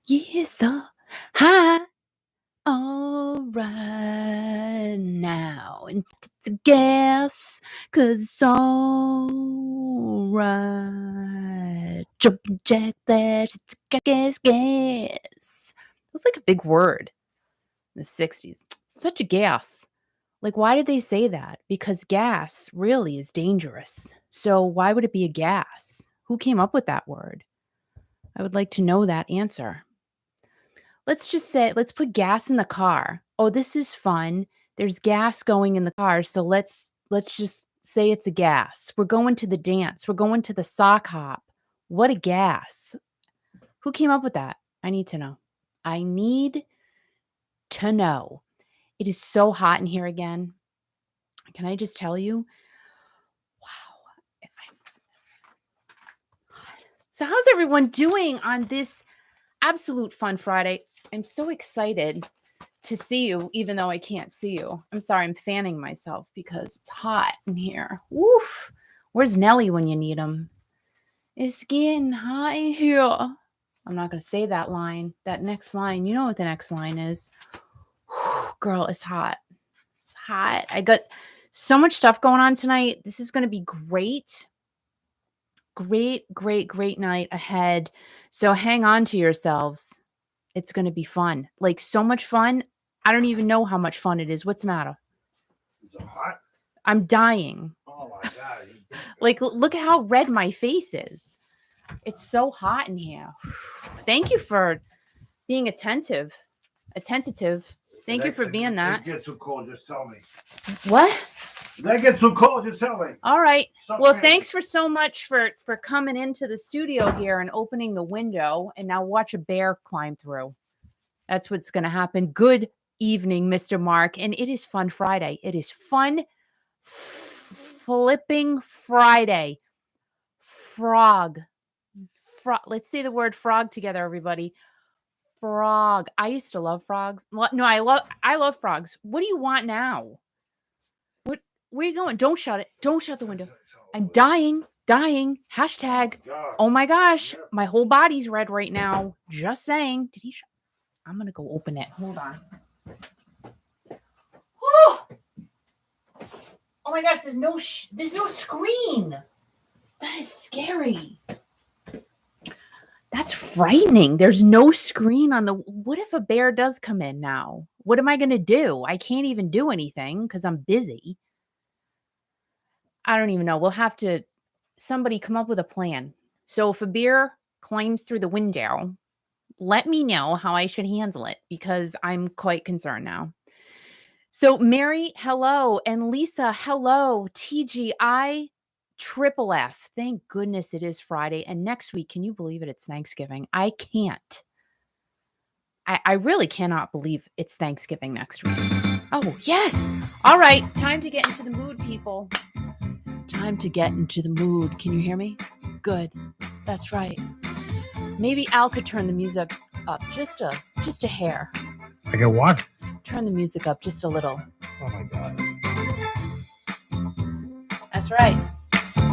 Yes, the high. All right now, and it's gas, 'cause it's all right. Jumping jack flash, it's gas. It was like a big word in the 60s. Such a gas. Like, why did they say that? Because gas really is dangerous. So why would it be a gas? Who came up with that word? I would like to know that answer. Let's just say, let's put gas in the car. Oh, this is fun. There's gas going in the car. So let's just say it's a gas. We're going to the dance. We're going to the sock hop. What a gas. Who came up with that? I need to know. I need to know. It is so hot in here again. Can I just tell you? Wow. So how's everyone doing on this absolute fun Friday? I'm so excited to see you, even though I can't see you. I'm sorry, I'm fanning myself because it's hot in here. Woof. Where's Nelly when you need him? It's getting hot in here. I'm not going to say that line. That next line, you know what the next line is. Whew, girl, it's hot. It's hot. I got so much stuff going on tonight. This is going to be great. Great night ahead. So hang on to yourselves. It's going to be fun. Like, so much fun. I don't even know how much fun it is. What's the matter? Is it hot? I'm dying. Oh my God. Like, look at how red my face is. It's so hot in here. Thank you for being attentive. Thank you for being that. If it gets so cold, just tell me. What? If that gets so cold, just tell me. All right. Stop Well, panicking. thanks for so much for coming into the studio here and opening the window. And now watch a bear climb through. That's what's going to happen. Good evening, Mr. Mark. And it is Fun Friday. It is fun flipping Friday. Frog. Let's say the word frog together, everybody. Frog. I used to love frogs. Well, no, I love frogs. What do you want now? Where are you going? Don't shut it. Don't shut the window. I'm dying. Hashtag. Oh my gosh. My whole body's red right now. Just saying. Did he shut? I'm going to go open it. Hold on. Oh my gosh. There's no screen. That is scary. That's frightening. There's no screen on the. What if a bear does come in now? What am I going to do? I can't even do anything because I'm busy. I don't even know. We'll have to somebody come up with a plan. So if a bear climbs through the window, let me know how I should handle it because I'm quite concerned now. So Mary, hello. And Lisa, hello. TGI, Triple F. Thank goodness it is Friday. And next week, can you believe it? It's Thanksgiving. I can't. I really cannot believe it's Thanksgiving next week. Oh, yes. All right. Time to get into the mood, people. Time to get into the mood. Can you hear me? Good. That's right. Maybe Al could turn the music up just a hair. I get what? Turn the music up just a little. Oh my God. That's right.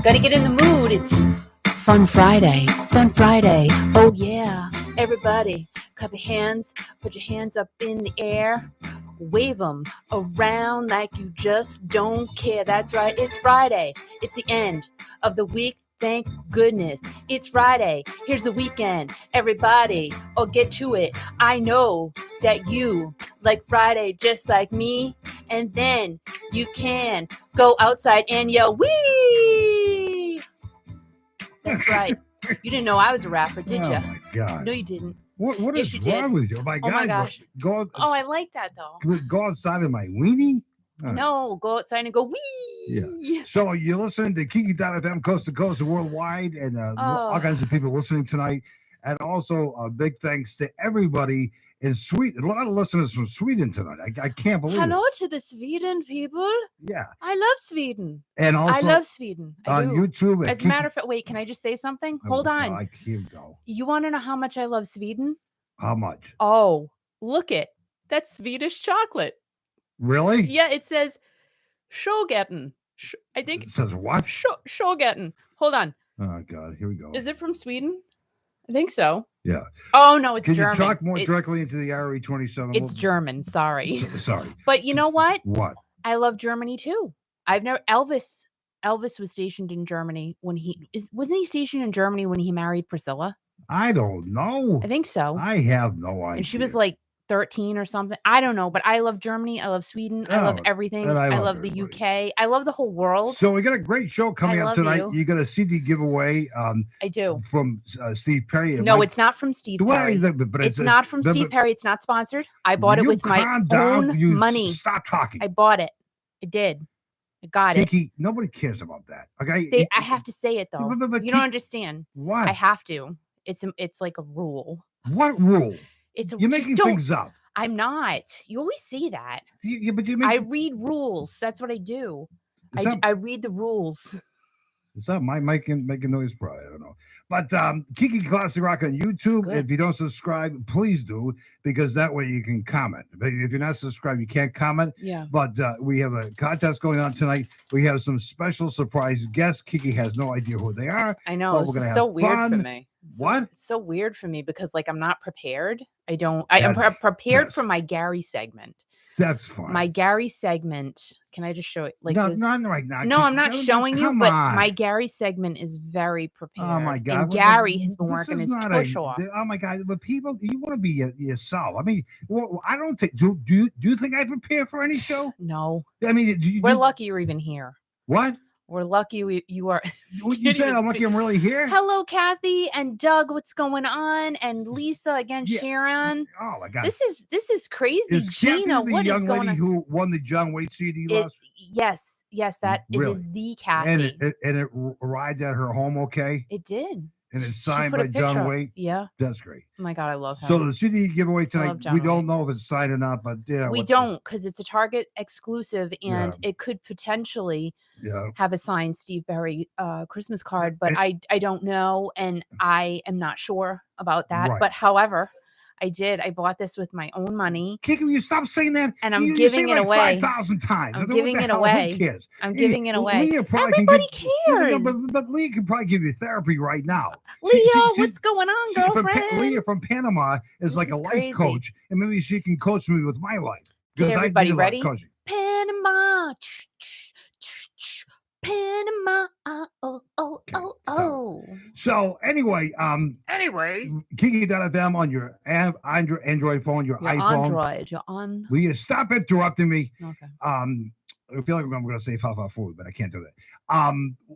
Got to get in the mood. It's Fun Friday. Fun Friday. Oh yeah. Everybody, clap your hands. Put your hands up in the air. Wave them around like you just don't care. That's right. It's Friday. It's the end of the week. Thank goodness. It's Friday. Here's the weekend. Everybody, get to it. I know that you like Friday just like me. And then you can go outside and yell, wee! That's right. You didn't know I was a rapper, did you? Oh my God. No, you didn't. What Yes, is you wrong did. with you? Oh my God. Oh my gosh. Go, Oh, I like that though. Go outside of my weenie? No, go outside and go, wee! Yeah. So you're listening to Kiki.fm coast to coast and worldwide, and all kinds of people listening tonight. And also a big thanks to everybody in Sweden. A lot of listeners from Sweden tonight. I can't believe Hello it. to the Sweden people. Yeah. I love Sweden. And also I love Sweden. I on do. YouTube. As a matter of fact, wait, can I just say something? Hold on. God, here we go. You want to know how much I love Sweden? How much? Oh, look it. That's Swedish chocolate. Really? Yeah, it says Sjögärten. I think it says what? Sjögärten. Hold on. Oh God, here we go. Is it from Sweden? I think so. Yeah. Oh no, it's Can German. you talk more directly into the RE27? It's German. Sorry. Sorry. But you know what? What? I love Germany too. I've never Elvis was stationed in Germany when wasn't he stationed in Germany when he married Priscilla? I don't know. I think so. I have no idea. And she was like 13 or something. I don't know, but I love Germany. I love Sweden. I love everything. and I love the UK. I love the whole world. So we got a great show coming up tonight. you. You got a CD giveaway. I do. From Steve Perry. No, it's not from Steve Perry. But it's not from Steve Perry. It's not sponsored. I bought it with my own money. Stop talking. I bought it. I did. I got it. Kiki, nobody cares about that. Okay. I have to say it though. But you don't understand. What? I have to. It's like a rule. What rule? You're making things up. I'm not. You always say that. But I read rules. That's what I do. I read the rules. Is that my mic making noise? Probably, I don't know. But Kiki Classic Rock on YouTube. If you don't subscribe, please do, because that way you can comment. But if you're not subscribed, you can't comment. Yeah. But we have a contest going on tonight. We have some special surprise guests. Kiki has no idea who they are. I know. It's so weird for me. What? It's so weird for me because I'm not prepared. I'm prepared for my Gary segment. That's fine. My Gary segment. Can I just show it? Not right now. No, I'm not showing you, but my Gary segment is very prepared. Oh my God! And Gary has been working his tush off. Oh my God! But people, you want to be yourself. I mean, I don't think. Do you think I prepare for any show? No. I mean, we're lucky you're even here. What? We're lucky you are. You said I'm lucky I'm really here? Hello, Kathy and Doug. What's going on? And Lisa again, Sharon. Oh my God. This is crazy. Is Gina, what is going on? The young lady who won the John Waite CD last? Yes, that it is the Kathy. And it arrived at her home okay? It did. And it's signed by John Waite. Yeah. That's great. Oh my God, I love him. So the CD giveaway tonight, we don't know if it's signed or not, but yeah. We don't, because it's a Target exclusive and it could potentially have a signed Steve Perry Christmas card, but I don't know, and I am not sure about that. Right. But however, I bought this with my own money. Kiki, will you stop saying that? And I'm giving it away 5,000 times. I'm giving it away. Who cares? I'm giving it away. Everybody cares. But Leah can probably give you therapy right now. Leah, what's going on, girlfriend? Leah from Panama is like a life coach, and maybe she can coach me with my life. Get everybody ready? Panama. Panama. Oh. So anyway, Kiki.fm on your Android phone, your iPhone. Will you stop interrupting me? Okay. I feel like I'm going to say fa food, but I can't do that.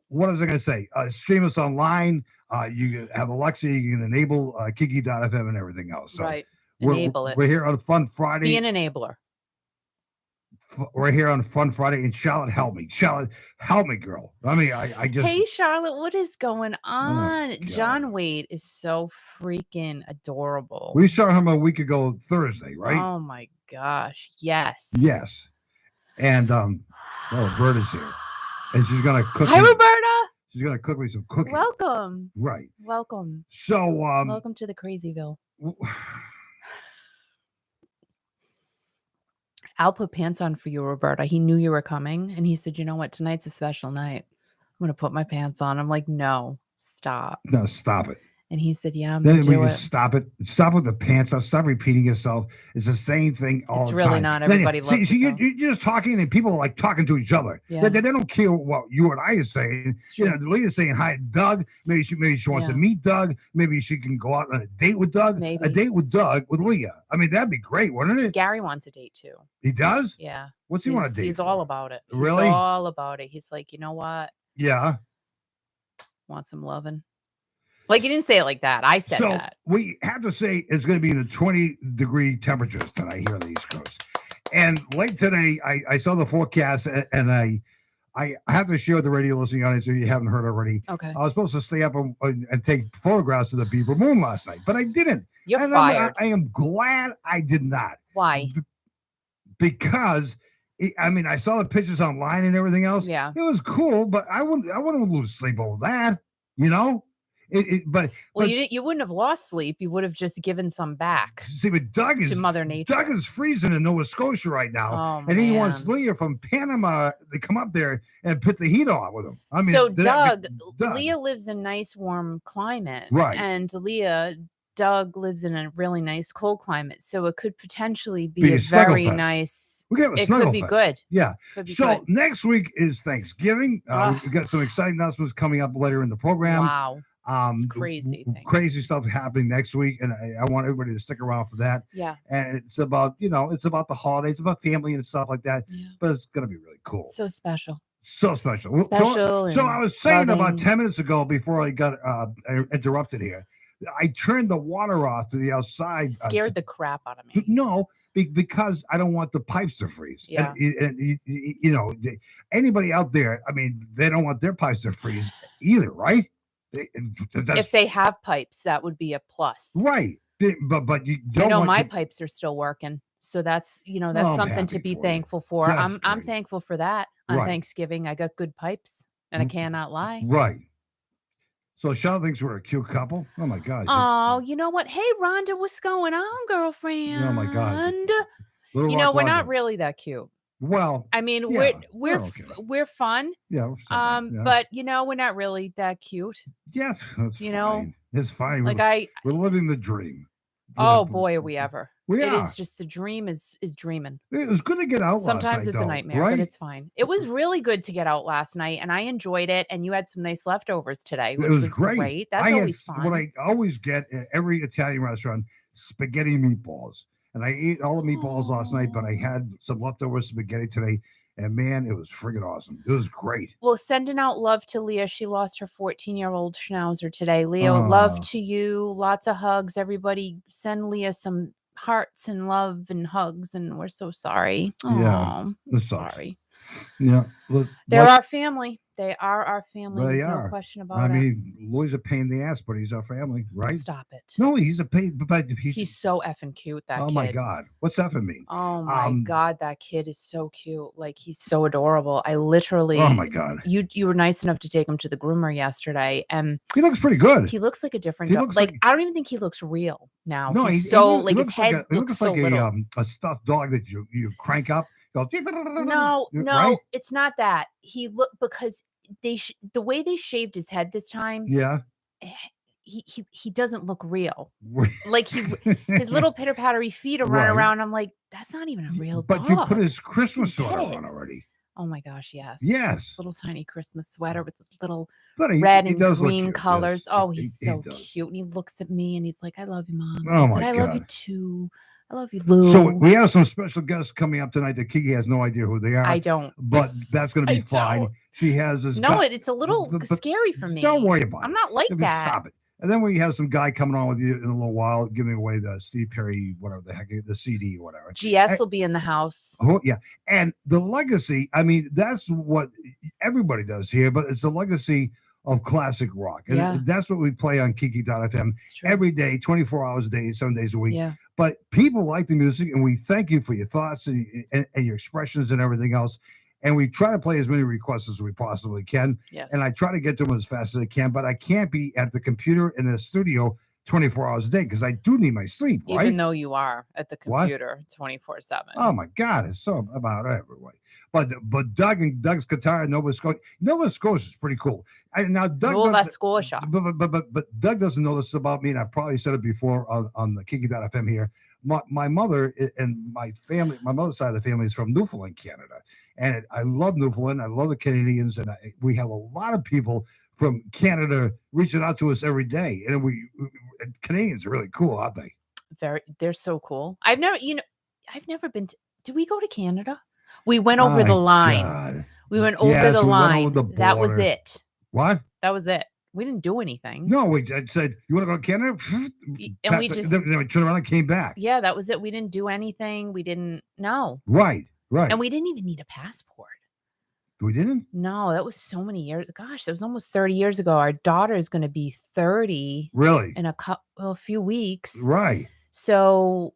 What was I going to say? Stream us online. You have Alexa. You can enable Kiki.fm and everything else. So right. Enable it. We're here on Fun Friday. Be an enabler. We're here on Fun Friday, and Charlotte, help me. Charlotte, help me, girl. I mean, I just. Hey, Charlotte, what is going on? John Waite is so freaking adorable. We saw him a week ago Thursday, right? Oh my gosh, yes. Yes, and Roberta's here, and she's gonna cook. Hi, Roberta. She's gonna cook me some cookies. Welcome. Right. Welcome. So, welcome to the Crazyville. Al put pants on for you, Roberta. He knew you were coming, and he said, "You know what? Tonight's a special night. I'm gonna put my pants on." I'm like, "No, stop." No, stop it. And he said, "Yeah, I'm gonna do it." Stop it. Stop with the pants off. Stop repeating yourself. It's the same thing all the time. It's really not. Everybody loves it. You're just talking, and people are like talking to each other. Yeah. They don't care what you and I are saying. Leah's saying hi to Doug. Maybe she wants to meet Doug. Maybe she can go out on a date with Doug. Maybe. A date with Doug with Leah. I mean, that'd be great, wouldn't it? Gary wants a date too. He does? Yeah. What's he want to date? He's all about it. Really? He's all about it. He's like, you know what? Yeah. Want some loving? Like, he didn't say it like that. I said that. We have to say it's going to be in the 20-degree temperatures tonight here on the East Coast. And late today, I saw the forecast, and I have to share with the radio listening audience if you haven't heard already. Okay. I was supposed to stay up and take photographs of the Beaver Moon last night, but I didn't. You're fired. I am glad I did not. Why? Because I saw the pictures online and everything else. Yeah. It was cool, but I wouldn't lose sleep over that. You know. But you wouldn't have lost sleep. You would have just given some back. See, but Doug is to Mother Nature. Doug is freezing in Nova Scotia right now, Oh, and he wants man. Leah from Panama to come up there and put the heat on with him. I mean, So Leah lives in a nice warm climate, right? And Doug lives in a really nice cold climate, so it could potentially be a very nice. It could be good. Yeah. Could be so good. next week is Thanksgiving. We've got some exciting announcements coming up later in the program. Wow. Crazy stuff happening next week, and I want everybody to stick around for that. Yeah. And it's about the holidays, about family and stuff like that. Yeah. But it's gonna be really cool. So special. So special. So I was saying about 10 minutes ago before I got interrupted here. I turned the water off to the outside. You scared the crap out of me. No, because I don't want the pipes to freeze. Yeah. And anybody out there, I mean, they don't want their pipes to freeze either, right? If they have pipes, that would be a plus. Right. But you don't. I know my pipes are still working. So that's something to be thankful for. I'm thankful for that. On Thanksgiving, I got good pipes, and I cannot lie. Right. So Sean thinks we're a cute couple. Oh my God. Oh, you know what? Hey, Rhonda, what's going on, girlfriend? Oh my God. We're not really that cute. Well, I mean, we're fun. Yeah. But we're not really that cute. Yes, that's fine. It's fine. We're living the dream. Oh boy, are we ever. It is just the dream is dreaming. It was good to get out. Sometimes it's a nightmare, but it's fine. It was really good to get out last night, and I enjoyed it. And you had some nice leftovers today, which was great. That's always fun. What I always get at every Italian restaurant: spaghetti meatballs. And I ate all the meatballs last night, but I had some leftover spaghetti today. And man, it was friggin' awesome. It was great. Well, sending out love to Leah. She lost her 14-year-old schnauzer today. Leah, love to you. Lots of hugs. Everybody send Leah some hearts and love and hugs. And we're so sorry. Yeah. I'm sorry. Yeah. They're our family. They are our family. There's no question about it. I mean, Louis a pain in the ass, but he's our family, right? Stop it. No, he's a pain, but he's so effing cute, that kid. Oh my God. What's effing mean? Oh my God, that kid is so cute. Like, he's so adorable. I literally. Oh my God. You were nice enough to take him to the groomer yesterday, and he looks pretty good. He looks like a different dog. Like, I don't even think he looks real now. No, he's his head looks so little. A stuffed dog that you crank up. No, right? It's not that. Because the way they shaved his head this time. Yeah. He doesn't look real. Like his little pitter pattery feet are running around. I'm like, that's not even a real dog. But you put his Christmas sweater on already. Oh my gosh, yes. Yes. This little tiny Christmas sweater with this little red and green colors. Yes. Oh, he's so cute. And he looks at me and he's like, I love you, Mom. Oh my God. I love you too. I love you, Lou. So we have some special guests coming up tonight that Kiki has no idea who they are. I don't. But that's going to be fine. She has this. No, it's a little scary for me. Don't worry about it. I'm not like that. Stop it. And then we have some guy coming on with you in a little while, giving away the Steve Perry, whatever the heck, the CD or whatever. GS will be in the house. Oh, yeah. And the legacy, I mean, that's what everybody does here, but it's the legacy of classic rock. And that's what we play on Kiki.fm every day, 24 hours a day, 7 days a week. Yeah. But people like the music, and we thank you for your thoughts and your expressions and everything else. And we try to play as many requests as we possibly can. Yes. And I try to get to them as fast as I can, but I can't be at the computer in the studio 24 hours a day because I do need my sleep, right? Even though you are at the computer 24/7. Oh my God, it's so about everywhere. But Doug and Doug's guitar in Nova Scotia is pretty cool. Now Doug Nova Scotia. But Doug doesn't know this about me, and I probably said it before on the Kiki.fm here. My mother and my family, my mother's side of the family is from Newfoundland, Canada. And I love Newfoundland. I love the Canadians. And we have a lot of people from Canada reaching out to us every day. And Canadians are really cool, aren't they? They're so cool. I've never been to, did we go to Canada? We went over the line. God. We went over the line. Over the that was it. What? That was it. We didn't do anything. No, I said, you want to go to Canada? And we just... Then we turned around and came back. Yeah, that was it. We didn't do anything. We didn't... No. Right. And we didn't even need a passport. We didn't? No, that was so many years. Gosh, that was almost 30 years ago. Our daughter is going to be 30. Really? In a few weeks. Right. So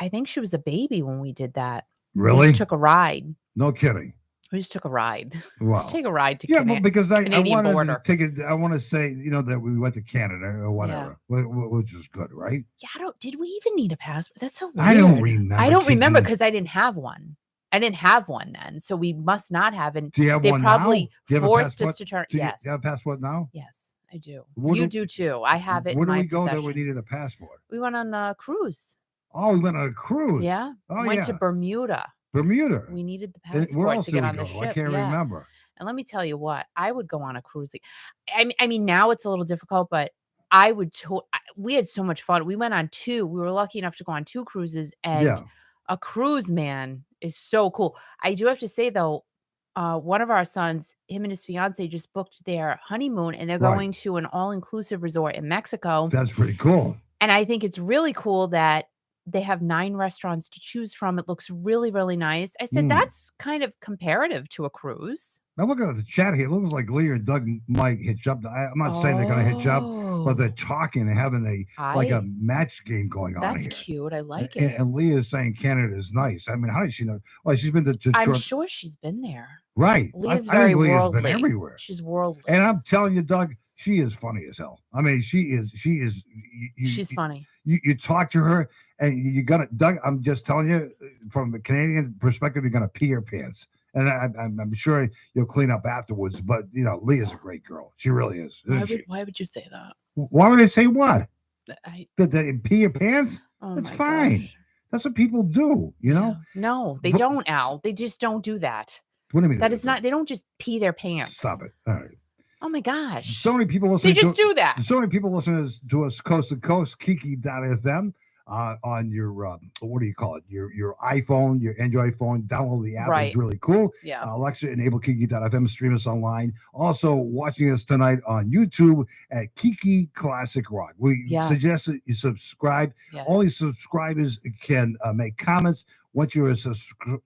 I think she was a baby when we did that. Really? We just took a ride. No kidding. We just took a ride. Just Wow. take a ride to Yeah, well, because I Canadian wanted to border. take it. I want to say, that we went to Canada or Yeah. whatever, which is good, right? Yeah, did we even need a passport? That's so I don't weird. remember. I don't remember Kiki. because I didn't have one. I didn't have one then, so we must not have. And Do you have they one probably now? Do you have a forced us passport? to turn. Do you Yes, have a passport now? yes, I do. Where You do- do too. I have it Where in do my we go that we possession. needed a passport? We went on the cruise. Oh, we went on a cruise. Yeah, Oh, went to yeah. Bermuda. Bermuda. We needed the And where passport else to did get we on the go? I ship. can't Yeah. remember. And let me tell you what, I would go on a cruise. I mean, now it's a little difficult, but I would. We had so much fun. We went on 2. We were lucky enough to go on 2 cruises, and Yeah. a cruise, man, is so cool. I do have to say though, one of our sons, him and his fiance, just booked their honeymoon, and they're Right. going to an all-inclusive resort in Mexico. That's pretty cool. And I think it's really cool that they have 9 restaurants to choose from. It looks really, really nice. I said, that's kind of comparative to a cruise. Now looking at the chat here, it looks like Leah and Doug might hitch up. I'm not saying they're going to hitch up, but they're talking and having a match game going on here. That's cute. I like it. And Leah is saying Canada is nice. I mean, how does she know? Well, she's been to I'm sure she's been there. Right. Leah's I very think Leah's worldly. been everywhere. She's worldly. And I'm telling you, Doug, she is funny as hell. I mean, she is. She's funny. You talk to her, and you gotta, Doug. I'm just telling you, from the Canadian perspective, you're gonna pee your pants, and I'm sure you'll clean up afterwards. But Leah's a great girl. She really is. Why would you say that? Why would I say what? That they pee your pants? Oh, That's fine. Gosh. That's what people do. Yeah. No, they don't, Al. They just don't do that. What do you mean? That is not. They don't just pee their pants. Stop it. All right. Oh my gosh. So many people listening. They just do that. So many people listening to us coast to coast. Kiki.fm on your what do you call it? Your iPhone, your Android phone. Download the app. Right. It's really cool. Yeah. Alexa, enable Kiki.fm. Stream us online. Also watching us tonight on YouTube at Kiki Classic Rock. We suggest that you subscribe. Yes. Only subscribers can make comments. Once you're a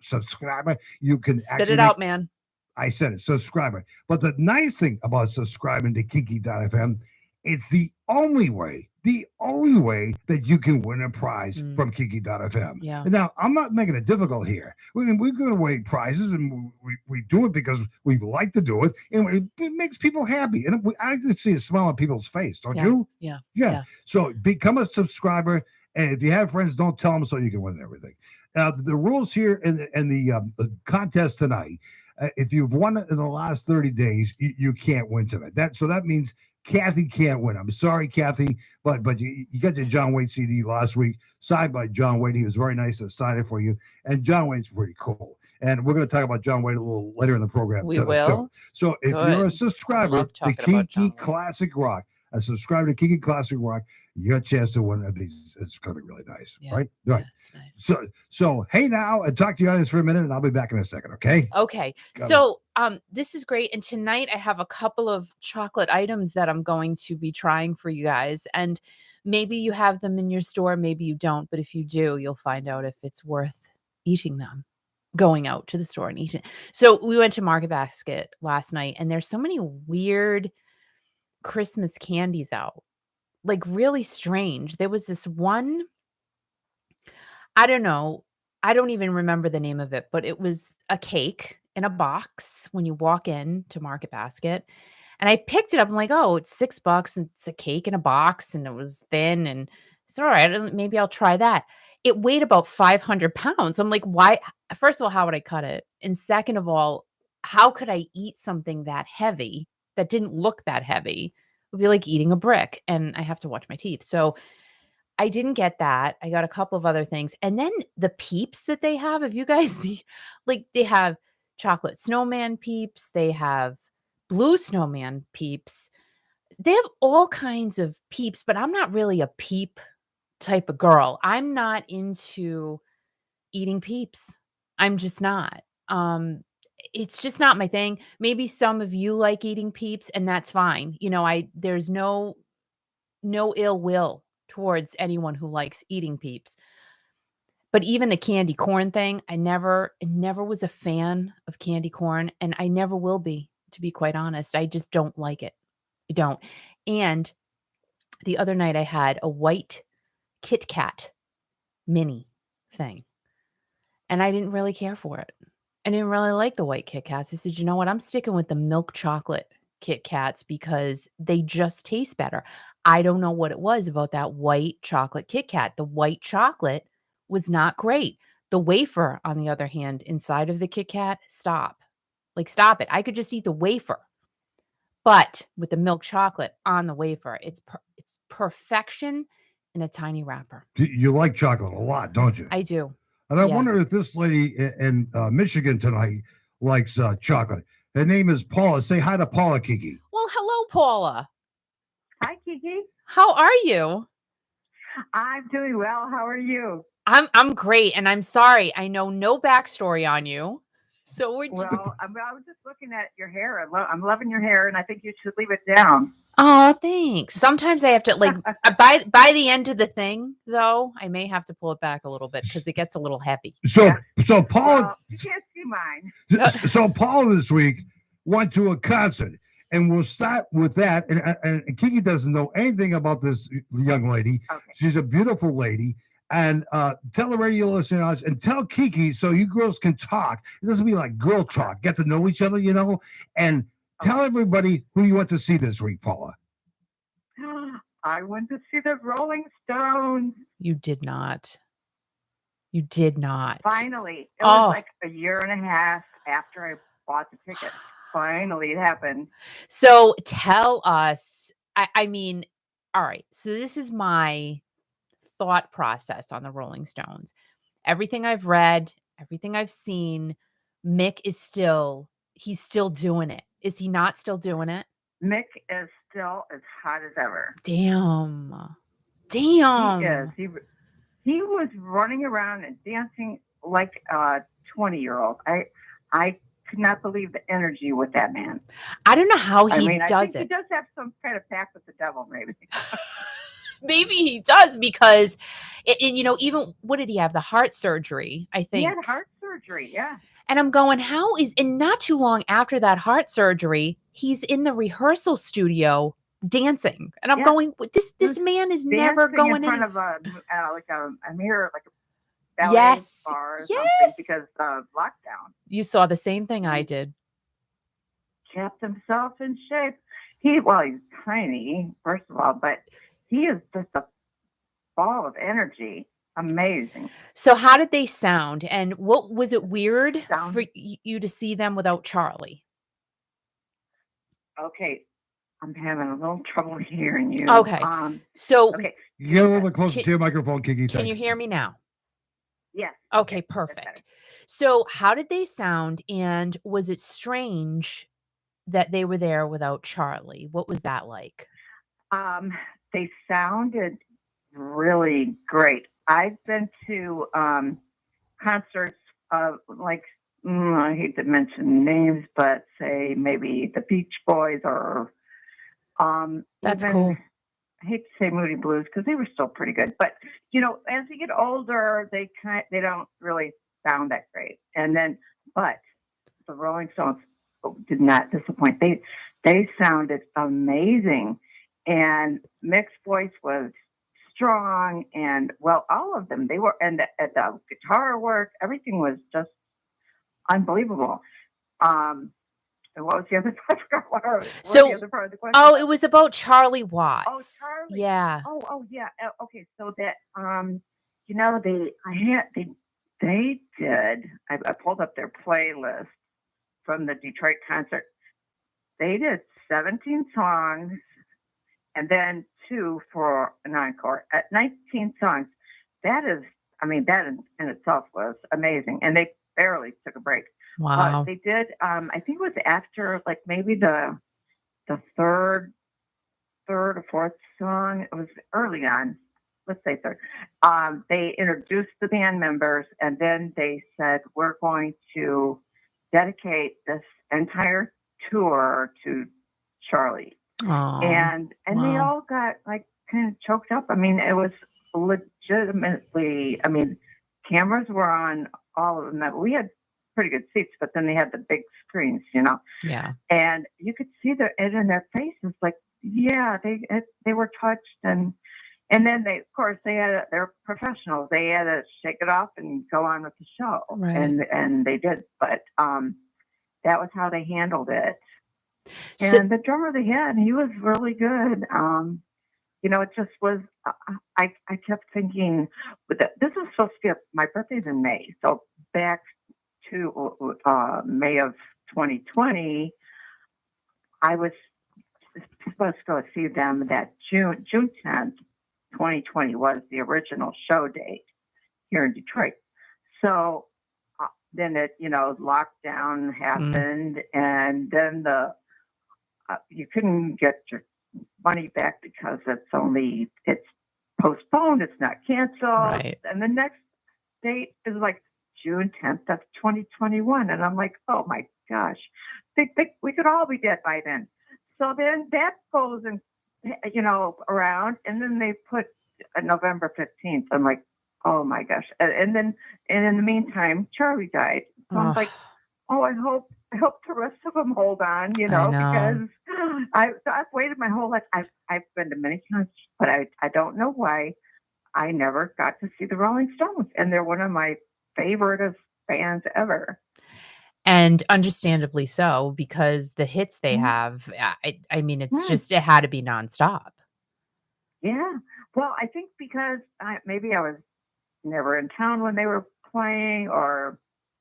subscriber, you can spit it out, man. I said it, subscriber. But the nice thing about subscribing to Kiki.fm, it's the only way that you can win a prize from Kiki.fm. Yeah. Now, I'm not making it difficult here. We're going to away prizes, and we do it because we like to do it, and it makes people happy. And I like to see a smile on people's face, don't you? Yeah. So become a subscriber, and if you have friends, don't tell them so you can win everything. The rules here in the contest tonight, if you've won it in the last 30 days, you can't win tonight. That means Kathy can't win. I'm sorry, Kathy, but you got your John Waite CD last week, signed by John Waite. He was very nice to sign it for you, and John Waite's pretty cool. And we're going to talk about John Waite a little later in the program. We will. Too. So if you're a subscriber to Kiki Classic Rock, a subscriber to Kiki Classic Rock, you got a chance to win. It's going to be really nice, right? Yeah, it's nice. So hey now, and talk to you guys for a minute, and I'll be back in a second, okay? Okay. So this is great. And tonight I have a couple of chocolate items that I'm going to be trying for you guys. And maybe you have them in your store, maybe you don't. But if you do, you'll find out if it's worth eating them, going out to the store and eating. So we went to Market Basket last night, and there's so many weird Christmas candies out. Like really strange. There was this one, I don't know. I don't even remember the name of it, but it was a cake in a box when you walk in to Market Basket. And I picked it up. I'm like, oh, it's $6 and it's a cake in a box and it was thin. And it's all right. Maybe I'll try that. It weighed about 500 pounds. I'm like, why? First of all, how would I cut it? And second of all, how could I eat something that heavy that didn't look that heavy? It would be like eating a brick, and I have to watch my teeth. So I didn't get that. I got a couple of other things. And then the peeps that they have, if you guys see, like they have chocolate snowman peeps, they have blue snowman peeps. They have all kinds of peeps, but I'm not really a peep type of girl. I'm not into eating peeps. I'm just not. It's just not my thing. Maybe some of you like eating peeps, and that's fine. There's no ill will towards anyone who likes eating peeps. But even the candy corn thing, I never was a fan of candy corn, and I never will be, to be quite honest. I just don't like it. I don't. And the other night I had a white Kit Kat mini thing, and I didn't really care for it. I didn't really like the white Kit Kats. I said, you know what? I'm sticking with the milk chocolate Kit Kats because they just taste better. I don't know what it was about that white chocolate Kit Kat. The white chocolate was not great. The wafer, on the other hand, inside of the Kit Kat, stop. Like, stop it. I could just eat the wafer. But with the milk chocolate on the wafer, it's perfection in a tiny wrapper. You like chocolate a lot, don't you? I do. And I Yeah. wonder if this lady in Michigan tonight likes chocolate. Her name is Paula. Say hi to Paula, Kiki. Well, hello, Paula. Hi, Kiki. How are you? I'm doing well. How are you? I'm great, and I'm sorry. I know no backstory on you. So we're Well, I was just looking at your hair. I'm loving your hair, and I think you should leave it down. Oh, thanks. Sometimes I have to like by the end of the thing, though, I may have to pull it back a little bit because it gets a little heavy. So Paula, Well, you can't see mine. so Paula this week went to a concert, and we'll start with that. And Kiki doesn't know anything about this young lady. Okay. She's a beautiful lady. And tell the radio listeners and tell Kiki so you girls can talk. It doesn't be like girl talk. Get to know each other, and tell everybody who you went to see this week, Paula. I went to see the Rolling Stones. You did not. You did not. Finally. It was like a year and a half after I bought the ticket. Finally, it happened. So tell us, I mean, all right. So this is my thought process on the Rolling Stones. Everything I've read, everything I've seen, Mick is he's still doing it. Is he not still doing it? Mick is still as hot as ever. Damn. He is. He was running around and dancing like a 20-year-old. I could not believe the energy with that man. I don't know how he does it. He does have some kind of pact with the devil, maybe. Maybe he does because, even what did he have? The heart surgery, I think. He had heart surgery, yeah. And I'm going, and not too long after that heart surgery, he's in the rehearsal studio dancing. And I'm going, this man is never going in front of a mirror, like a ballet bar or something because of lockdown. You saw the same thing I did. Kept himself in shape. He's tiny, first of all, but he is just a ball of energy. Amazing. So how did they sound? And what was it weird for you to see them without Charlie? Okay. I'm having a little trouble hearing you. Okay. Okay. You get a little bit closer to your microphone, Kiki. Can you hear me now? Yes. Okay, perfect. So how did they sound? And was it strange that they were there without Charlie? What was that like? They sounded really great. I've been to concerts of I hate to mention names, but say maybe the Beach Boys or that's cool. I hate to say Moody Blues because they were still pretty good, but as you get older, they don't really sound that great. And then, but the Rolling Stones did not disappoint. They sounded amazing. And Mick's voice was strong, and all of them. They were, and the guitar work, everything was just unbelievable. And what was the other part? What was the other part of the question? Oh, it was about Charlie Watts. Oh, Charlie. Yeah. Oh, yeah. Okay, so that they did. I pulled up their playlist from the Detroit concert. They did 17 songs. And then 2 for an encore at 19 songs. That in itself was amazing. And they barely took a break. Wow. They did, I think it was after maybe the third or fourth song. It was early on, let's say third. They introduced the band members and then they said, we're going to dedicate this entire tour to Charlie. Aww, and they all got kind of choked up. It was legitimately, cameras were on all of them. We had pretty good seats, but then they had the big screens, Yeah. And you could see it in their faces, they were touched. And, And then they, of course, they're professionals. They had to shake it off and go on with the show, Right. and they did. But that was how they handled it. So, And the drummer they had, he was really good. It just was. I kept thinking, this is supposed to be my birthday's in May, so back to May of 2020, I was supposed to go see them that June 10th, 2020 was the original show date here in Detroit. So then lockdown happened, and then you couldn't get your money back because it's postponed, it's not canceled. Right. And the next date is like June 10th of 2021. And I'm like, oh my gosh, we could all be dead by then. So then that goes and, around, and then they put November 15th. I'm like, oh my gosh. And in the meantime, Charlie died. So I'm like, oh, I hope the rest of them hold on, because I've waited my whole life. I've been to many concerts, but I don't know why I never got to see the Rolling Stones, and they're one of my favorite bands ever. And understandably so, because the hits they have, I mean, it's just, it had to be nonstop. Yeah. Well, I think because maybe I was never in town when they were playing, or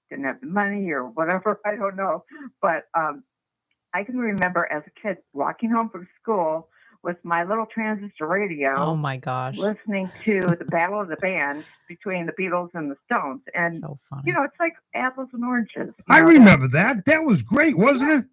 didn't have the money or whatever. I don't know. But I can remember as a kid walking home from school with my little transistor radio. Oh my gosh. Listening to the Battle of the Bands between the Beatles and the Stones. And, so funny. it's like apples and oranges. I remember that. That was great, wasn't it?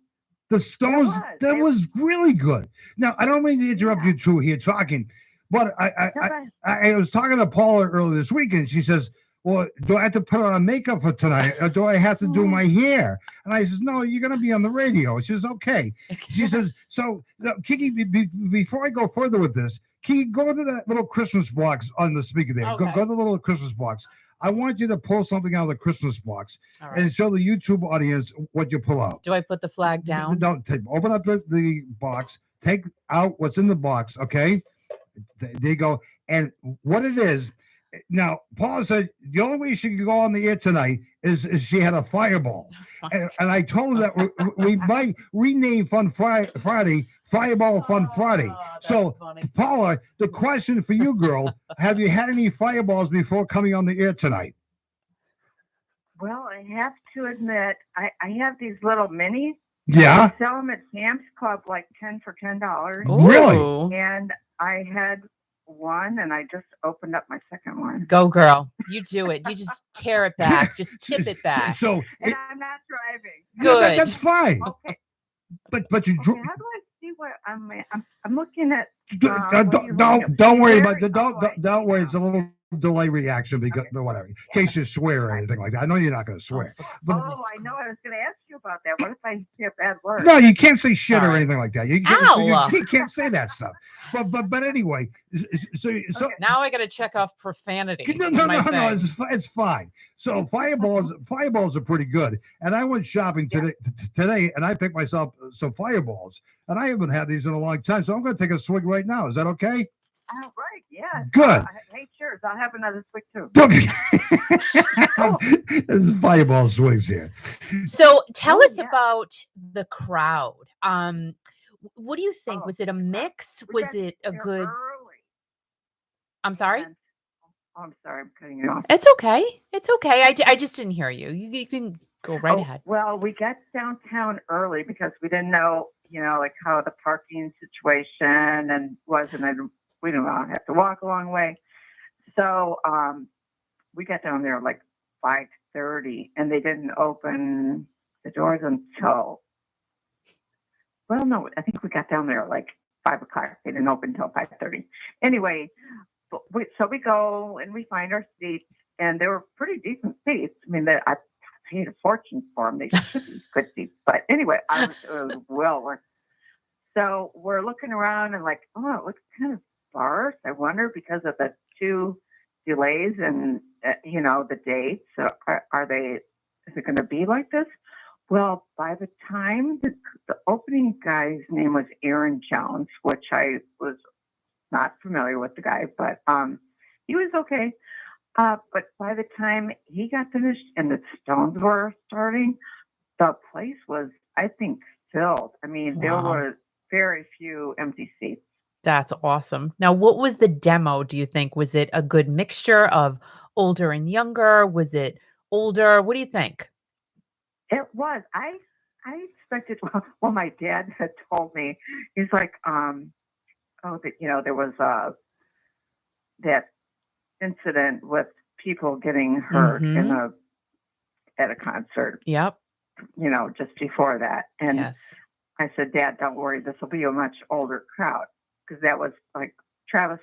The Stones, that was really good. Now, I don't mean to interrupt you two here talking, but I was talking to Paula earlier this week, and she says, well, do I have to put on makeup for tonight, or do I have to do my hair? And I says, no, you're going to be on the radio. She says, okay. She says, so, Kiki, before I go further with this, Kiki, go to that little Christmas box on the speaker there. Okay. Go to the little Christmas box. I want you to pull something out of the Christmas box and show the YouTube audience what you pull out. Do I put the flag down? Don't open up the box. Take out what's in the box, okay? There you go. And what it is, now, Paula said the only way she could go on the air tonight is she had a fireball. And I told her that we might rename Fun Friday Fireball Fun Friday. So, funny. Paula, the question for you, girl, have you had any fireballs before coming on the air tonight? Well, I have to admit, I have these little minis. Yeah. I sell them at Sam's Club, like 10 for $10. Really? And I had one, and I just opened up my second one. Go, girl. You do it. You just tear it back. Just tip it back. So and I'm not driving. Good. That's fine. Okay. But you how do I see what I'm looking at? Don't worry about it. Don't worry. It's a little delay reaction because whatever. In case you swear or anything like that. I know you're not going to swear. I know. I was going to ask you about that. What if I say a bad word? No, you can't say shit or anything like that. You can't say that stuff. But anyway, so now I got to check off profanity. No, it's fine. So fireballs are pretty good. And I went shopping today, and I picked myself some fireballs, and I haven't had these in a long time. So I'm going to take a swig right now. Is that okay? Oh, right, yeah. Good. Hey, cheers. I'll have another swig too. Okay. There's fireball swigs here. So tell us about the crowd. What do you think? Was it a mix? Was it a good? Early. I'm sorry? I'm sorry. I'm cutting you off. It's okay. It's okay. I just didn't hear you. You can go right ahead. Well, we got downtown early because we didn't know, like how the parking situation and we didn't have to walk a long way. So we got down there like 5:30, and they didn't open the doors until, well, no, I think we got down there like 5 o'clock. They didn't open until 5:30. Anyway, so we go and we find our seats, and they were pretty decent seats. I mean, I paid a fortune for them. They should be good seats. But anyway, it was well worth. So we're looking around and like, oh, it looks kind of sparse. I wonder because of the 2 delays and the dates. So is it going to be like this? Well, by the time the opening guy's name was Aaron Jones, which I was not familiar with the guy, but he was okay. But by the time he got finished and the Stones were starting, the place was, I think, filled. I mean, there Wow. were very few empty seats. That's awesome. Now, what was the demo, do you think? Was it a good mixture of older and younger? Was it older? What do you think? It was. I expected. Well, my dad had told me. He's like, that there was that incident with people getting hurt Mhm. at a concert. Yep. Just before that, and Yes. I said, Dad, don't worry. This will be a much older crowd because that was like Travis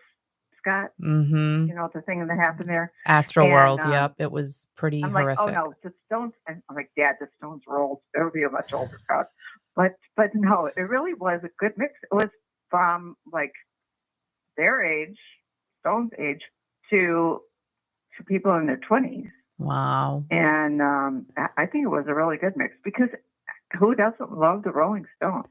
Scott. Mhm. The thing that happened there. Astro And World. Yep. It was pretty I'm like, oh horrific. no, the Stones. And I'm like, Dad, the Stones were old. There will be a much older crowd. But no, it really was a good mix. It was from like their age, Stones' age, to people in their 20s. Wow. And I think it was a really good mix because who doesn't love the Rolling Stones?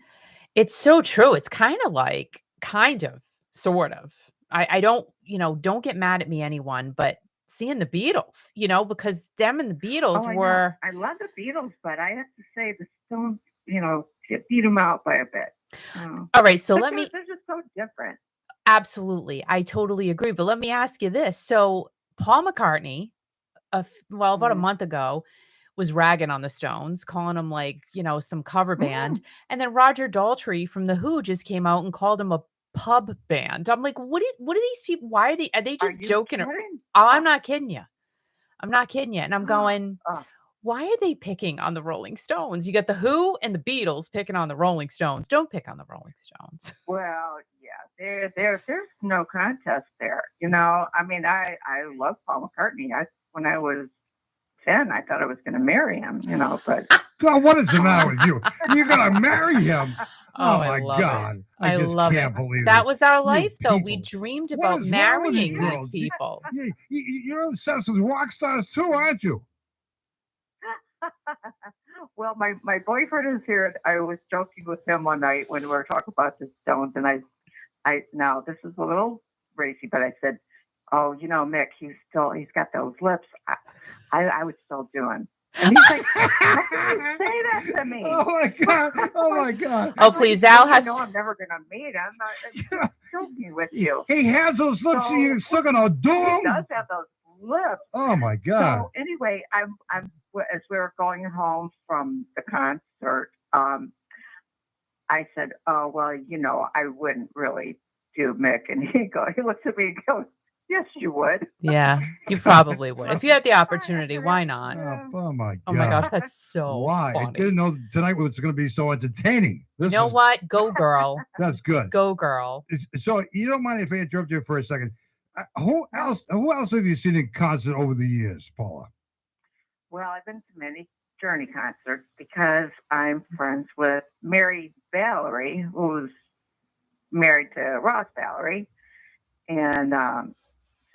It's so true. It's kind of, sort of. I don't get mad at me, anyone, but seeing the Beatles, because them and the Beatles Oh, I know. were I love the Beatles, but I have to say the Stones, beat them out by a bit. all right. So They're just so different. absolutely, I totally agree. But let me ask you this. So Paul McCartney, about a Mhm. month ago, was ragging on the Stones, calling them some cover band. Mm. And then Roger Daltrey from The Who just came out and called them a pub band. I'm like, what are these people? Why are they Are just you joking? kidding? Oh, I'm not kidding you. I'm not kidding you. And I'm going, Oh, why are they picking on the Rolling Stones? You got The Who and the Beatles picking on the Rolling Stones. Don't pick on the Rolling Stones. well, yeah, there's no contest there. I mean, I love Paul McCartney. When I was 10, I thought I was going to marry him. But God, what is the matter with you? You're gonna marry him? Oh, Oh I my love it. God! I just love can't it. believe That it. was our You life, though. We people. dreamed What about is wrong with marrying you these girls? people. You're obsessed with rock stars too, aren't you? well, my boyfriend is here. I was joking with him one night when we were talking about the Stones, and I now this is a little racy, but I said, "Oh, Mick, he's got those lips. I would still do him." And he's like, "How can you say that to me?" Oh my God! Oh my God! Oh, please, Al has No, to. I'm never gonna meet him. I'm joking with you. He has those lips, So- and you're still gonna do He them? does have those lips. Oh my God! So anyway, I'm as we were going home from the concert, I said, "Oh well, I wouldn't really do Mick," and he looks at me and goes, "Yes, you would." Yeah, you probably would. If you had the opportunity, why not? Oh my God! Oh my gosh, that's so Why? I funny. didn't know tonight was going to be so entertaining. You know what? Go girl. That's good. Go girl. So you don't mind if I interrupt you for a second? Who else have you seen in concert over the years, Paula? Well, I've been to many Journey concerts because I'm friends with Mary Valerie, who's married to Ross Valerie, and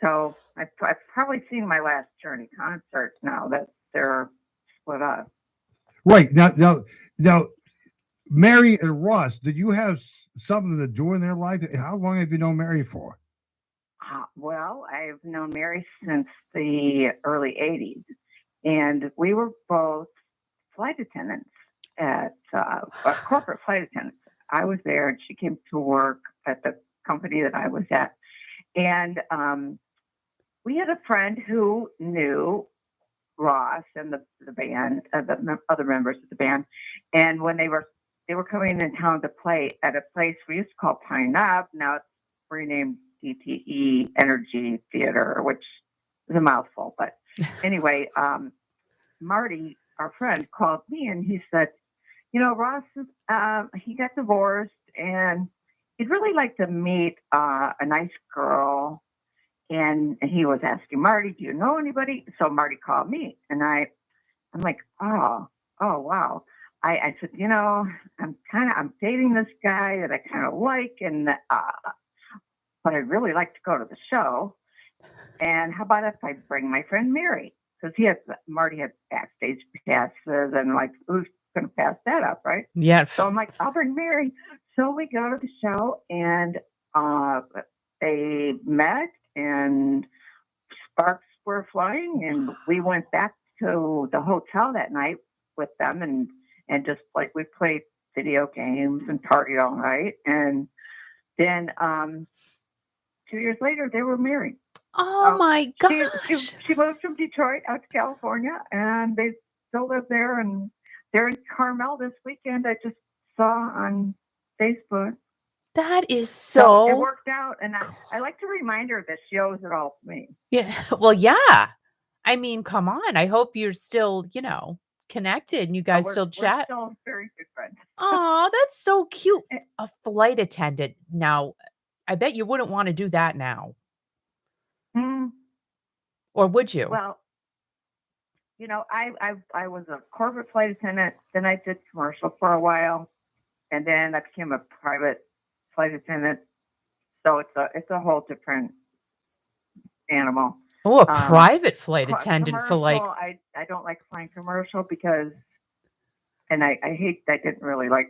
so I've probably seen my last Journey concert now that they're split up. Right now, Mary and Ross, did you have something to do in their life? How long have you known Mary for? Well, I've known Mary since the early 80s, and we were both flight attendants at corporate flight attendants. I was there, and she came to work at the company that I was at. And we had a friend who knew Ross and the band, the other members of the band. And when they were coming in town to play at a place we used to call Pine Knob, now it's renamed DTE Energy Theater, which is a mouthful. But anyway, Marty, our friend, called me and he said, Ross, he got divorced and he'd really like to meet a nice girl. And he was asking Marty, do you know anybody? So Marty called me and I'm like, oh, wow. I said, I'm dating this guy that I kind of like, and but I'd really like to go to the show. And how about if I bring my friend Mary? Because Marty had backstage passes, and like, who's going to pass that up, right? Yeah. So I'm like, I'll bring Mary. So we go to the show, and they met and sparks were flying, and we went back to the hotel that night with them, and just like we played video games and partied all night, and then 2 years later they were married. Oh my gosh. She moved from Detroit out to California, and they still live there, and they're in Carmel this weekend. I just saw on Facebook. That is So it so worked out, and I like to remind her that she owes it all to me. yeah. Well, yeah. I mean, come on. I hope you're still, connected and you guys still We're chat. still very good friends. Oh, that's so cute. A flight attendant. Now, I bet you wouldn't want to do that now. Mm, Or would you? well, I was a corporate flight attendant. Then I did commercial for a while, and then I became a private flight attendant. So it's a whole different animal. Oh, a private flight attendant for like. I don't like flying commercial because, and I didn't really like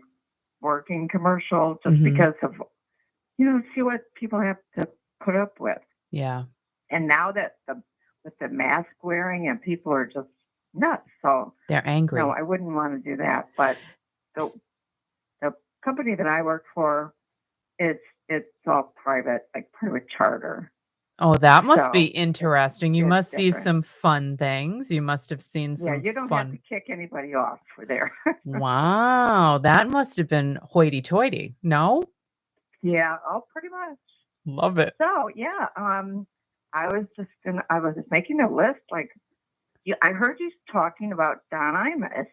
working commercial just because of, see what people have to put up with. Yeah. And now that with the mask wearing and people are just nuts, so they're angry. No, I wouldn't want to do that. But the company that I work for, it's all private, like private charter. Oh, that must be interesting. You must see different. some fun things. You must have seen some you don't fun. have to kick anybody off for there. Wow, that must have been hoity-toity. No? Yeah, pretty much. Love it. So yeah, I was making a list. Like, I heard you talking about Don Imus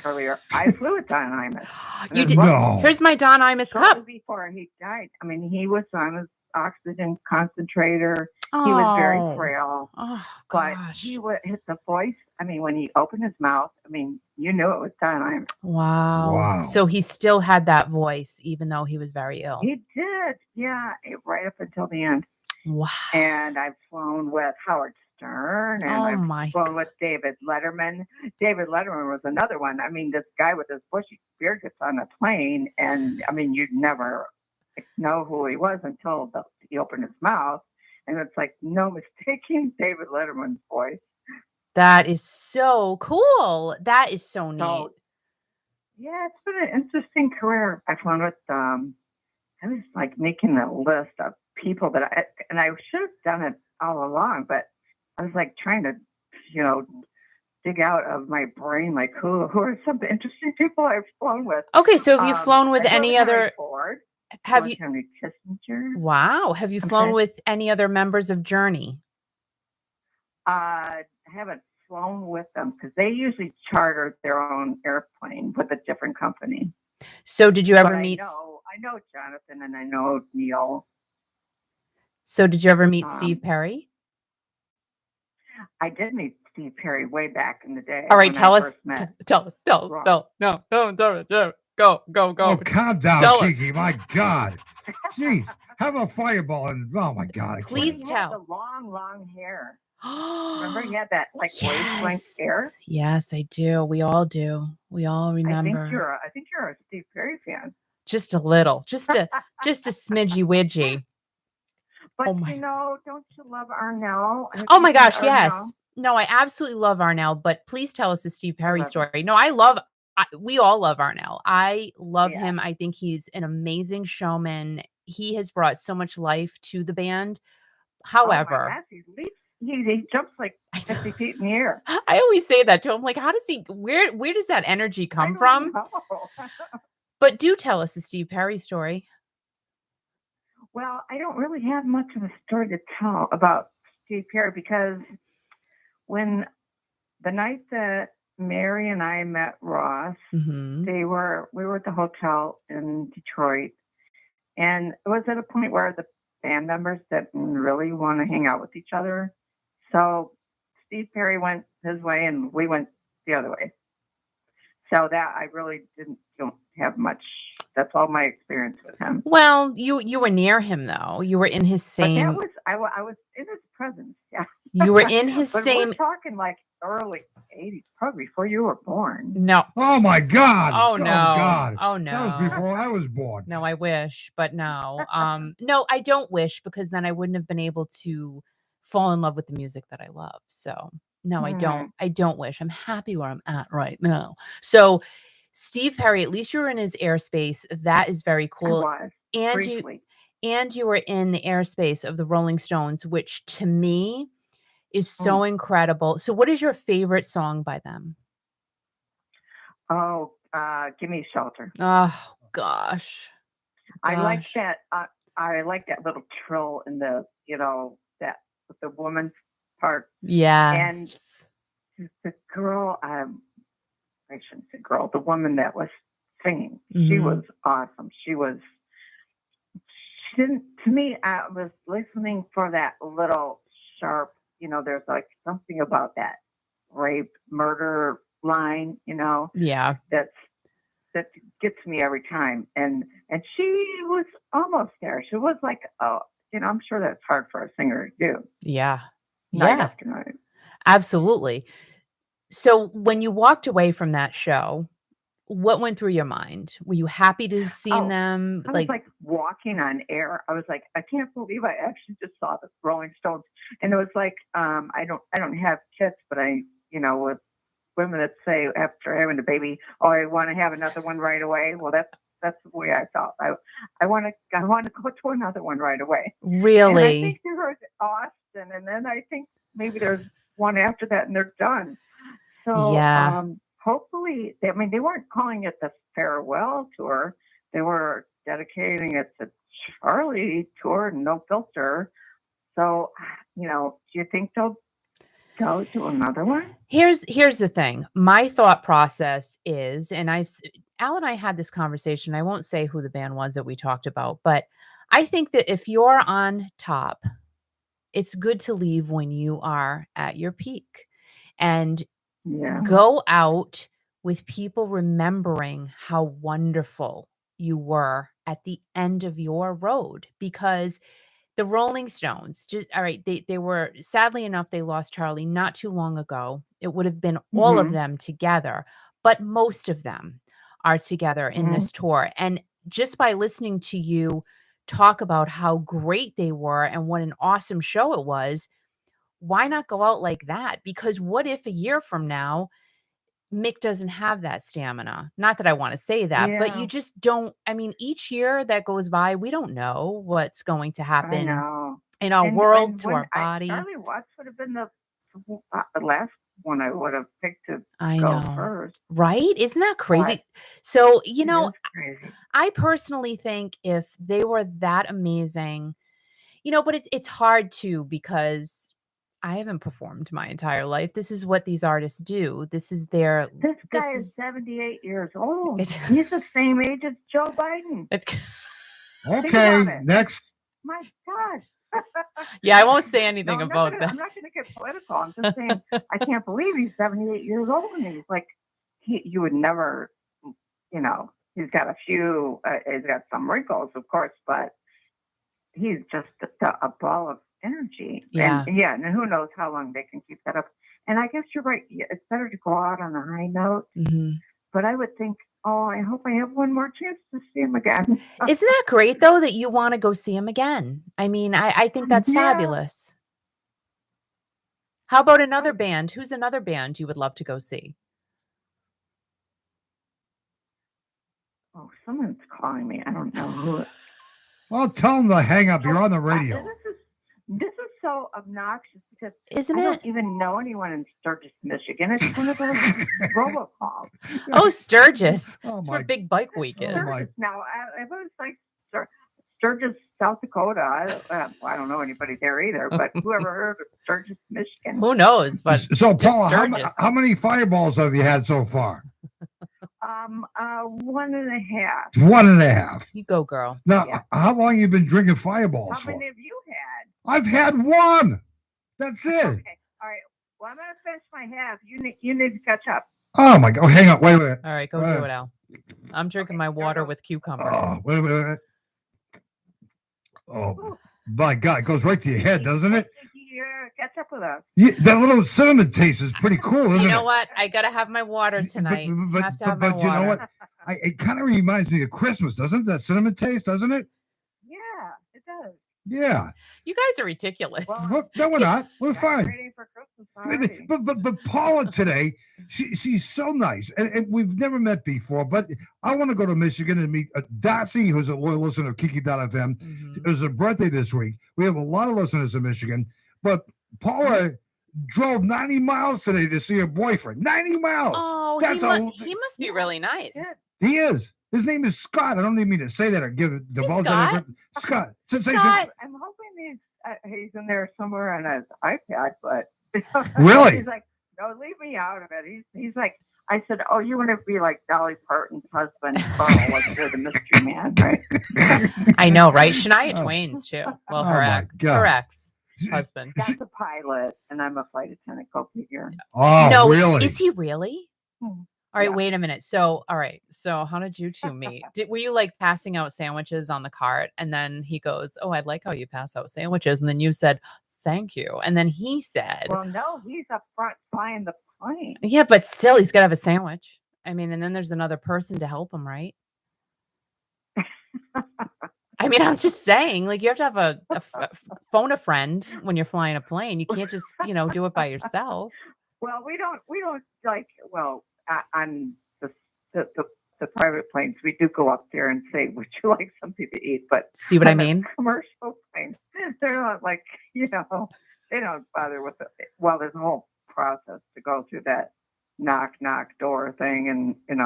earlier. I flew with Don Imus. You did. No. Here's my Don Imus cup. Before he died, I mean, he was on his oxygen concentrator. He was very frail. Oh, but gosh. he would hit the voice. I mean, when he opened his mouth, I mean, you knew it was Don Imus. Wow. So he still had that voice, even though he was very ill. He did. Yeah, right up until the end. Wow. And I've flown with Howard Stern, and I've flown with David Letterman. David Letterman was another one. I mean, this guy with his bushy beard gets on a plane, and I mean, you'd never know who he was until he opened his mouth, and it's like no mistaking David Letterman's voice. That is so cool. That is so neat. So, yeah, it's been an interesting career. I've flown with. I was like making a list of people that I should have done it all along, but I was like trying to, dig out of my brain, like who are some interesting people I've flown with. Okay, so have you flown with any other? Ford, have you? Henry Kissinger. Wow, have you flown with any other members of Journey? I haven't flown with them because they usually charter their own airplane with a different company. So did you ever meet? I know Jonathan and I know Neil. So did you ever meet Steve Perry? I did meet Steve Perry way back in the day. All right, tell us. Tell. No, go. Oh, calm down, Kiki. My God. Jeez. Have a fireball and oh my God. Please tell. He had the long hair. Remember he had that wavelength hair? Yes, I do. We all do. We all remember. I think you're a Steve Perry fan. Just a little. Just a smidgy widgy. But don't you love Arnell? Oh my gosh, yes. No, I absolutely love Arnell, but please tell us the Steve Perry story. No, we all love Arnell. I love him. I think he's an amazing showman. He has brought so much life to the band. However, he jumps like 50 feet in the air. I always say that to him. Like, how does where does that energy come from? But do tell us the Steve Perry story. Well, I don't really have much of a story to tell about Steve Perry because when the night that Mary and I met Ross, we were at the hotel in Detroit, and it was at a point where the band members didn't really want to hang out with each other. So Steve Perry went his way and we went the other way. So that I really don't have much. That's all my experience with him. Well, you were near him though. You were in his same. But I was in his presence. Yeah. You were in his But same. we're talking like early 80s, probably before you were born. No. Oh my God. Oh no. God. Oh no. That was before I was born. No, I wish, but no. No, I don't wish, because then I wouldn't have been able to fall in love with the music that I love. So no, I don't wish. I'm happy where I'm at right now. So Steve Perry, at least you were in his airspace. That is very cool. I was, And briefly. you were in the airspace of the Rolling Stones, which to me is so incredible. So what is your favorite song by them? Oh, Give Me Shelter. Oh gosh. I like that. I like that little trill in the, that with the woman's part. Yeah. And the girl, I shouldn't say girl, the woman that was singing, she was awesome. She didn't, to me, I was listening for that little sharp, there's like something about that rape, murder line, Yeah. that gets me every time. And she was almost there. She was like, I'm sure that's hard for a singer to do. Yeah. Night Yeah. after night. Absolutely. So when you walked away from that show, what went through your mind? Were you happy to have seen them? I was like walking on air. I was like, I can't believe I actually just saw the Rolling Stones. And it was like, I don't have kids, but with women that say after having a baby, oh, I want to have another one right away. Well, that's the way I felt. I want to go to another one right away. Really? And I think there was Austin, and then I think maybe there's one after that, and they're done. So yeah. Hopefully, they weren't calling it the farewell tour. They were dedicating it to Charlie tour, No Filter. So, do you think they'll go to another one? Here's the thing. My thought process is, and Al and I had this conversation. I won't say who the band was that we talked about, but I think that if you're on top, it's good to leave when you are at your peak and go out with people remembering how wonderful you were at the end of your road, because the Rolling Stones, all right, they were, sadly enough, they lost Charlie not too long ago. It would have been all of them together, but most of them are together in this tour. And just by listening to you talk about how great they were and what an awesome show it was, why not go out like that? Because what if a year from now, Mick doesn't have that stamina? Not that I want to say that, but you just don't. I mean, each year that goes by, we don't know what's going to happen in our world, to our body. Charlie Watts would have been the last one I would have picked to go first. Right? Isn't that crazy? But so, crazy. I personally think if they were that amazing, but it's hard to, because I haven't performed my entire life. This is what these artists do. This is their. This guy is 78 years old. He's the same age as Joe Biden. Okay, next. My God. Yeah, I won't say anything about that. I'm not going to get political. I'm just saying, I can't believe he's 78 years old, and he's like, you would never, he's got he's got some wrinkles, of course, but he's just a ball of energy. Yeah. And who knows how long they can keep that up. And I guess you're right. It's better to go out on a high note. But I would think, I hope I have one more chance to see him again. Isn't that great, though, that you want to go see him again? I mean, I think that's fabulous. How about another band? Who's another band you would love to go see? Oh, someone's calling me. I don't know who. Well, tell them to hang up. You're on the radio. This is so obnoxious because I don't even know anyone in Sturgis, Michigan. It's one of those robocalls. Oh, Sturgis. That's where Big Bike Week is. Now, I was like Sturgis, South Dakota. I don't know anybody there either, but whoever heard of Sturgis, Michigan. Who knows? But so, Paula, how many fireballs have you had so far? 1.5. 1.5. You go, girl. Now, how long have you been drinking fireballs for? How many have you had? I've had one. That's it. Okay. All right. Well, I'm going to finish my half. You need to catch up. Oh, my God. Hang on. Wait a minute. All right. Go do it, Al. I'm drinking my water with cucumber. Oh, wait a minute. Oh, my God. It goes right to your head, doesn't it? Yeah, catch up with us. Yeah, that little cinnamon taste is pretty cool, isn't it? You know what? I gotta have my water tonight. Have to have my water. You know what? It kind of reminds me of Christmas, doesn't it? That cinnamon taste, doesn't it? Yeah, it does. Yeah. You guys are ridiculous. Well, no, we're not. We're fine. Ready for Christmas already. But Paula today, she's so nice, and we've never met before. But I want to go to Michigan and meet Darcy, who's a loyal listener of Kiki.fm. It was her birthday this week. We have a lot of listeners in Michigan, but Paula drove 90 miles today to see her boyfriend. 90 miles. Oh, he must be really nice. Yeah. He is. His name is Scott. I don't even mean to say that or divulge Scott. that. Scott. Scott. I'm hoping he's in there somewhere on his iPad, but Really? He's like, no, leave me out of it. He's like, I said, oh, you want to be like Dolly Parton's husband, Carl, like you're the mystery man, right? I know, right? Shania Twain's too. Well, her God. ex husband. That's a pilot, and I'm a flight attendant. Go figure. Oh, No, really? is he really? Hmm. All right, Yeah. wait a minute. So, all right. So, how did you two meet? Were you like passing out sandwiches on the cart? And then he goes, oh, I'd like how you pass out sandwiches. And then you said, thank you. And then he said, Well, no, he's up front flying the plane. yeah, but still, he's got to have a sandwich. I mean, and then there's another person to help him, right? I mean, I'm just saying, like, you have to have a phone a friend when you're flying a plane. You can't just, do it by yourself. Well, we don't like. Well, on the private planes, we do go up there and say, "Would you like something to eat?" But See what I on the mean? commercial planes, they're not like they don't bother with it. Well, there's a whole process to go through that knock door thing, and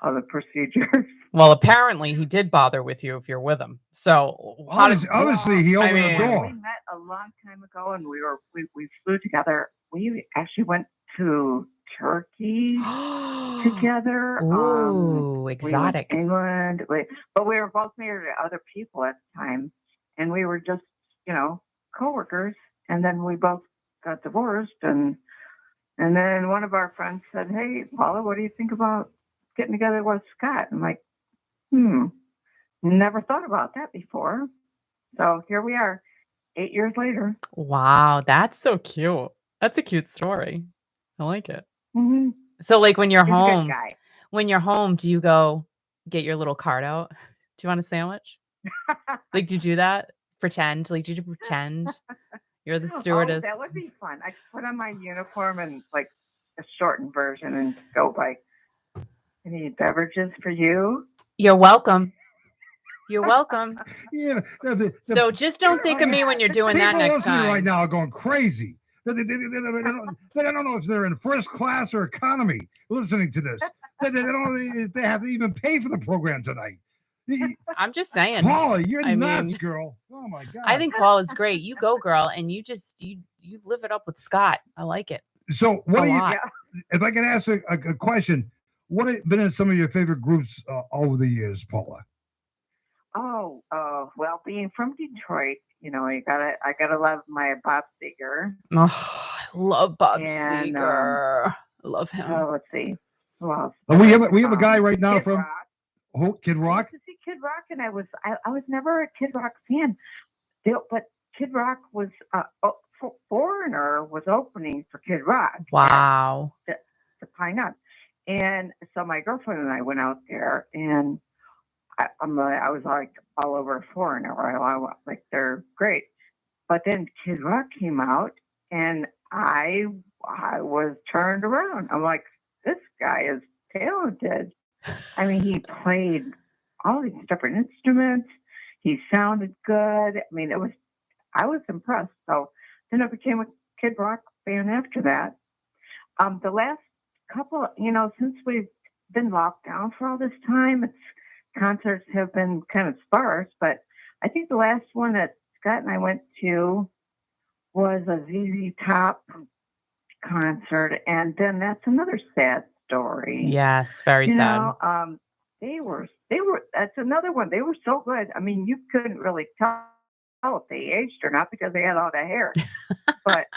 other procedures. Well, apparently he did bother with you if you're with him. So Obviously, he opened the mean- door. We met a long time ago, and we flew together. We actually went to Turkey together. Ooh, We went exotic. to England, but we were both married to other people at the time, and we were just coworkers. And then we both got divorced, and then one of our friends said, "Hey, Paula, what do you think about getting together with Scott?" I'm like, never thought about that before. So here we are, 8 years later. Wow, that's so cute. That's a cute story. I like it. Mm-hmm. So, like, when you're He's a home, good guy. do you go get your little card out? Do you want a sandwich? Like, do you do that? Pretend? Like, did you pretend you're the stewardess? Oh, that would be fun. I could put on my uniform and like a shortened version and go like, "Any beverages for you?" You're welcome. You're welcome. Yeah. So just don't think of me when you're doing that people next listening time. right now are going crazy. They don't know if they're in first class or economy listening to this. They have to even pay for the program tonight. I'm just saying. Paula, you're I nuts, mean, girl. Oh my God. I think Paul is great. You go, girl, and you live it up with Scott. I like it. So what A do you? lot. If I can ask a question, what have been in some of your favorite groups over the years, Paula? Well, being from Detroit, I gotta love my Bob Seger. Oh, I love Bob And, Seger. I love him. Let's see. Who else? We have a guy right now Kid from Rock. Kid I Rock. used to see Kid Rock, and I was never a Kid Rock fan. But Kid Rock was Foreigner was opening for Kid Rock. Wow. The Pine Up. And so my girlfriend and I went out there, and I was like all over Foreigner. I was like, they're great. But then Kid Rock came out, and I was turned around. I'm like, this guy is talented. I mean, he played all these different instruments. He sounded good. I mean, I was impressed. So then I became a Kid Rock fan after that. The last couple, since we've been locked down for all this time, concerts have been kind of sparse, but I think the last one that Scott and I went to was a ZZ Top concert, and then that's another sad story. Yes, very sad. They were. That's another one. They were so good. I mean, you couldn't really tell if they aged or not because they had all the hair. But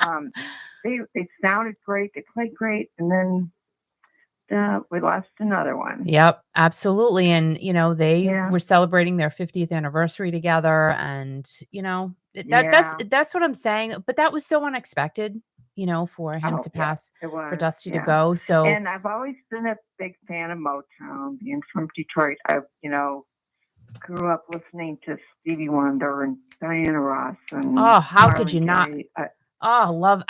they sounded great. They played great, and then another one. Yep, absolutely. And they Yeah. were celebrating their 50th anniversary together, and that's what I'm saying. But that was so unexpected, for him to pass, it was, for Dusty to go. So And I've always been a big fan of Motown, being from Detroit. I grew up listening to Stevie Wonder and Diana Ross and how could you Marvin not? Gaye. Love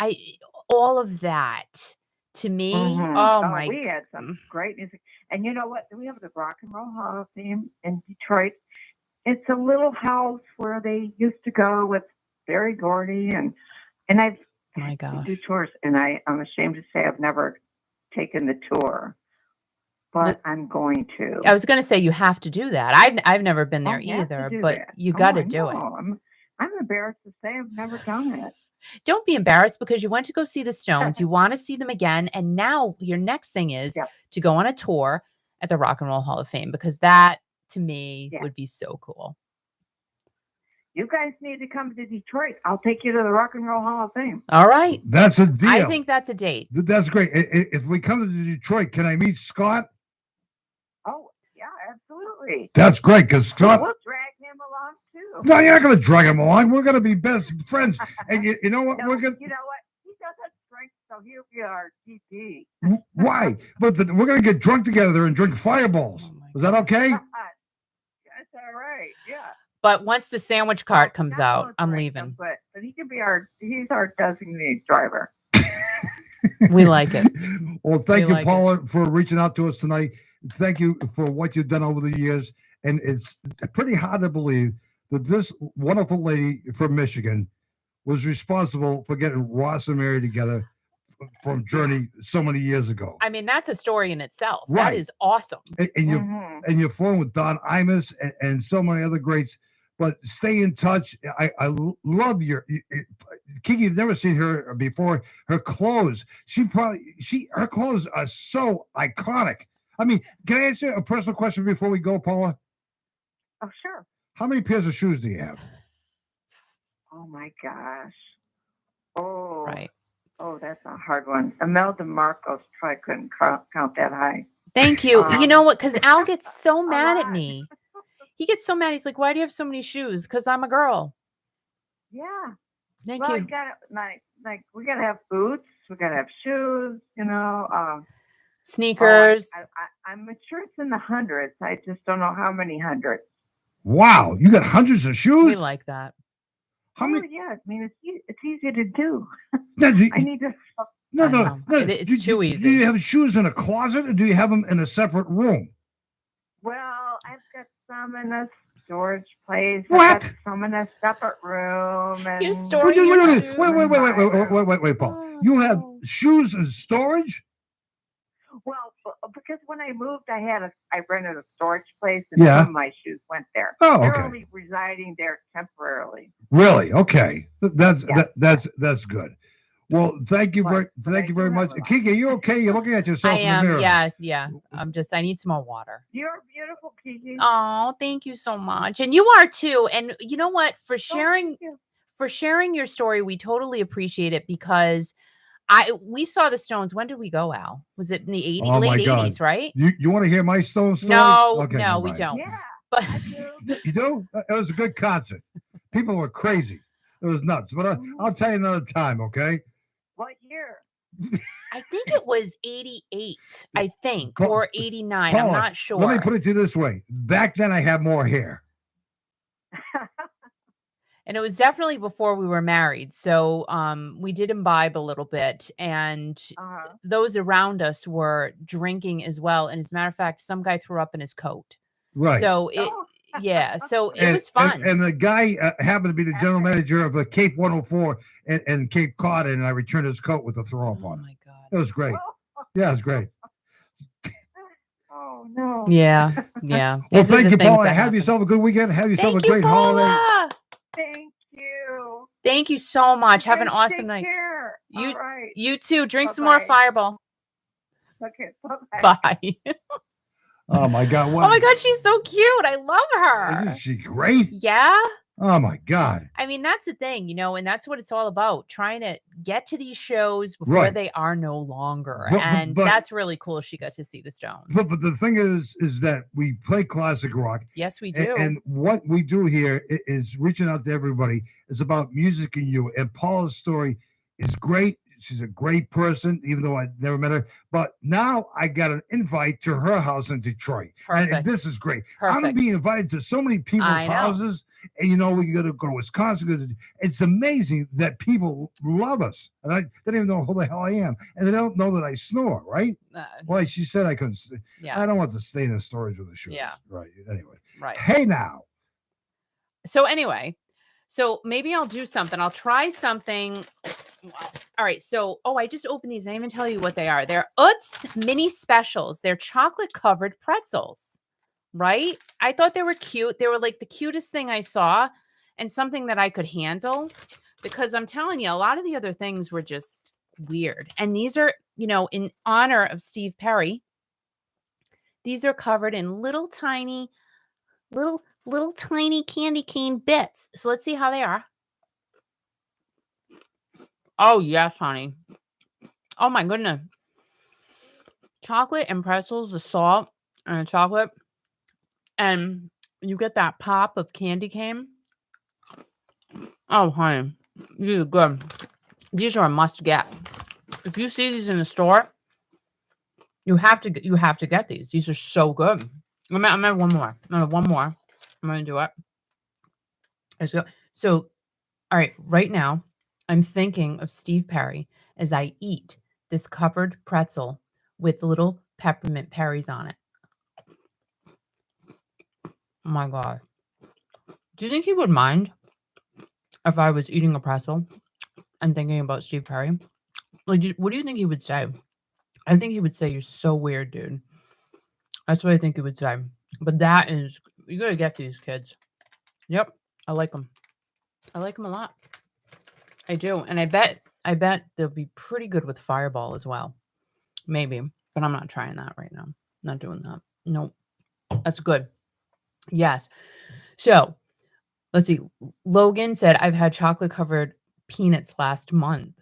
all of that to me. Oh my! We had some great music, and you know what? We have the Rock and Roll Hall of Fame in Detroit. It's a little house where they used to go with Berry Gordy, and I've my gosh, do tours, and I'm ashamed to say I've never taken the tour, but I'm going to. I was going to say you have to do that. I've never been there either, but you got to do it. I'm embarrassed to say I've never done it. Don't be embarrassed, because you went to go see the Stones. You want to see them again. And now your next thing is to go on a tour at the Rock and Roll Hall of Fame, because that to me would be so cool. You guys need to come to Detroit. I'll take you to the Rock and Roll Hall of Fame. All right. That's a deal. I think that's a date. That's great. If we come to Detroit, can I meet Scott? Oh, yeah, absolutely. That's great, because Scott... We'll drag him along, too. No, you're not going to drag him along. We're going to be best friends. And you know what? No, you know what? He doesn't drink, so he'll be our GP. Why? But we're going to get drunk together and drink fireballs. Is that okay? That's all right, yeah. But once the sandwich cart comes out, I'm leaving. But he can be he's our designated driver. We like it. Well, thank you, Paula, for reaching out to us tonight. Thank you for what you've done over the years. And it's pretty hard to believe that this wonderful lady from Michigan was responsible for getting Ross and Mary together from Journey so many years ago. I mean, that's a story in itself. Right. That is awesome. And you're flowing with Don Imus and so many other greats. But stay in touch. I love Kiki. You've never seen her before. Her clothes. Her clothes are so iconic. I mean, can I answer a personal question before we go, Paula? Oh, sure. How many pairs of shoes do you have? Oh my gosh. Oh, right. Oh, that's a hard one. Imelda Marcos probably couldn't count that high. Thank you. You know what? Because Al gets so mad at me. He gets so mad. He's like, "Why do you have so many shoes?" Because I'm a girl. Yeah. Thank you. You gotta, we gotta have boots. We gotta have shoes. Sneakers. I'm sure it's in the hundreds. I just don't know how many hundreds. Wow, you got hundreds of shoes. We like that. How many? Yeah, I mean it's easy to do. No, I need to. No. It's too easy. Do you have shoes in a closet, or do you have them in a separate room? Well, I've got some in a storage place. What? I've got some in a separate room. And You're storing your shoes. Wait, Paul. You have shoes in storage? Well, because when I moved, I rented a storage place, and some of my shoes went there. Oh, okay. They're only residing there temporarily. Really? Okay. That's good. Well, thank you very much. Kiki, are you okay? You're looking at yourself I in the mirror. Yeah. I need some more water. You're beautiful, Kiki. Oh, thank you so much. And you are too. And you know what? For sharing your story, we totally appreciate it, because we saw the Stones. When did we go, Al? Was it in the 80s, late 80s, right? You want to hear my Stones story? No, okay, no, we don't. Yeah, but you do? It was a good concert. People were crazy. It was nuts. But I'll tell you another time, okay? What year? I think it was 88, or 89. Paula, I'm not sure. Let me put it to you this way. Back then, I had more hair. And it was definitely before we were married. So we did imbibe a little bit. And those around us were drinking as well. And as a matter of fact, some guy threw up in his coat. Right. So it was fun. And the guy happened to be the general manager of Cape 104 and Cape Cod, and I returned his coat with a throw up on it. Oh, my God. It was great. Yeah, it was great. Oh, no. Yeah. Well, thank you, Paula. Have yourself a good weekend. Have yourself a great holiday. Thank you. Thank you so much. Have an awesome night. Care. You, all right. You too. Drink some more Fireball. Okay. Bye-bye. Bye. Oh my God! Oh my God, she's so cute. I love her. Isn't she great? Yeah. Oh my God. I mean, that's the thing, and that's what it's all about, trying to get to these shows before Right. they are no longer. But- and but- that's really cool. She got to see the Stones. But the thing is that we play classic rock. Yes, we do. And what we do here is reaching out to everybody. It's about music and you. And Paula's story is great. She's a great person, even though I never met her. But now I got an invite to her house in Detroit. And Perfect. this is great. Perfect. I'm being invited to so many people's I know. houses. And, we got to go to Wisconsin. It's amazing that people love us. And I don't even know who the hell I am. And they don't know that I snore, right? Well, she said I couldn't. Yeah. I don't want to stay in the storage with the shoes. Yeah. Right. Anyway. Right. Hey, now. So anyway, maybe I'll do something. I'll try something. All right. So, I just opened these. I didn't even tell you what they are. They're Utz mini specials. They're chocolate covered pretzels, right? I thought they were cute. They were like the cutest thing I saw and something that I could handle, because I'm telling you, a lot of the other things were just weird. And these are, in honor of Steve Perry. These are covered in little tiny candy cane bits. So let's see how they are. Oh, yes, honey. Oh, my goodness. Chocolate and pretzels, the salt and the chocolate. And you get that pop of candy cane. Oh, honey. These are good. These are a must get. If you see these in the store, you have to get these. These are so good. I'm gonna have one more. I'm gonna do it. So, all right, right now, I'm thinking of Steve Perry as I eat this covered pretzel with little peppermint Perrys on it. Oh my God. Do you think he would mind if I was eating a pretzel and thinking about Steve Perry? Like, what do you think he would say? I think he would say, "You're so weird, dude." That's what I think he would say. But you gotta get these, kids. Yep, I like them. I like them a lot. I do. And I bet they'll be pretty good with Fireball as well. Maybe. But I'm not trying that right now. Not doing that. Nope. That's good. Yes. So, let's see. Logan said, "I've had chocolate covered peanuts last month."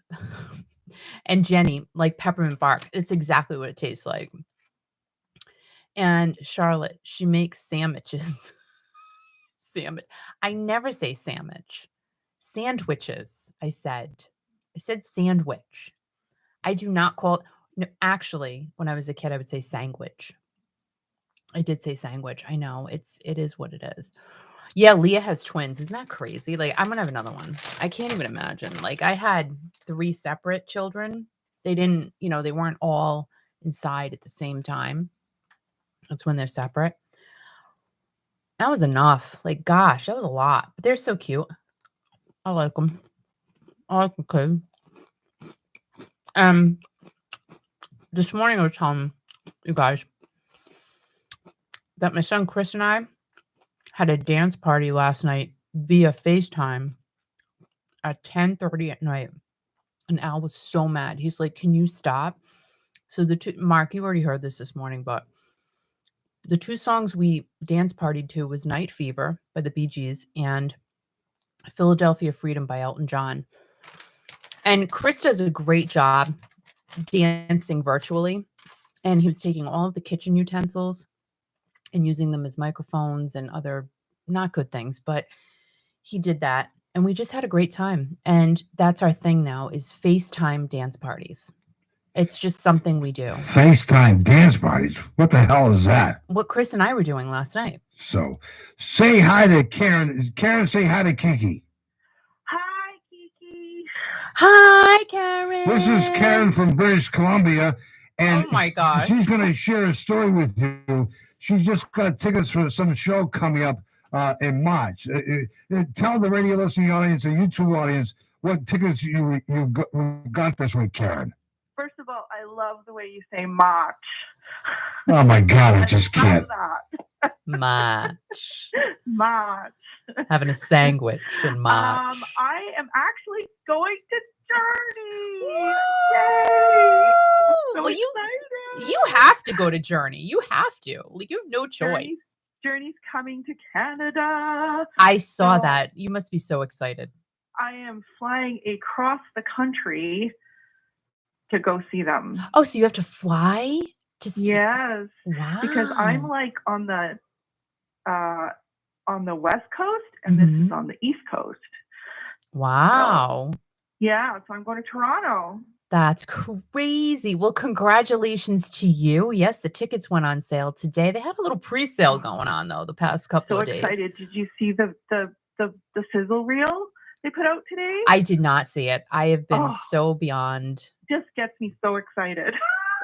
And Jenny, like peppermint bark. It's exactly what it tastes like. And Charlotte, she makes sandwiches. I never say sandwich. Sandwiches, I said sandwich. I do not call it. No, actually, when I was a kid, I would say sandwich. I did say sandwich. I know. It is what it is. Yeah, Leah has twins. Isn't that crazy? Like, I'm gonna have another one. I can't even imagine. Like, I had 3 separate children. They didn't, they weren't all inside at the same time. That's when they're separate. That was enough. Like, gosh, that was a lot. But they're so cute. I like them. I like the kids. This morning I was telling you guys that my son Chris and I had a dance party last night via FaceTime at 10:30 at night. And Al was so mad. He's like, "Can you stop?" So Mark, you already heard this morning, but the 2 songs we dance partied to was Night Fever by the Bee Gees and Philadelphia Freedom by Elton John. And Chris does a great job dancing virtually. And he was taking all of the kitchen utensils and using them as microphones and other not good things, but he did that. And we just had a great time. And that's our thing now, is FaceTime dance parties. It's just something we do. FaceTime dance parties. What the hell is that? What Chris and I were doing last night. So, say hi to Karen. Karen, say hi to Kiki. Hi, Kiki. Hi, Karen. This is Karen from British Columbia. And oh my gosh. She's going to share a story with you. She's just got tickets for some show coming up in March. Tell the radio listening audience and YouTube audience what tickets you got this week, Karen. First of all, I love the way you say March. Oh my God, I just can't. March. March. Having a sandwich in March. I am actually going to Journey. Yay! So well, excited. you have to go to Journey. You have to. Like, you have no choice. Journey's coming to Canada. I saw So that. You must be so excited. I am flying across the country to go see them. Oh, so you have to fly to see? Yes, Wow. because I'm like on the West Coast, and this is on the East Coast. Wow. So, yeah, so I'm going to Toronto. That's crazy. Well, congratulations to you. Yes, the tickets went on sale today. They had a little pre-sale going on though the past couple of days. So excited. Did you see the sizzle reel they put out today? I did not see it. I have been so beyond. Just gets me so excited.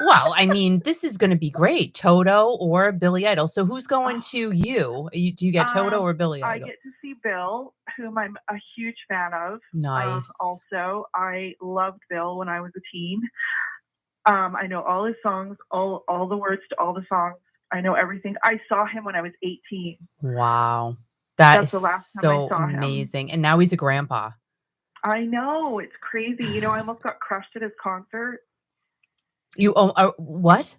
Well, I mean, this is going to be great. Toto or Billy Idol. So who's going to you? Do you get Toto or Billy Idol? I get to see Bill, whom I'm a huge fan of. Nice. Also, I loved Bill when I was a teen. I know all his songs, all the words to all the songs. I know everything. I saw him when I was 18. Wow. That's the last time so I saw amazing. And now he's a grandpa. I know. It's crazy. You know, I almost got crushed at his concert. You what?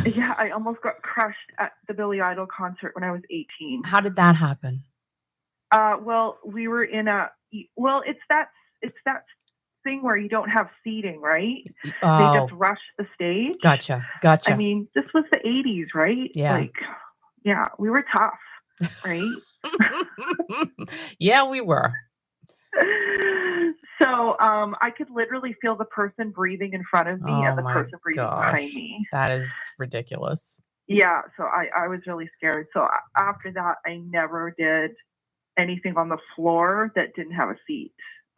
Yeah, I almost got crushed at the Billy Idol concert when I was 18. How did that happen? Well, we were in it's that thing where you don't have seating, right? Oh. They just rush the stage. Gotcha. I mean, this was the 80s, right? Yeah. Like, yeah, we were tough, right? Yeah, we were. So I could literally feel the person breathing in front of me and the person breathing behind me. That is ridiculous. Yeah, so I was really scared. So after that, I never did anything on the floor that didn't have a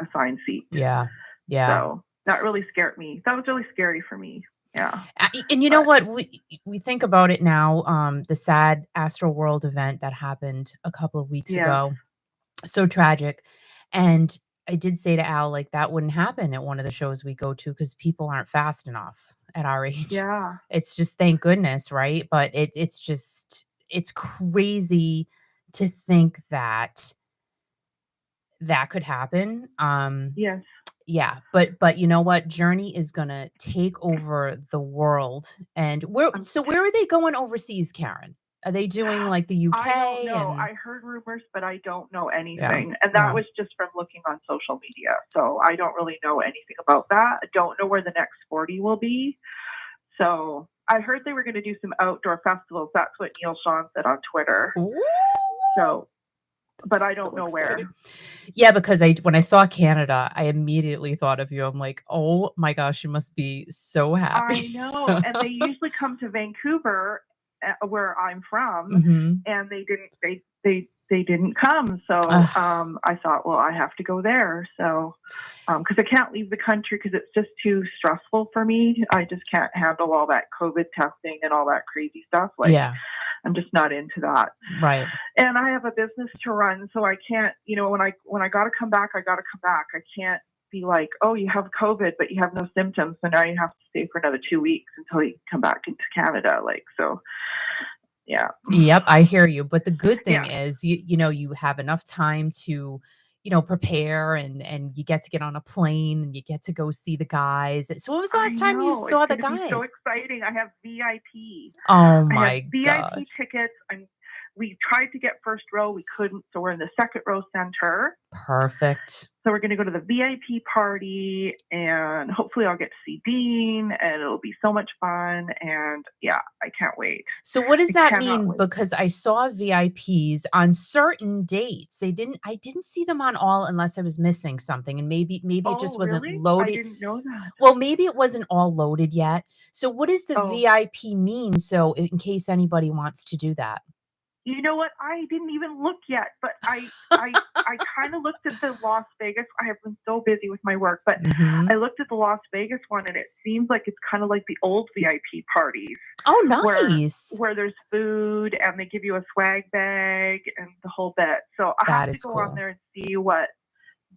assigned seat. Yeah. So that really scared me. That was really scary for me. Yeah. And you know what? We think about it now, the sad Astro World event that happened a couple of weeks ago. So tragic. And I did say to Al, like, that wouldn't happen at one of the shows we go to because people aren't fast enough at our age. Yeah. It's just, thank goodness, right? But it's crazy to think that could happen. Yes. Yeah, but you know what? Journey is gonna take over the world. And where are they going overseas, Karen? Are they doing like the UK? I don't know. I heard rumors, but I don't know anything. And that was just from looking on social media. So I don't really know anything about that. I don't know where the next 40 will be. So I heard they were going to do some outdoor festivals. That's what Neil Sean said on Twitter. Ooh. So, but I don't know where. Yeah, because when I saw Canada, I immediately thought of you. I'm like, oh my gosh, you must be so happy. I know. And they usually come to Vancouver, where I'm from, and they didn't come. So I thought, well, I have to go there. So because I can't leave the country because it's just too stressful for me. I just can't handle all that COVID testing and all that crazy stuff. Like, I'm just not into that. Right. And I have a business to run, so I can't, when I got to come back, I got to come back. I can't be like, oh, you have COVID, but you have no symptoms, so now you have to stay for another 2 weeks until you come back into Canada. Like, so, yeah. Yep, I hear you. But the good thing is, you have enough time to, prepare, and you get to get on a plane and you get to go see the guys. So when was the last time you saw the guys? Be so exciting. I have VIP. Oh my I have VIP tickets. We tried to get first row. We couldn't. So we're in the second row center. Perfect. So we're going to go to the VIP party, and hopefully I'll get to see Dean, and it'll be so much fun. And yeah, I can't wait. So what does that mean? Because I saw VIPs on certain dates. I didn't see them on all unless I was missing something. And maybe it just wasn't loaded. I didn't know that. Well, maybe it wasn't all loaded yet. So what does the VIP mean? So in case anybody wants to do that. You know what? I didn't even look yet, but I kind of looked at the Las Vegas. I have been so busy with my work, but I looked at the Las Vegas one, and it seems like it's kind of like the old VIP parties. Oh, nice. Where there's food and they give you a swag bag and the whole bit. So I have to go on there and see what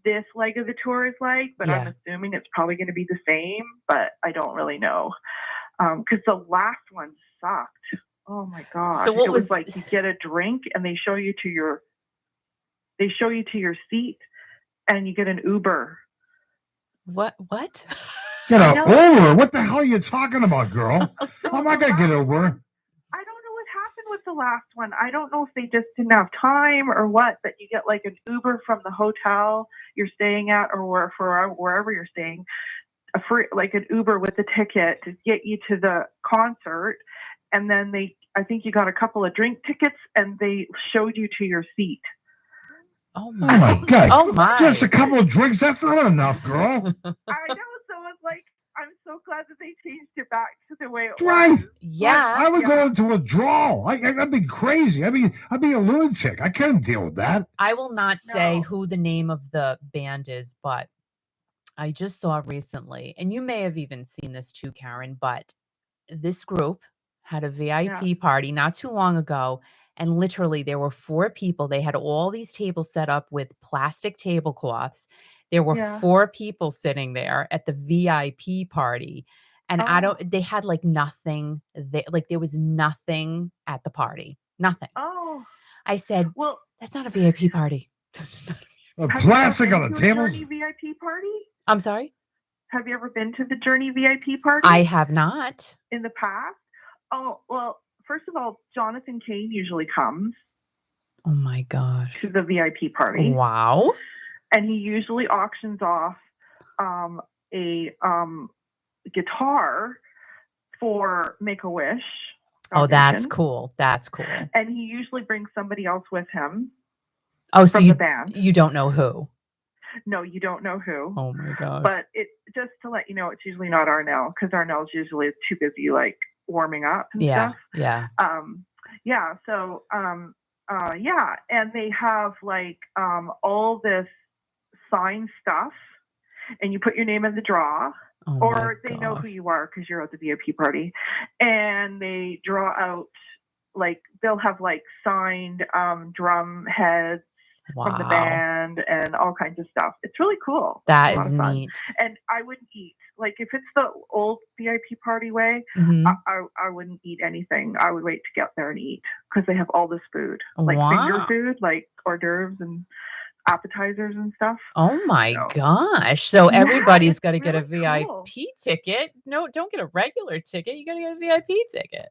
this leg of the tour is like, but I'm assuming it's probably going to be the same, but I don't really know. Because the last one sucked. Oh my God. So what it was like you get a drink and they show you to your seat and you get an Uber. What? Get an Uber? What the hell are you talking about, girl? How am I going to get Uber? I don't know what happened with the last one? I don't know if they just didn't have time or what, but you get like an Uber from the hotel you're staying at or wherever you're staying, like an Uber with a ticket to get you to the concert. And then I think you got a couple of drink tickets and they showed you to your seat. Oh Oh my God. Oh my. Just a couple of drinks. That's not enough, girl. I know. So it's like, I'm so glad that they changed it back to the way it Right. was. Yeah. I would go into withdrawal. I'd be crazy. I'd be a lunatic. I can't deal with that. I will not say No. who the name of the band is, but I just saw recently, and you may have even seen this too, Karen, but this group had a VIP party not too long ago. And literally there were 4 people. They had all these tables set up with plastic tablecloths. There were 4 people sitting there at the VIP party. And they had like nothing. There was nothing at the party. Nothing. Oh. I said, well, that's not a VIP party. Plastic on the tables. Journey VIP party? I'm sorry? Have you ever been to the Journey VIP party? I have not. In the past? Oh, well, first of all, Jonathan Kane usually comes. Oh my gosh. To the VIP party. Wow. And he usually auctions off a guitar for Make-A-Wish. Oh, that's cool. That's cool. And he usually brings somebody else with him. Oh, so the band. You don't know who? No, you don't know who. Oh my gosh. But it just to let you know, it's usually not Arnell because Arnell's usually too busy like warming up and stuff. Yeah. So and they have like all this signed stuff, and you put your name in the draw. Oh or they know who you are because you're at the VIP party, and they draw out like they'll have like signed drum heads from the band and all kinds of stuff. It's really cool. That is neat. And I wouldn't eat like if it's the old VIP party way. I wouldn't eat anything. I would wait to get there and eat because they have all this food, like finger food, like hors d'oeuvres and appetizers and stuff. Oh my gosh. So everybody's got to get a VIP ticket. No, don't get a regular ticket. You got to get a VIP ticket.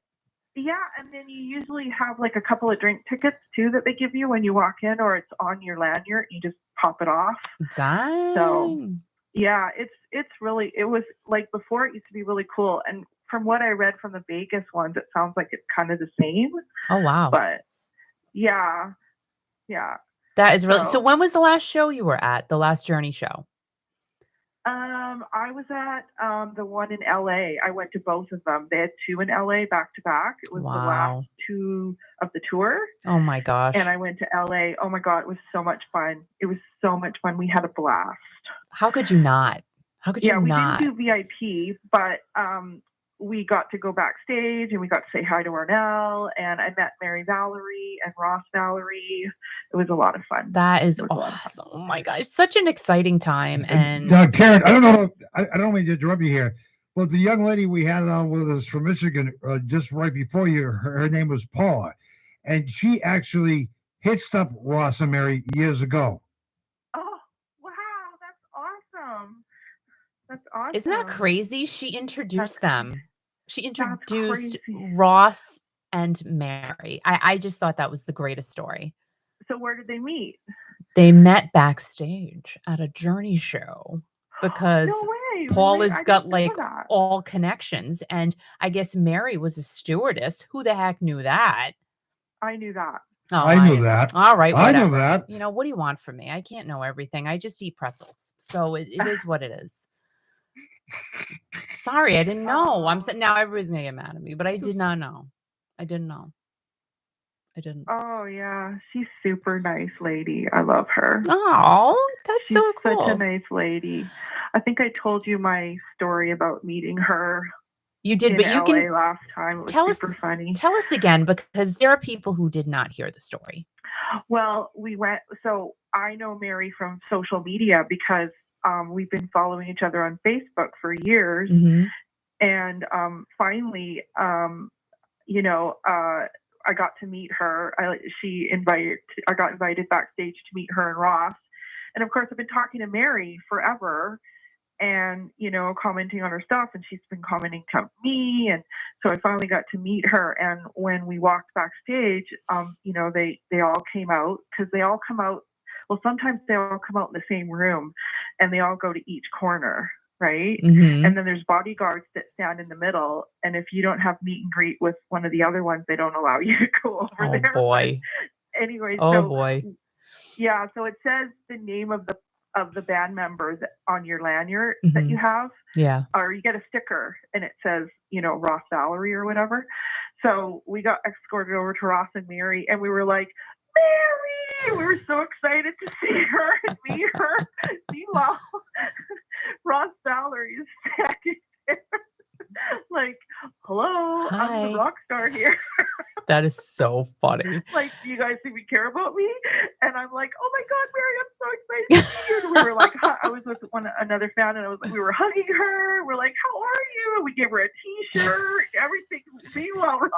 Yeah, and then you usually have like a couple of drink tickets too that they give you when you walk in, or it's on your lanyard. You just pop it off. Dang. So yeah, it was like before it used to be really cool. And from what I read from the Vegas ones, it sounds like it's kind of the same. Oh wow. But yeah. That is really so when was the last show you were at? The last Journey show? I was at the one in LA. I went to both of them. They had 2 in LA back to back. It was the last 2 of the tour. Oh my gosh. And I went to LA. Oh my God, it was so much fun. It was so much fun. We had a blast. How could you not? How could you not? We didn't do VIP, but we got to go backstage and we got to say hi to Arnell, and I met Mary Valerie and Ross Valerie. It was a lot of fun. That is awesome. Oh my gosh, such an exciting time. And Karen, I don't mean to interrupt you here, but the young lady we had on with us from Michigan just right before you, her name was Paula, and she actually hitched up Ross and Mary years ago. Oh wow, that's awesome. That's awesome. Isn't that crazy? She introduced them. She introduced Ross and Mary. I just thought that was the greatest story. So where did they meet? They met backstage at a Journey show because Paula's got like all connections. And I guess Mary was a stewardess. Who the heck knew that? I knew that. Oh, I knew that. All right. Whatever. I knew that. You know, what do you want from me? I can't know everything. I just eat pretzels. So it is what it is. Sorry, I didn't know. I'm saying now everybody's gonna get mad at me, but I did not know. I didn't know. I didn't. Oh yeah, she's super nice lady. I love her. Oh, that's she's so cool. Such a nice lady. I think I told you my story about meeting her. You did, but you LA can last time. It was tell super funny. Tell us again, because there are people who did not hear the story. Well, we went. So I know Mary from social media because we've been following each other on Facebook for years. Mm-hmm. And finally, I got to meet her. I got invited backstage to meet her and Ross. And of course, I've been talking to Mary forever. and, you know, commenting on her stuff, and she's been commenting to me. And so I finally got to meet her. And when we walked backstage, you know, they all came out, because they all come out. Well, sometimes they all come out in the same room, and they all go to each corner, right? Mhm. And then there's bodyguards that stand in the middle. And if you don't have meet and greet with one of the other ones, they don't allow you to go over Oh there. boy. But anyway, Oh so boy. yeah, so it says the name of the band members on your lanyard that Mhm. you have, Yeah. or you get a sticker and it says, you know, Ross Valerie or whatever. So we got escorted over to Ross and Mary, and we were like, Mary! We were so excited to see her and meet her. Meanwhile, Ross Valerie is standing there like, hello, I'm Hi. the rock star here. That is so funny. Like, do you guys even care about me? And I'm like, oh my God, Mary, I'm so excited to see you. And we were like, I was with another fan, and I was like, we were hugging her. We're like, how are you? We gave her a T-shirt, everything. Meanwhile, Ross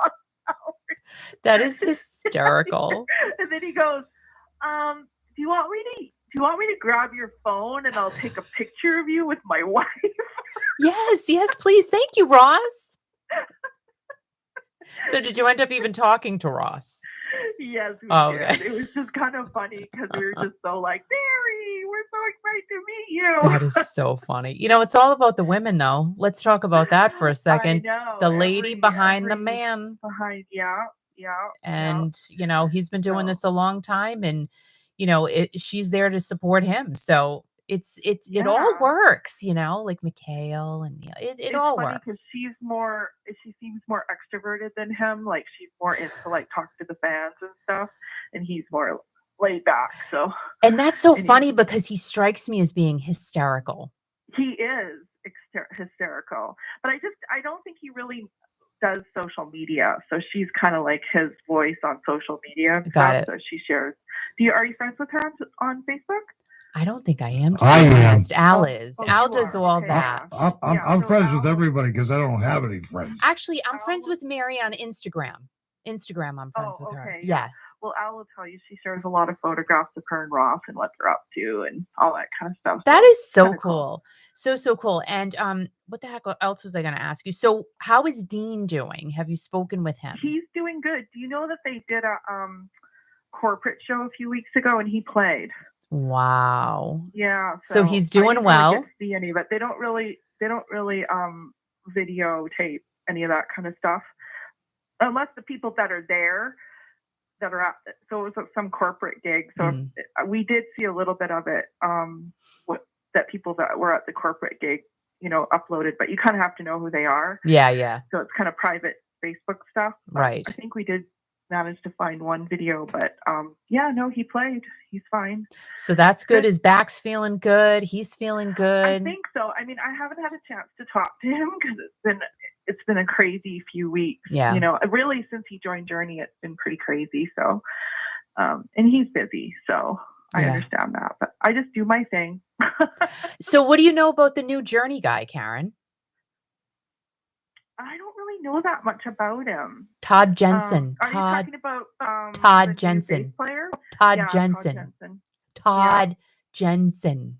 Valerie. That is hysterical. And then he goes, do you want me to grab your phone and I'll take a picture of you with my wife? Yes, please. Thank you, Ross. So did you end up even talking to Ross? Yes, we Oh, did. okay. It was just kind of funny because we were just so like, Mary, we're so excited to meet you. That is so funny. You know, it's all about the women, though. Let's talk about that for a second. I know. The lady behind the man. Behind, yeah. And, you know, he's been doing So- this a long time, and, you know, she's there to support him. So it all Yeah. works, you know, like Mikhail, and it all works. Because she seems more extroverted than him. Like, she's more into like talk to the fans and stuff, and he's more laid back. So, And that's so and funny because he strikes me as being hysterical. he is hysterical, but I don't think he really does social media. So she's kind of like his voice on social media. And Got stuff, it. So she shares. Are you friends with her on Facebook? I don't think I am. I am. Honest. Al is. Oh, Al you does are. all Okay, that. yeah. I'm So friends with Al- everybody because I don't have any friends. Actually, I'm Al friends was- with Mary on Instagram. I'm friends Oh, with her. okay, yeah. Yes. Well, Al will tell you she shares a lot of photographs of her and Ross and what they're up to and all that kind of stuff. That so is so kinda cool. So cool. And what the heck else was I going to ask you? So how is Dean doing? Have you spoken with him? He's doing good. Do you know that they did a corporate show a few weeks ago and he played? Wow. Yeah. So he's I doing didn't well. Really get to see any of it. They don't really videotape any of that kind of stuff, unless the people that are there that are at. So it was some corporate gig. So we did see a little bit of it. That people that were at the corporate gig, you know, uploaded, but you kind of have to know who they are. Yeah. So it's kind of private Facebook stuff. Right. I think we did manage to find one video, but yeah, no, he played. He's fine. So that's good. His back's feeling good. He's feeling good. I think so. I mean, I haven't had a chance to talk to him because it's been a crazy few weeks. Yeah. You know, really since he joined Journey, it's been pretty crazy. So, and he's busy, so I understand that. But I just do my thing. So what do you know about the new Journey guy, Karen? I don't really know that much about him. Todd Jensen. Are you talking about Todd the Jensen. new bass player? Todd Yeah, Jensen. Todd Jensen.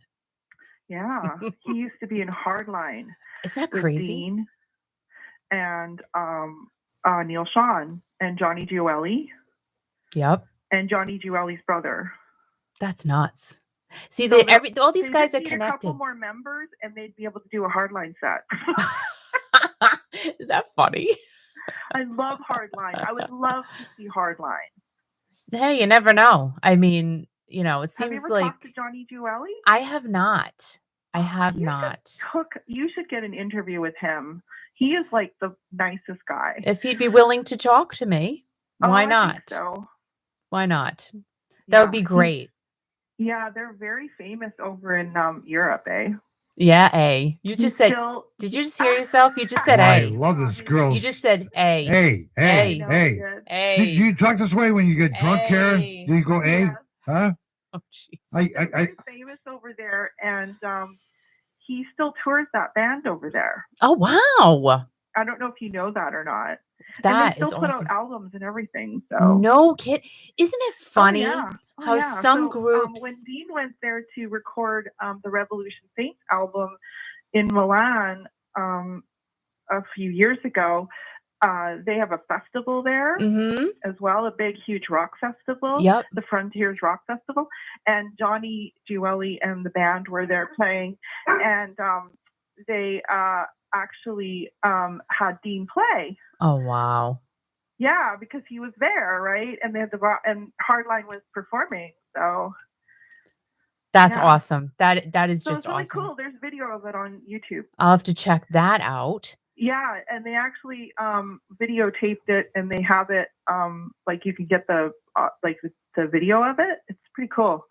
Yeah, he used to be in Hardline. Isn't that with crazy? Dean and Neil Sean and Johnny Giuelli Yep. and Johnny Giuelli's brother. That's nuts. See, So all these they guys just are need connected. A couple more members, and they'd be able to do a Hardline set. Is that funny? I love Hardline. I would love to see Hardline. Hey, you never know. I mean, you know, it Have you seems ever like talked to Johnny Giuelli? I have not. I have not. You should get an interview with him. He is like the nicest guy. If he'd be willing to talk to me, why I not? think so. Why not? That would be great. Yeah, they're very famous over in Europe, eh? Yeah, A. You just said. Did you just hear yourself? You just said I A. love this girl. You just said A. Hey. A. You talk this way when you get drunk, Karen? You go A? Yeah. Huh? Oh, jeez. He's famous over there, and he still tours that band over there. Oh, wow. I don't know if you know that or not. That and they is still put awesome. out albums and everything. So No kid. Isn't it funny how yeah. some So, groups when Dean went there to record the Revolution Saints album, in Milan a few years ago, they have a festival there as well, a big, huge rock festival. Yep. The Frontiers Rock Festival. And Johnny Giueli and the band were there playing. And they actually had Dean play. Oh, wow. Yeah, because he was there, right? And they had and Hardline was performing. So that's awesome. That is so just it's really awesome. cool. There's video of it on YouTube. I'll have to check that out. Yeah, and they actually videotaped it, and they have it like you can get the video of it. It's pretty cool.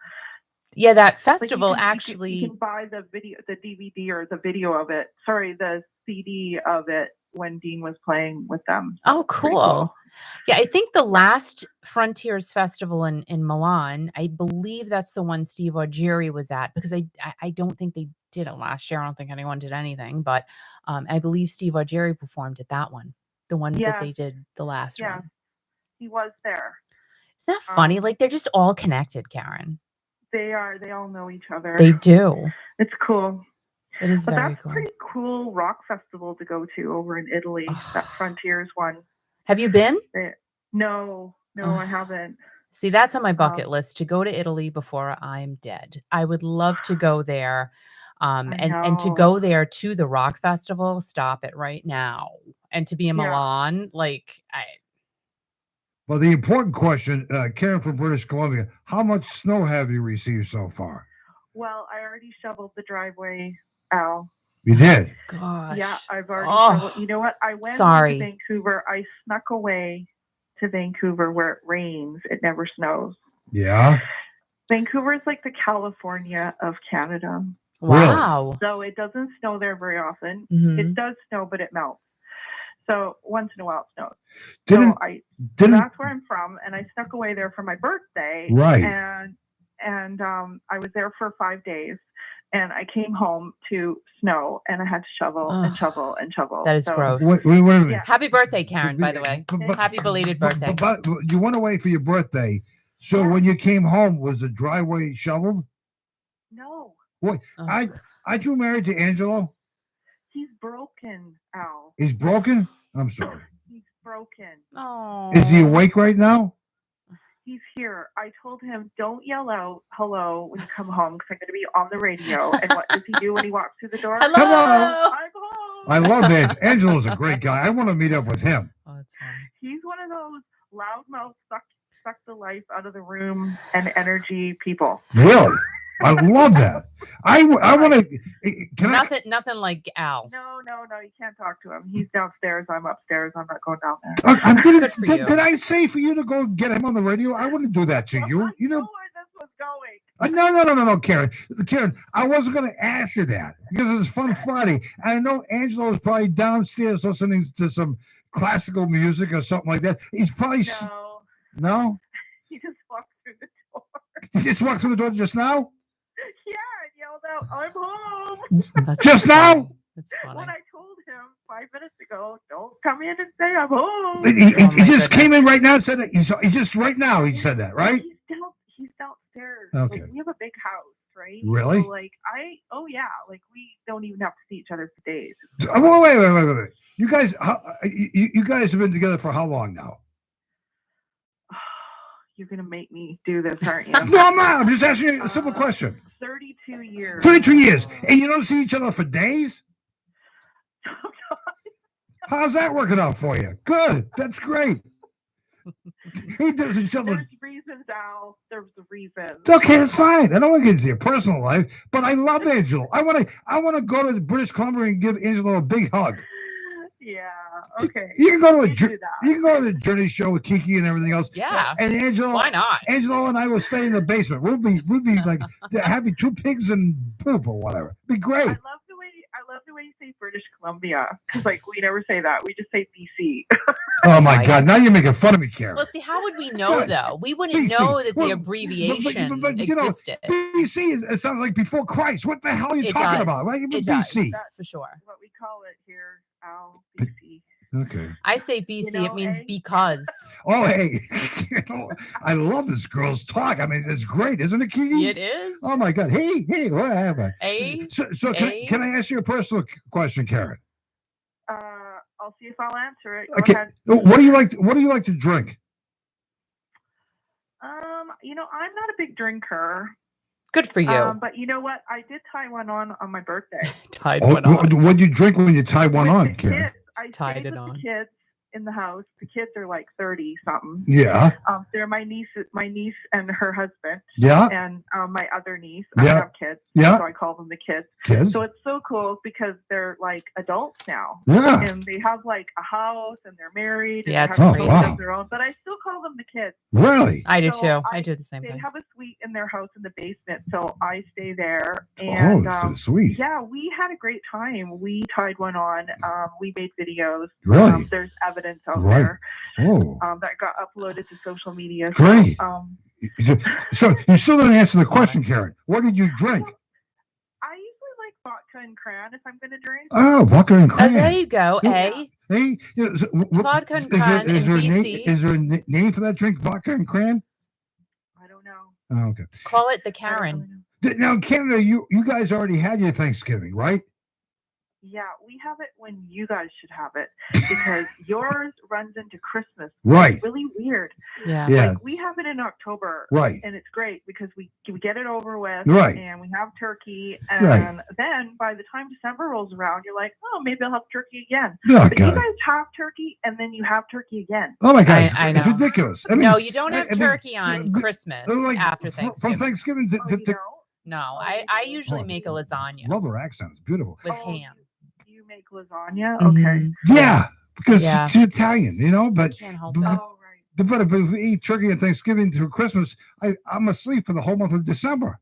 Yeah, that festival actually. You can buy the video, the DVD or the video of it. Sorry, the CD of it when Dean was playing with them. Oh, cool. Yeah, I think the last Frontiers Festival in Milan, I believe that's the one Steve Augeri was at, because I don't think they did it last year. I don't think anyone did anything, but I believe Steve Augeri performed at that one, the one that they did the last one. He was there. Isn't that funny? Like, they're just all connected, Karen. They are. They all know each other. They do. It's cool. It is very that's cool. a pretty cool rock festival to go to over in Italy. That Frontiers one. Have you been? No, I haven't. See, that's on my bucket list, to go to Italy before I'm dead. I would love to go there. And to go there to the rock festival, stop it right now. And to be in Milan, Well, the important question, Karen from British Columbia, how much snow have you received so far? Well, I already shoveled the driveway, Al. You did? Gosh. Yeah, I've already shoveled. You know what? I went to Vancouver. I snuck away to Vancouver where it rains. It never snows. Yeah. Vancouver is like the California of Canada. Wow. So it doesn't snow there very often. Mm-hmm. It does snow, but it melts. So once in a while it snows. So that's where I'm from, and I snuck away there for my birthday. Right. And I was there for 5 days, and I came home to snow, and I had to shovel and shovel and shovel. That is gross. Wait a minute. Yeah. Happy birthday, Karen, by the way. Happy belated birthday. But you went away for your birthday. So when you came home, was the driveway shoveled? No. What? Aren't you married to Angelo? He's broken, Al. He's broken? I'm sorry. He's broken. Oh. Is he awake right now? He's here. I told him, don't yell out hello when you come home, because I'm going to be on the radio. And what does he do when he walks through the door? Hello. I'm home. I love it. Angelo's a great guy. I want to meet up with him. Oh, that's funny. He's one of those loudmouth, suck the life out of the room and energy people. Really? I love that. I want to. Nothing like Al. No, you can't talk to him. He's downstairs. I'm upstairs. I'm not going down there. Good for you. Did I say for you to go get him on the radio? I wouldn't do that to you. You know. where this was going. No, Karen. I wasn't going to ask you that because it's Fun Friday. And I know Angelo is probably downstairs listening to some classical music or something like that. He's probably no. He just walked through the door. He just walked through the door just now. Yeah, and yelled out, "I'm home!" Just now. That's funny. When I told him 5 minutes ago, don't come in and say I'm home. He just came in right now and said that. He just right now he said that, right? He's downstairs. Okay. Like, we have a big house, right? Really? So, we don't even have to see each other for days. Wait. You guys have been together for how long now? You're going to make me do this, aren't you? No, I'm not. I'm just asking you a simple question. 32 years. 32 years. And you don't see each other for days? How's that working out for you? Good. That's great. He doesn't show There's reasons, Al. There's the reasons. Okay, that's fine. I don't want to get into your personal life, but I love Angelo. I want to go to British Columbia and give Angelo a big hug. Yeah. Okay. You can go to the Journey show with Kiki and everything else. Yeah. And Angelo, why not? Angelo and I will stay in the basement. We'll be like having 2 pigs and poop or whatever. It'd be great. I love the way you say British Columbia, because we never say that. We just say BC. Oh my God! Now you're making fun of me, Karen. Well, see, how would we know though? We wouldn't know that the abbreviation existed. BC it sounds like before Christ. What the hell are you talking about? Right? It BC. does, for sure. What we call it here, Al, BC. Okay. I say BC. You know, it means eh? because. Oh, hey, I love this girl's talk. I mean, it's great, isn't it, Kiki? It is. Oh my God! Hey, what happened? A. So can I ask you a personal question, Karen? I'll see if I'll answer it. Go Okay. ahead. What do you like? What do you like to drink? You know, I'm not a big drinker. Good for you. But you know what? I did tie one on my birthday. Tied one on. What do you drink when you tie one With on, the Karen? kids. I Tied stayed it with on. the kids in the house. The kids are like 30 something. Yeah. They're my niece and her husband. Yeah. And my other niece. Yeah. I have kids. Yeah. So I call them the kids. Kids. So it's so cool because they're like adults now. Yeah. And they have like a house and they're married. And Yeah, they it's have crazy. homes Wow. of their own. But I still call them the kids. Really? I do So too. I do the same They thing. have a suite in their house in the basement, so I stay there. And Oh, so sweet. yeah, we had a great time. We tied one on. We made videos. Really? There's evidence out Right. there Oh. that got uploaded to social media. Great. So, So you still didn't answer the question, Karen. What did you drink? I usually like vodka and cran if I'm going to drink. Oh, vodka and Oh, cran. there you go. Yeah. A. Hey, Vodka and cran in BC. Is there a name for that drink, vodka and cran? I don't know. Oh, okay. Call it the I don't Karen. really know. Now, Canada, you guys already had your Thanksgiving, right? Yeah, we have it when you guys should have it because yours runs into Christmas. Right. It's really weird. Yeah. Yeah. Like we have it in October. Right. And it's great because we get it over with. Right. And we have turkey. And Right. then by the time December rolls around, you're like, oh, maybe I'll have turkey again. Oh, But you God. guys have turkey and then you have turkey again. Oh, my God. I It's know. ridiculous. I mean, No, you don't I have mean, turkey on but- Christmas like, after from Thanksgiving. Thanksgiving to, Oh, you don't? No, Oh, I you usually Oh, make a lasagna love her accent. It's beautiful. with Oh, ham. You make lasagna? Okay. Mhm. Yeah, because Yeah. she's Italian, you know, but Can't help but- it. Oh, right. but if we eat turkey on Thanksgiving through Christmas, I'm asleep for the whole month of December.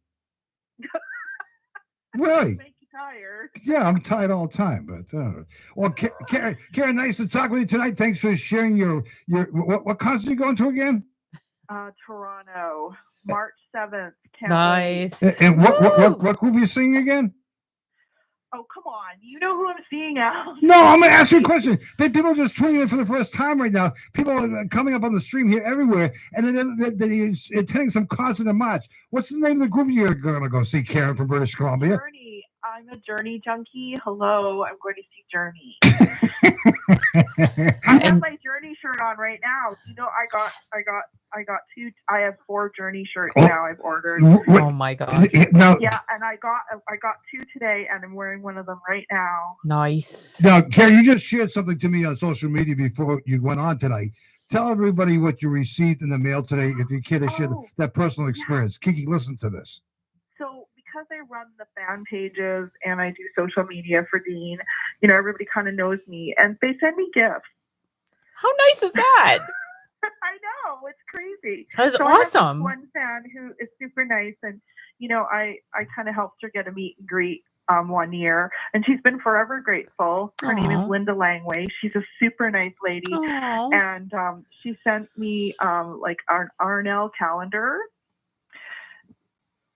Really? Make you tired. Yeah, I'm tired all the time. But well, Karen, nice to talk with you tonight. Thanks for sharing your what concert are you going to again? Toronto, March 7th. Can't wait. Nice. And what Woo! group are you singing again? Oh, come on. You know who I'm seeing out. No, I'm gonna ask you a question. People are just tuning in for the first time right now. People are coming up on the stream here everywhere, and then they're attending some concert in March. What's the name of the group you're gonna go see, Karen from British Columbia? Journey. I'm a Journey junkie. Hello, I'm going to see Journey. I have my Journey shirt on right now. You know, I got two. I have 4 Journey shirts now. I've ordered. Oh my god. Now, Yeah, and I got 2 today, and I'm wearing one of them right now. Nice. now, Karen, you just shared something to me on social media before you went on tonight. Tell everybody what you received in the mail today, if you care to share Oh, that personal experience. Kiki, listen to this. So because I run the fan pages and I do social media for Dean, you know, everybody kind of knows me, and they send me gifts. How nice is that? I know, it's crazy. That's So I have this awesome. one fan who is super nice, and you know, I kind of helped her get a meet and greet one year, and she's been forever grateful. Her name Aw. is Linda Langway. She's a super nice lady, Aw. and she sent me like our Arnell calendar.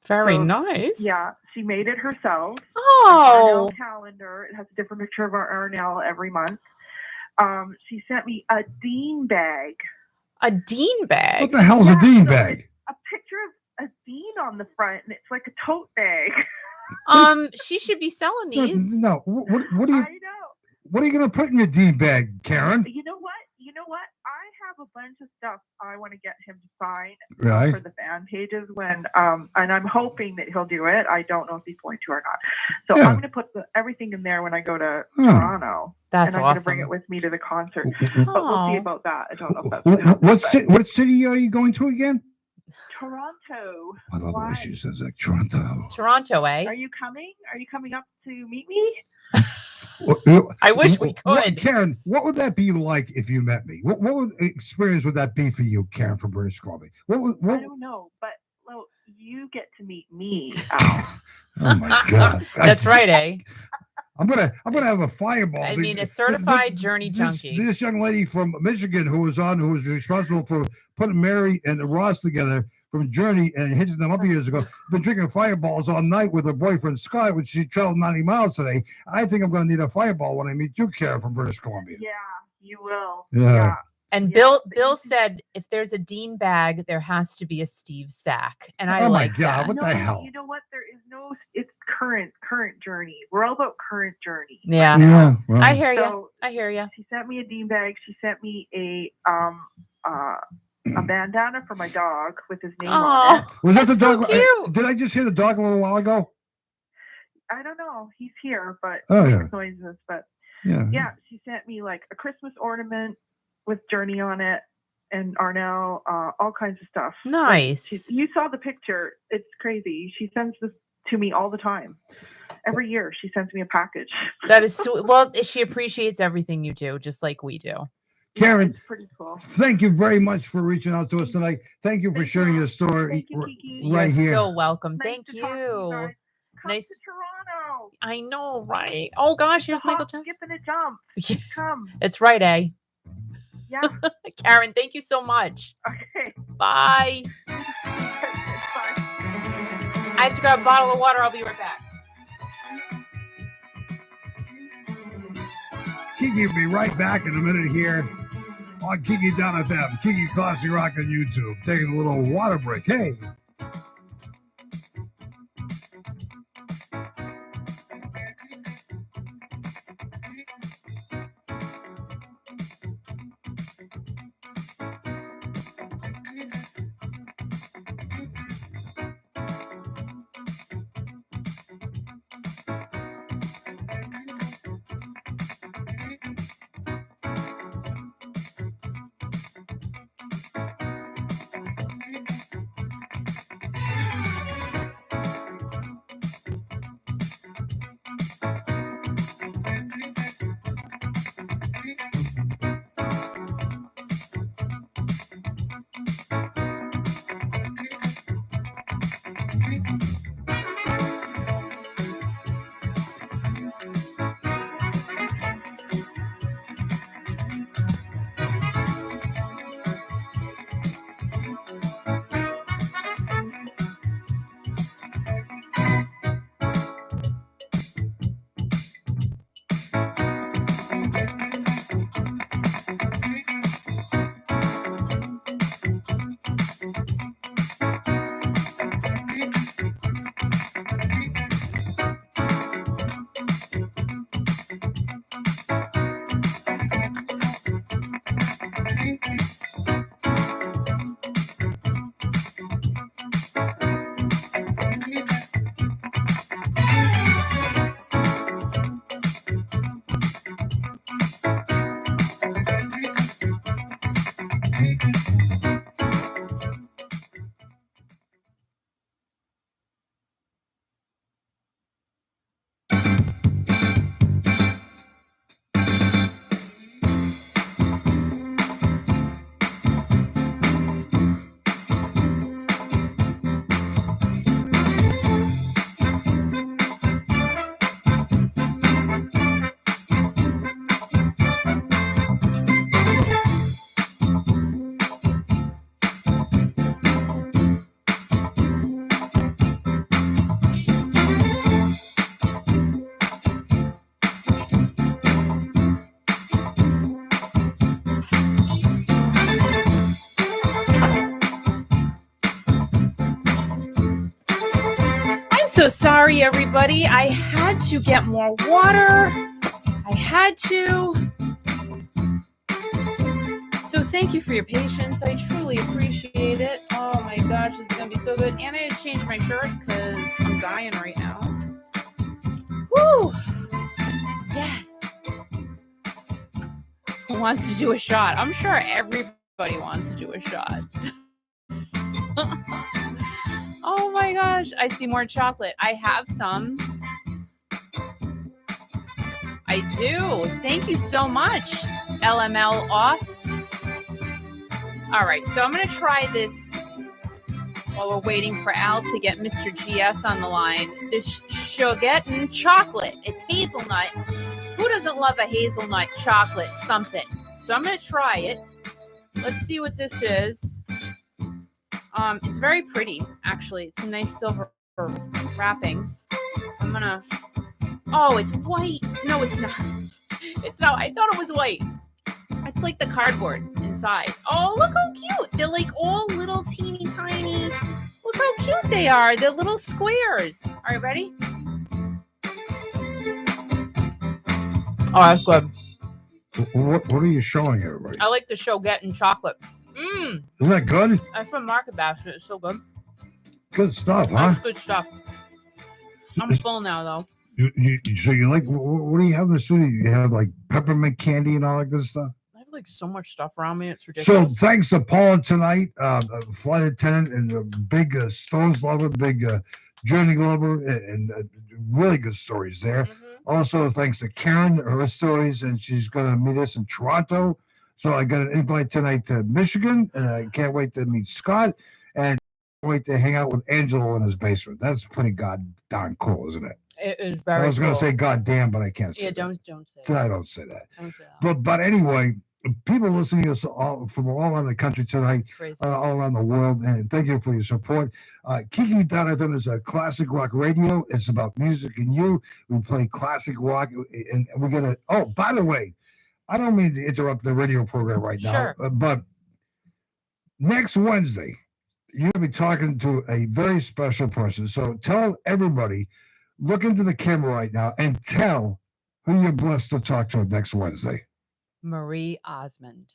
Very So, nice. Yeah, she made it herself. Oh. Arnell calendar. It has a different picture of our Arnell every month. She sent me a Dean bag. A Dean bag. What the hell's a Yeah, Dean so bag? A picture of a Dean on the front, and it's like a tote bag. She should be selling these. No, what are you I know. what are you gonna put in your Dean bag, Karen? You know what? I have a bunch of stuff I want to get him to sign Right. for the fan pages when, and I'm hoping that he'll do it. I don't know if he's going to or not. So Yeah. I'm going to put everything in there when I go to Hmm. Toronto, That's and I'm going to bring awesome. it with me to the concert. But we'll see Oh. about that. I don't know if that's going to happen. What city are you going to again? Toronto. I love the way Why? she says that. Toronto. Toronto, eh? Are you coming? Are you coming up to meet me? I wish we could. Karen, what would that be like if you met me? What experience would that be for you, Karen from British Columbia? I don't know, but well, you get to meet me. Oh my God. That's right, eh? I'm gonna have a fireball. I mean, a This- certified Journey this- junkie. This young lady from Michigan who was responsible for putting Mary and Ross together from Journey and hitching them up years ago. Been drinking Fireballs all night with her boyfriend Scott, which she traveled 90 miles today. I think I'm going to need a Fireball when I meet you, Karen, from British Columbia. Yeah, you will. Yeah. And Yeah. Bill said if there's a Dean bag, there has to be a Steve sack. And I Oh my like God, that. what the hell? You know what? There is no. It's current Journey. We're all about current Journey. Yeah. Yeah. Well, I hear you. So I hear you. she sent me a Dean bag. She sent me a bandana for my dog with his name on it. Oh, was that the that's so dog? cute. Did I just hear the dog a little while ago? I don't know. He's here, but Oh, he yeah. makes noises. But Yeah. yeah, she sent me like a Christmas ornament with Journey on it and Arnell, all kinds of stuff. Nice. You saw the picture. It's crazy. She sends this to me all the time. Every year she sends me a package. That is so well, she appreciates everything you do, just like we do. Karen, It's pretty cool. thank you very much for reaching out to us tonight. Thank you for Thank sharing you. your story. Thank you, Kiki. Right You're here. so welcome. Nice Thank to talk to you you. guys. Come Nice. to Toronto. I know, right? Oh gosh, here's The Michael hop, Johnson. skip and a jump. Yeah, Come. it's right, eh? Yeah. Karen, thank you so much. Okay. Bye. Bye. I have to grab a bottle of water. I'll be right back. Kiki will be right back in a minute here on Kiki.fm, Kiki Classic Rock on YouTube. Taking a little water break. Hey. So sorry, everybody. I had to get more water. I had to. So thank you for your patience. I truly appreciate it. Oh my gosh, this is going to be so good. And I had to change my shirt because I'm dying right now. Woo! Yes. Who wants to do a shot? I'm sure everybody wants to do a shot. Oh my gosh, I see more chocolate. I have some. I do. Thank you so much, LML off. All right, so I'm going to try this while we're waiting for Al to get Mr. GS on the line. This Shogettin chocolate. It's hazelnut. Who doesn't love a hazelnut chocolate something? So I'm going to try it. Let's see what this is. It's very pretty, actually. It's a nice silver wrapping. I'm gonna. Oh, it's white. No, it's not. It's not. I thought it was white. It's like the cardboard inside. Oh, look how cute. They're like all little teeny tiny. Look how cute they are. They're little squares. All right, ready? Oh, that's good. What are you showing everybody? I like to show getting chocolate. Isn't that good? That's from Market Basket. It's so good. Good stuff, huh? That's good stuff. I'm full now, though. So you like, what do you have in the studio? You have like peppermint candy and all that good stuff? I have like so much stuff around me. It's ridiculous. So thanks to Paula tonight, flight attendant and a big Stones lover, big Journey lover, and really good stories there. Also, thanks to Karen, her stories, and she's going to meet us in Toronto. So I got an invite tonight to Michigan, and I can't wait to meet Scott, and wait to hang out with Angelo in his basement. That's pretty darn cool, isn't it? It is very. I was going to cool. say goddamn, but I can't say. Yeah, that. don't say that. I don't say that. Don't say that. But anyway, people listening to us from all around the country tonight, all around the world, and thank you for your support. Kiki.fm is a classic rock radio. It's about music and you. We play classic rock, and we're gonna. Oh, by the way, I don't mean to interrupt the radio program right now, but next Wednesday, you're gonna be talking to a very special person. So tell everybody, look into the camera right now, and tell who you're blessed to talk to next Wednesday. Marie Osmond.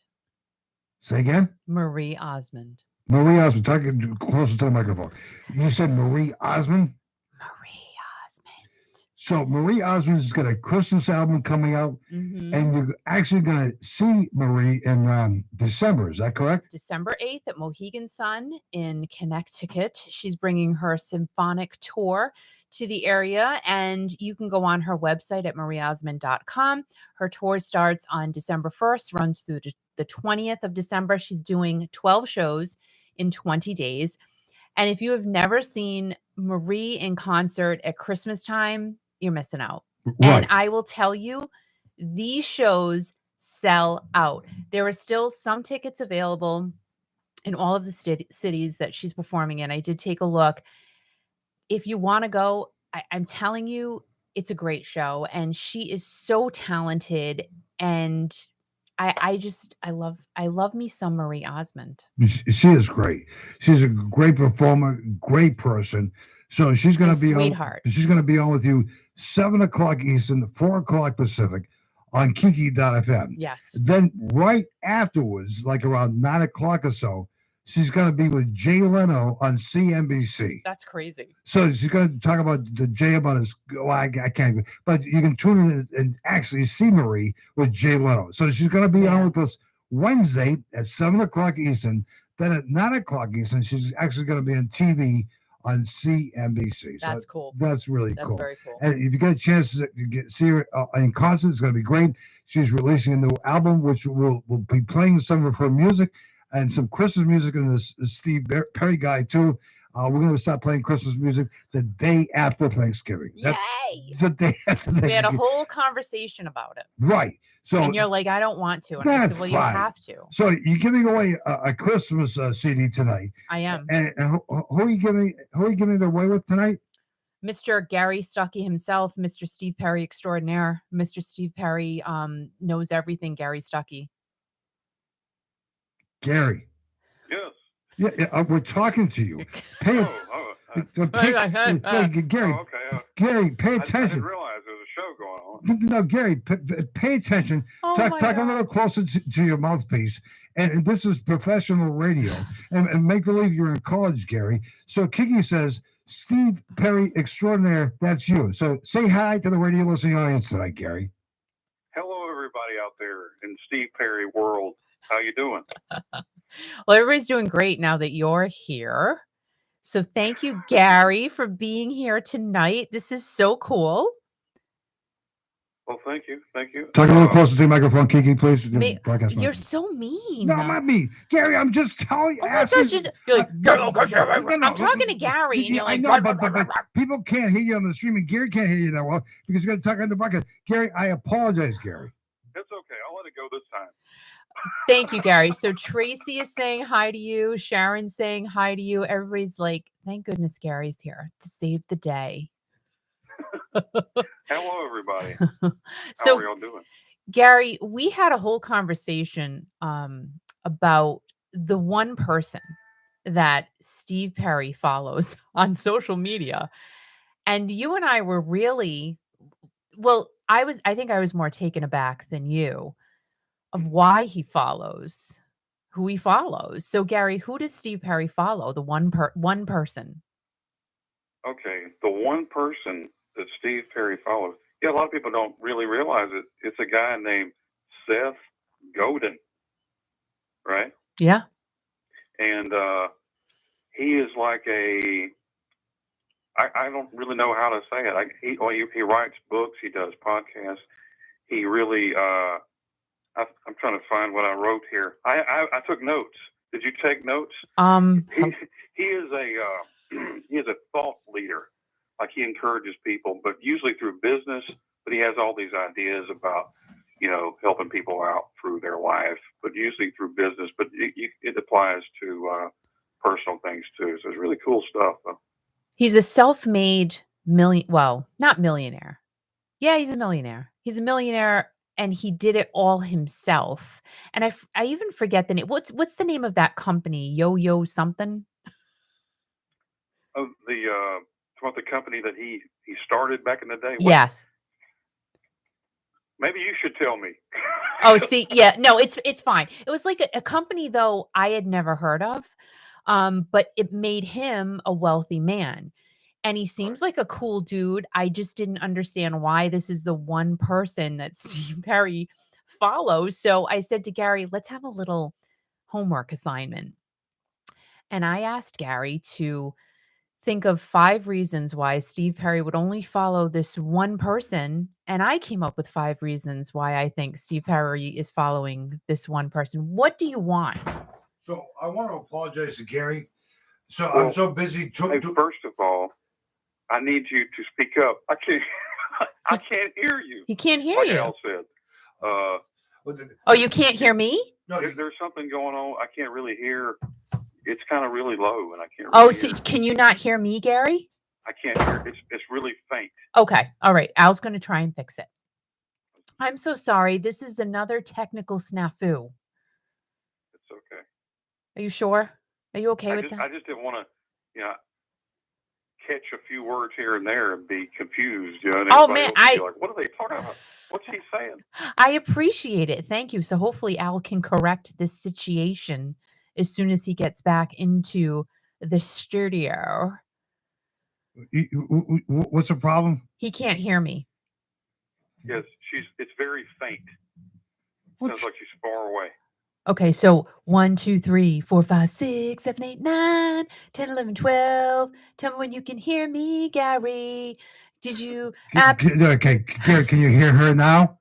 Say again? Marie Osmond. Marie Osmond. Talking closer to the microphone. You said Marie Osmond? Marie Osmond. So Marie Osmond's got a Christmas album coming out, and you're actually going to see Marie in December. Is that correct? December 8th at Mohegan Sun in Connecticut. She's bringing her symphonic tour to the area, and you can go on her website at marieosmond.com. Her tour starts on December 1st, runs through the 20th of December. She's doing 12 shows in 20 days. And if you have never seen Marie in concert at Christmas time, you're missing out. Right. And I will tell you, these shows sell out. There are still some tickets available in all of the cities that she's performing in. I did take a look. If you want to go, I'm telling you, it's a great show. And she is so talented. And I love me some Marie Osmond. She is great. She's a great performer, great person. So she's going to be sweetheart. She's going to be on with you 7:00 Eastern, 4:00 Pacific on Kiki.fm. Yes. Then right afterwards, like around 9:00 or so, she's going to be with Jay Leno on CNBC. That's crazy. So she's going to talk about the Jay about his. Well, I can't. But you can tune in and actually see Marie with Jay Leno. So she's going to be on with us Wednesday at 7:00 Eastern. Then at 9:00 Eastern, she's actually going to be on TV on CNBC. So that's cool. That's really cool. That's very cool. And if you get a chance to see her in concert, it's going to be great. She's releasing a new album, which will be playing some of her music. And some Christmas music in this Steve Perry guy, too. We're going to start playing Christmas music the day after Thanksgiving. Yay! The day after Thanksgiving. We had a whole conversation about it. Right. So, and you're like, I don't want to. And I said, well, you have to. So you're giving away a Christmas CD tonight. I am. And who are you giving it away with tonight? Mr. Gary Stuckey himself, Mr. Steve Perry extraordinaire. Mr. Steve Perry knows everything, Gary Stuckey. Gary. Yes. Yeah, we're talking to you. Gary, Gary, pay attention. I didn't realize there was a show going on. No, Gary, pay attention. Talk a little closer to your mouthpiece. And this is professional radio. And make believe you're in college, Gary. So Kiki says, Steve Perry extraordinaire, that's you. So say hi to the radio listening audience tonight, Gary. Hello, everybody out there in Steve Perry world. How you doing? Well, everybody's doing great now that you're here. So thank you, Gary, for being here tonight. This is so cool. Well, thank you. Thank you. Talk a little closer to the microphone, Kiki, please. You're so mean. No, not me. Gary, I'm just telling you. Oh my gosh, you're like, I'm talking to Gary, and you're like, I know, but people can't hear you on the stream, and Gary can't hear you that well because you're going to talk on the bucket. Gary, I apologize, Gary. It's okay. I'll let it go this time. Thank you, Gary. So Tracy is saying hi to you. Sharon's saying hi to you. Everybody's like, thank goodness Gary's here to save the day. Hello, everybody. So, How are y'all doing? Gary, we had a whole conversation about the one person that Steve Perry follows on social media. And you and I were really, well, I think I was more taken aback than you of why he follows who he follows. So Gary, who does Steve Perry follow? The one person. Okay, the one person that Steve Perry follows. Yeah, a lot of people don't really realize it. It's a guy named Seth Godin, right? Yeah. And he is like I don't really know how to say it. He writes books. He does podcasts. He really, I'm trying to find what I wrote here. I took notes. Did you take notes? He is a thought leader. Like he encourages people, but usually through business. But he has all these ideas about, helping people out through their life, but usually through business. But it applies to personal things too. So it's really cool stuff. He's a self-made not millionaire. Yeah, he's a millionaire. He's a millionaire, and he did it all himself. And I even forget the name. What's the name of that company? Yo something? Oh, the company that he started back in the day. Yes. Maybe you should tell me. Oh, see, yeah, no, it's fine. It was like a company though I had never heard of, but it made him a wealthy man. And he seems like a cool dude. I just didn't understand why this is the one person that Steve Perry follows. So I said to Gary, let's have a little homework assignment. And I asked Gary to think of 5 reasons why Steve Perry would only follow this one person. And I came up with 5 reasons why I think Steve Perry is following this one person. What do you want? So I want to apologize to Gary. So I'm so busy. First of all, I need you to speak up. I can't hear you. He can't hear like you. Al said. Oh, you can't hear me? No, there's something going on. I can't really hear. It's kind of really low, and I can't. Oh, Really so hear. can you not hear me, Gary? I can't hear. It's really faint. Okay. All right. Al's going to try and fix it. I'm so sorry. This is another technical snafu. It's okay. Are you sure? Are you okay with that? I just didn't want to, catch a few words here and there and be confused. And oh man, be like, what are they talking about? What's he saying? I appreciate it. Thank you. So hopefully Al can correct this situation as soon as he gets back into the studio. What's the problem? He can't hear me. Yes, it's very faint. Sounds like she's far away. Okay, so 1, 2, 3, 4, 5, 6, 7, 8, 9, 10, 11, 12. Tell me when you can hear me, Gary. Did you? Okay, Gary, can you hear her now?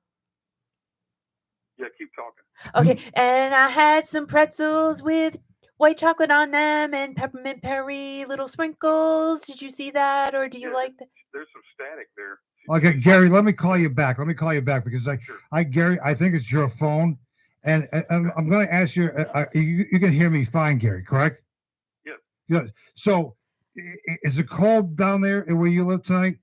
Yeah, keep talking. Okay, and I had some pretzels with white chocolate on them and peppermint Perry little sprinkles. Did you see that, or do you like that? There's some static there. Okay, Gary, let me call you back. Because Gary, I think it's your phone, and I'm going to ask you. You can hear me fine, Gary, correct? Yes. Good. So, is it cold down there where you live tonight?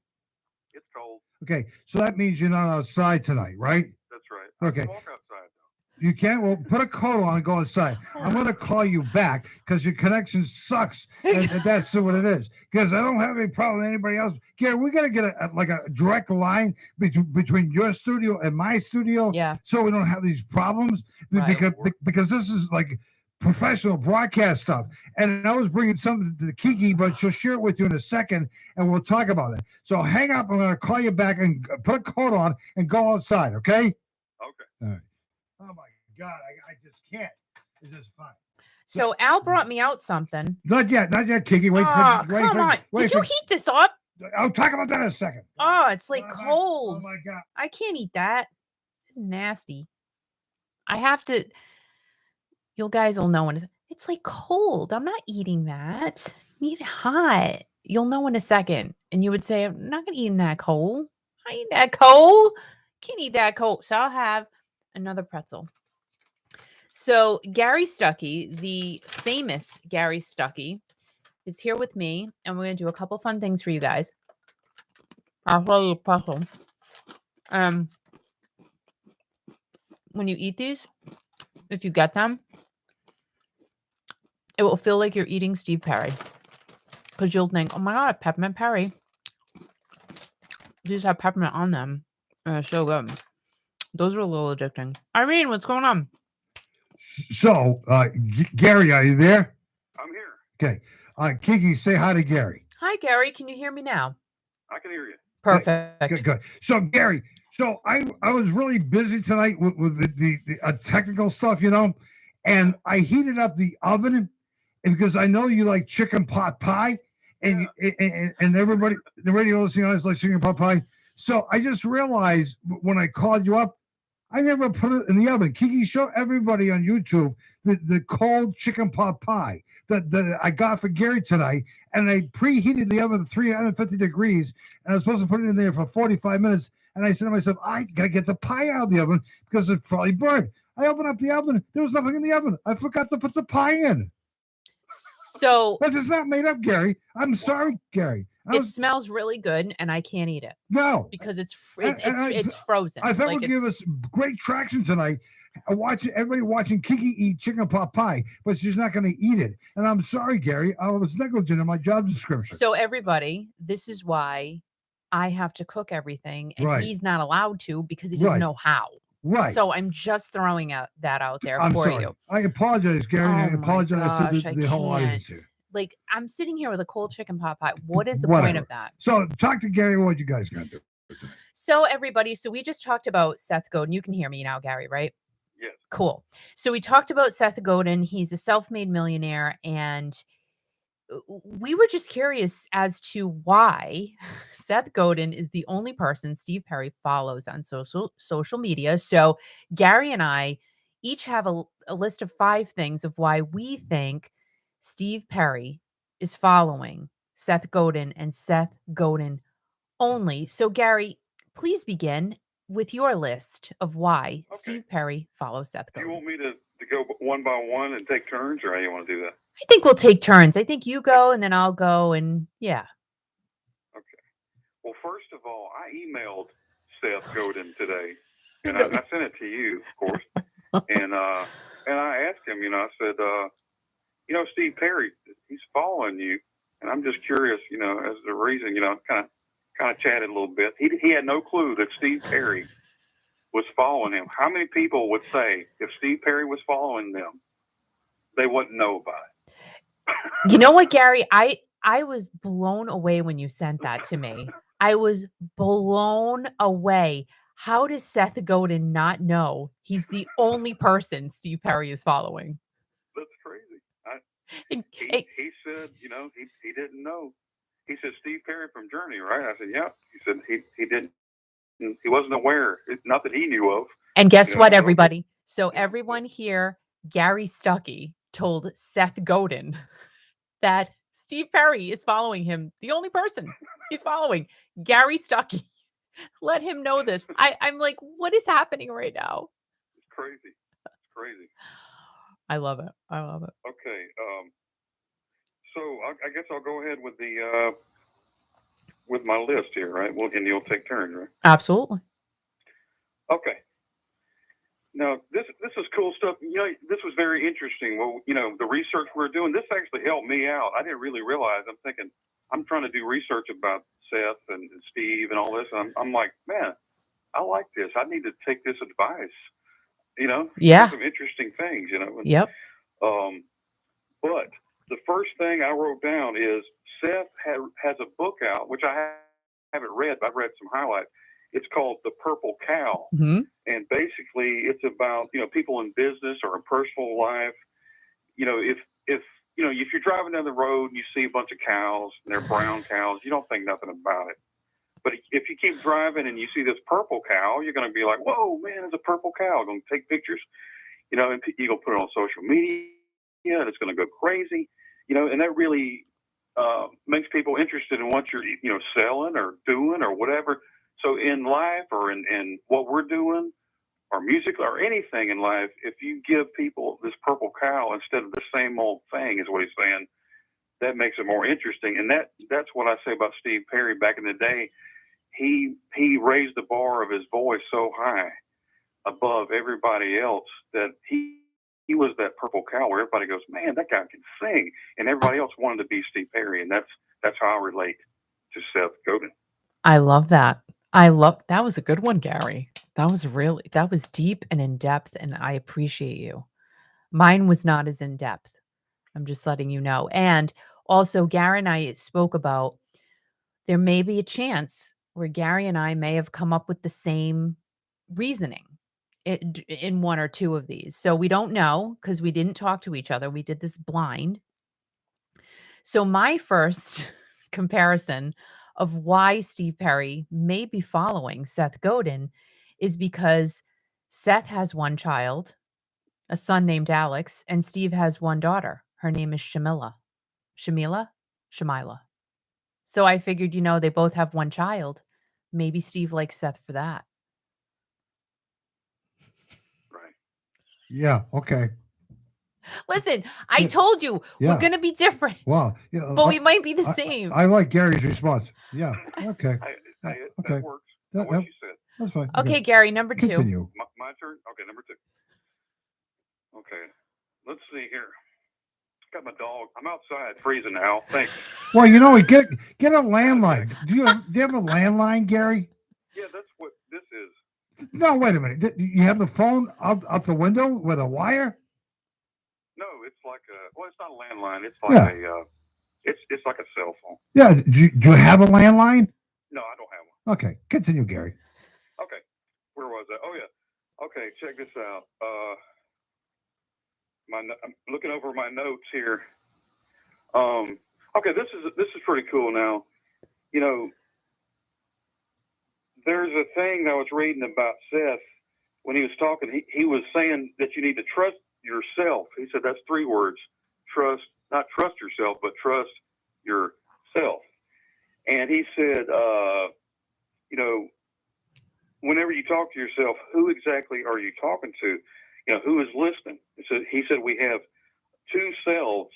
It's cold. Okay, so that means you're not outside tonight, right? That's right. Okay. I can walk outside though. You can't. Well, put a coat on and go outside. I'm going to call you back because your connection sucks, and that's what it is. Because I don't have any problem with anybody else. Gary, we got to get a direct line between your studio and my studio, so we don't have these problems. Right. Because this is like professional broadcast stuff. And I was bringing something to Kiki, but she'll share it with you in a second, and we'll talk about it. So hang up. I'm going to call you back and put a coat on and go outside. Okay. Okay. All right. Oh my God, I just can't. It's just fine. So Al brought me out something. Not yet, Kiki. Wait, come on. Did you heat this up? I'll talk about that in a second. Oh, it's like cold. Oh my God. I can't eat that. It's nasty. I have to. You guys will know when it's like cold. I'm not eating that. I eat it hot. You'll know in a second. And you would say, I'm not going to eat that cold. I eat that cold. Can't eat that cold. So I'll have Another pretzel. So Gary Stuckey, the famous Gary Stuckey, is here with me, and we're going to do a couple fun things for you guys. I'll show you a pretzel. When you eat these, if you get them, it will feel like you're eating Steve Perry. Because you'll think, oh my God, peppermint Perry. These have peppermint on them. And it's so good. Those are a little addicting. Irene, what's going on? So, Gary, are you there? I'm here. Okay. Kiki, say hi to Gary. Hi, Gary. Can you hear me now? I can hear you. Perfect. Good. So, Gary, I was really busy tonight with the technical stuff, and I heated up the oven because I know you like chicken pot pie, and everybody, the radio listeners like chicken pot pie. So I just realized when I called you up, I never put it in the oven. Kiki, show everybody on YouTube the cold chicken pot pie that I got for Gary tonight, and I preheated the oven to 350 degrees, and I was supposed to put it in there for 45 minutes. And I said to myself, I got to get the pie out of the oven because it's probably burned. I opened up the oven. There was nothing in the oven. I forgot to put the pie in. So But it's not made up, Gary. I'm sorry, Gary. It smells really good, and I can't eat it. No. Because it's frozen. I thought it would give us great traction tonight. Everybody watching Kiki eat chicken pot pie, but she's not going to eat it. And I'm sorry, Gary. I was negligent in my job description. So everybody, this is why I have to cook everything, and he's not allowed to because he doesn't know how. Right. So I'm just throwing that out there I'm for sorry. you. I apologize, Gary. Oh I apologize to the whole can't. audience here. Like, I'm sitting here with a cold chicken pot pie. What is the point of that? So talk to Gary what you guys got to do. So everybody, we just talked about Seth Godin. You can hear me now, Gary, right? Yes. Cool. So we talked about Seth Godin. He's a self-made millionaire, and we were just curious as to why Seth Godin is the only person Steve Perry follows on social media. So Gary and I each have a list of 5 things of why we think Steve Perry is following Seth Godin and Seth Godin only. So Gary, please begin with your list of why Steve Perry follows Seth Godin. Do you want me to go one by one and take turns, or how do you want to do that? I think we'll take turns. I think you go and then I'll go, and yeah. Okay. Well, first of all, I emailed Seth Godin today, and I sent it to you, of course. And I asked him, I said, Steve Perry, he's following you, and I'm just curious, as the reason, kind of chatted a little bit. He had no clue that Steve Perry was following him. How many people would say if Steve Perry was following them, they wouldn't know about it? You know what, Gary? I was blown away when you sent that to me. I was blown away. How does Seth Godin not know he's the only person Steve Perry is following? That's crazy. He said, he didn't know. He said, Steve Perry from Journey, right? I said, yeah. He said he didn't. He wasn't aware, not that he knew of. And guess what, everybody? So everyone here, Gary Stuckey told Seth Godin that Steve Perry is following him. The only person he's following, Gary Stuckey. Let him know this. I'm like, what is happening right now? It's crazy. It's crazy. I love it. Okay. So I guess I'll go ahead with the with my list here, right? Well, and you'll take turns, right? Absolutely. Okay. Now, this is cool stuff. This was very interesting. Well, the research we're doing, this actually helped me out. I didn't really realize. I'm thinking, I'm trying to do research about Seth and Steve and all this. And I'm like, man, I like this. I need to take this advice. Yeah. Some interesting things. Yep. But the first thing I wrote down is Seth has a book out, which I haven't read, but I've read some highlights. It's called The Purple Cow. Mm-hmm. And basically it's about, people in business or in personal life. If you're driving down the road and you see a bunch of cows and they're brown cows, you don't think nothing about it. But if you keep driving and you see this purple cow, you're going to be like, whoa, man, it's a purple cow. I'm going to take pictures, and you're going to put it on social media and it's going to go crazy, and that really makes people interested in what you're, selling or doing or whatever. So in life or in what we're doing, music or anything in life, if you give people this purple cow instead of the same old thing, is what he's saying, that makes it more interesting. And that's what I say about Steve Perry back in the day. He raised the bar of his voice so high above everybody else that he was that purple cow where everybody goes, man, that guy can sing. And everybody else wanted to be Steve Perry. And that's how I relate to Seth Godin. I love that. That was a good one, Gary. That was deep and in depth, and I appreciate you. Mine was not as in depth. I'm just letting you know. And also, Gary and I spoke about there may be a chance where Gary and I may have come up with the same reasoning in one or two of these. So we don't know because we didn't talk to each other. We did this blind. So my first comparison of why Steve Perry may be following Seth Godin is because Seth has one child, a son named Alex, and Steve has one daughter. Her name is Shamila. Shamila. So I figured, they both have one child. Maybe Steve likes Seth for that. Right. Yeah. Okay. Listen, I told you we're going to be different. Wow. Yeah. But we might be the same. I like Gary's response. Yeah. Okay. That Okay. works. That, What you said. That's fine. Okay, Gary, number 2. Continue. My turn? Okay, number 2. Okay. Let's see here. Got my dog. I'm outside freezing now. Thanks. Well, get a landline. Do you have a landline, Gary? Yeah, that's what this is. No, wait a minute. You have the phone out the window with a wire? No, it's like it's not a landline. It's like it's like a cell phone. Yeah. Do you have a landline? No, I don't have one. Okay. Continue, Gary. Okay. Where was I? Oh yeah. Okay, check this out. I'm looking over my notes here. Okay, this is pretty cool now. There's a thing I was reading about Seth when he was talking. He was saying that you need to trust yourself. He said that's 3 words. Trust, not trust yourself, but trust yourself. And he said, whenever you talk to yourself, who exactly are you talking to? Who is listening? He said we have 2 selves.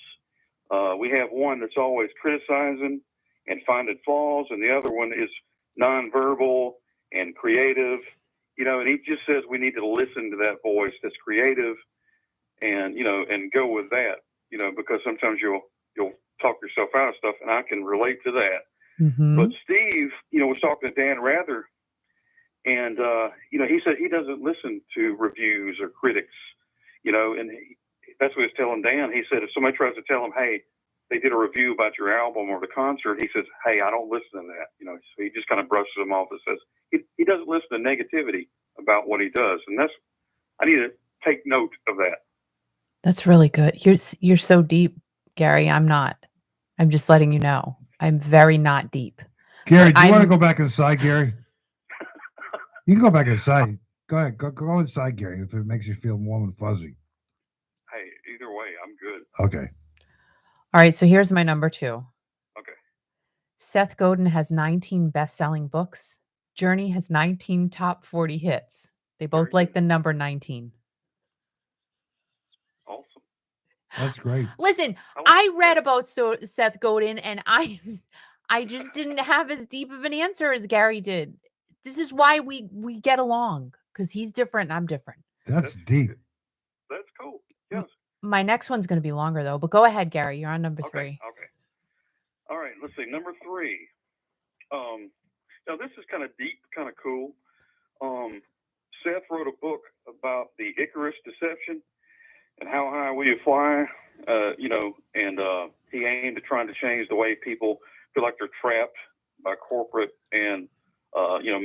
We have one that's always criticizing and finding flaws, and the other one is nonverbal and creative. And he just says we need to listen to that voice that's creative, and and go with that. Because sometimes you'll talk yourself out of stuff, and I can relate to that. Mm-hmm. But Steve, was talking to Dan Rather. And, he said he doesn't listen to reviews or critics, and that's what he was telling Dan. He said if somebody tries to tell him, hey, they did a review about your album or the concert, he says, hey, I don't listen to that. So he just kind of brushes them off and says he doesn't listen to negativity about what he does. And I need to take note of that. That's really good. You're so deep, Gary. I'm not. I'm just letting you know. I'm very not deep. Gary, do you want to go back inside, Gary? You can go back inside. Go ahead. Go inside, Gary, if it makes you feel warm and fuzzy. Hey, either way, I'm good. Okay. All right. So here's my number 2. Okay. Seth Godin has 19 best-selling books. Journey has 19 top 40 hits. They both like the number 19. Awesome. That's great. Listen, I read about Seth Godin, and I just didn't have as deep of an answer as Gary did. This is why we get along, because he's different and I'm different. That's deep. That's cool. Yes. My next one's going to be longer, though. But go ahead, Gary. You're on number 3. Okay. All right. Let's see. Number 3. Now, this is kind of deep, kind of cool. Seth wrote a book about the Icarus deception and how high will you fly, and he aimed at trying to change the way people feel like they're trapped by corporate and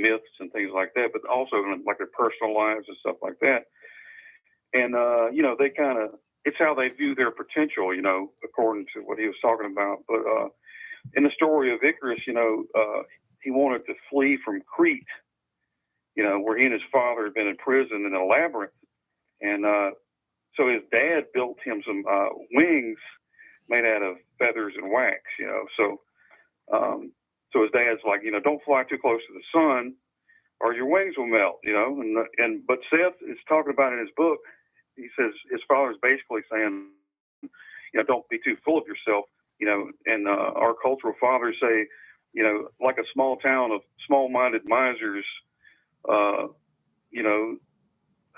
myths and things like that, but also like their personal lives and stuff like that. And, they kind of, it's how they view their potential, according to what he was talking about. But in the story of Icarus, he wanted to flee from Crete, where he and his father had been in prison in a labyrinth. And so his dad built him some wings made out of feathers and wax, So his dad's like, don't fly too close to the sun, or your wings will melt, you know. But Seth is talking about in his book. He says his father's basically saying, you know, don't be too full of yourself, you know. And our cultural fathers say, you know, like a small town of small-minded misers, you know,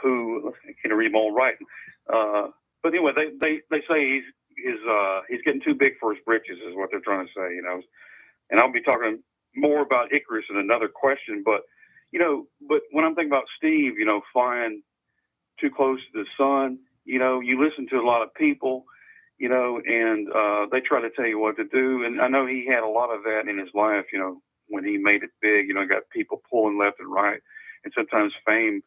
who I can't read my own writing. But anyway, they say he's getting too big for his britches, is what they're trying to say, you know. And I'll be talking more about Icarus in another question, but you know, but when I'm thinking about Steve, you know, flying too close to the sun, you know, you listen to a lot of people, you know, and they try to tell you what to do. And I know he had a lot of that in his life, you know, when he made it big, you know, got people pulling left and right. And sometimes fame,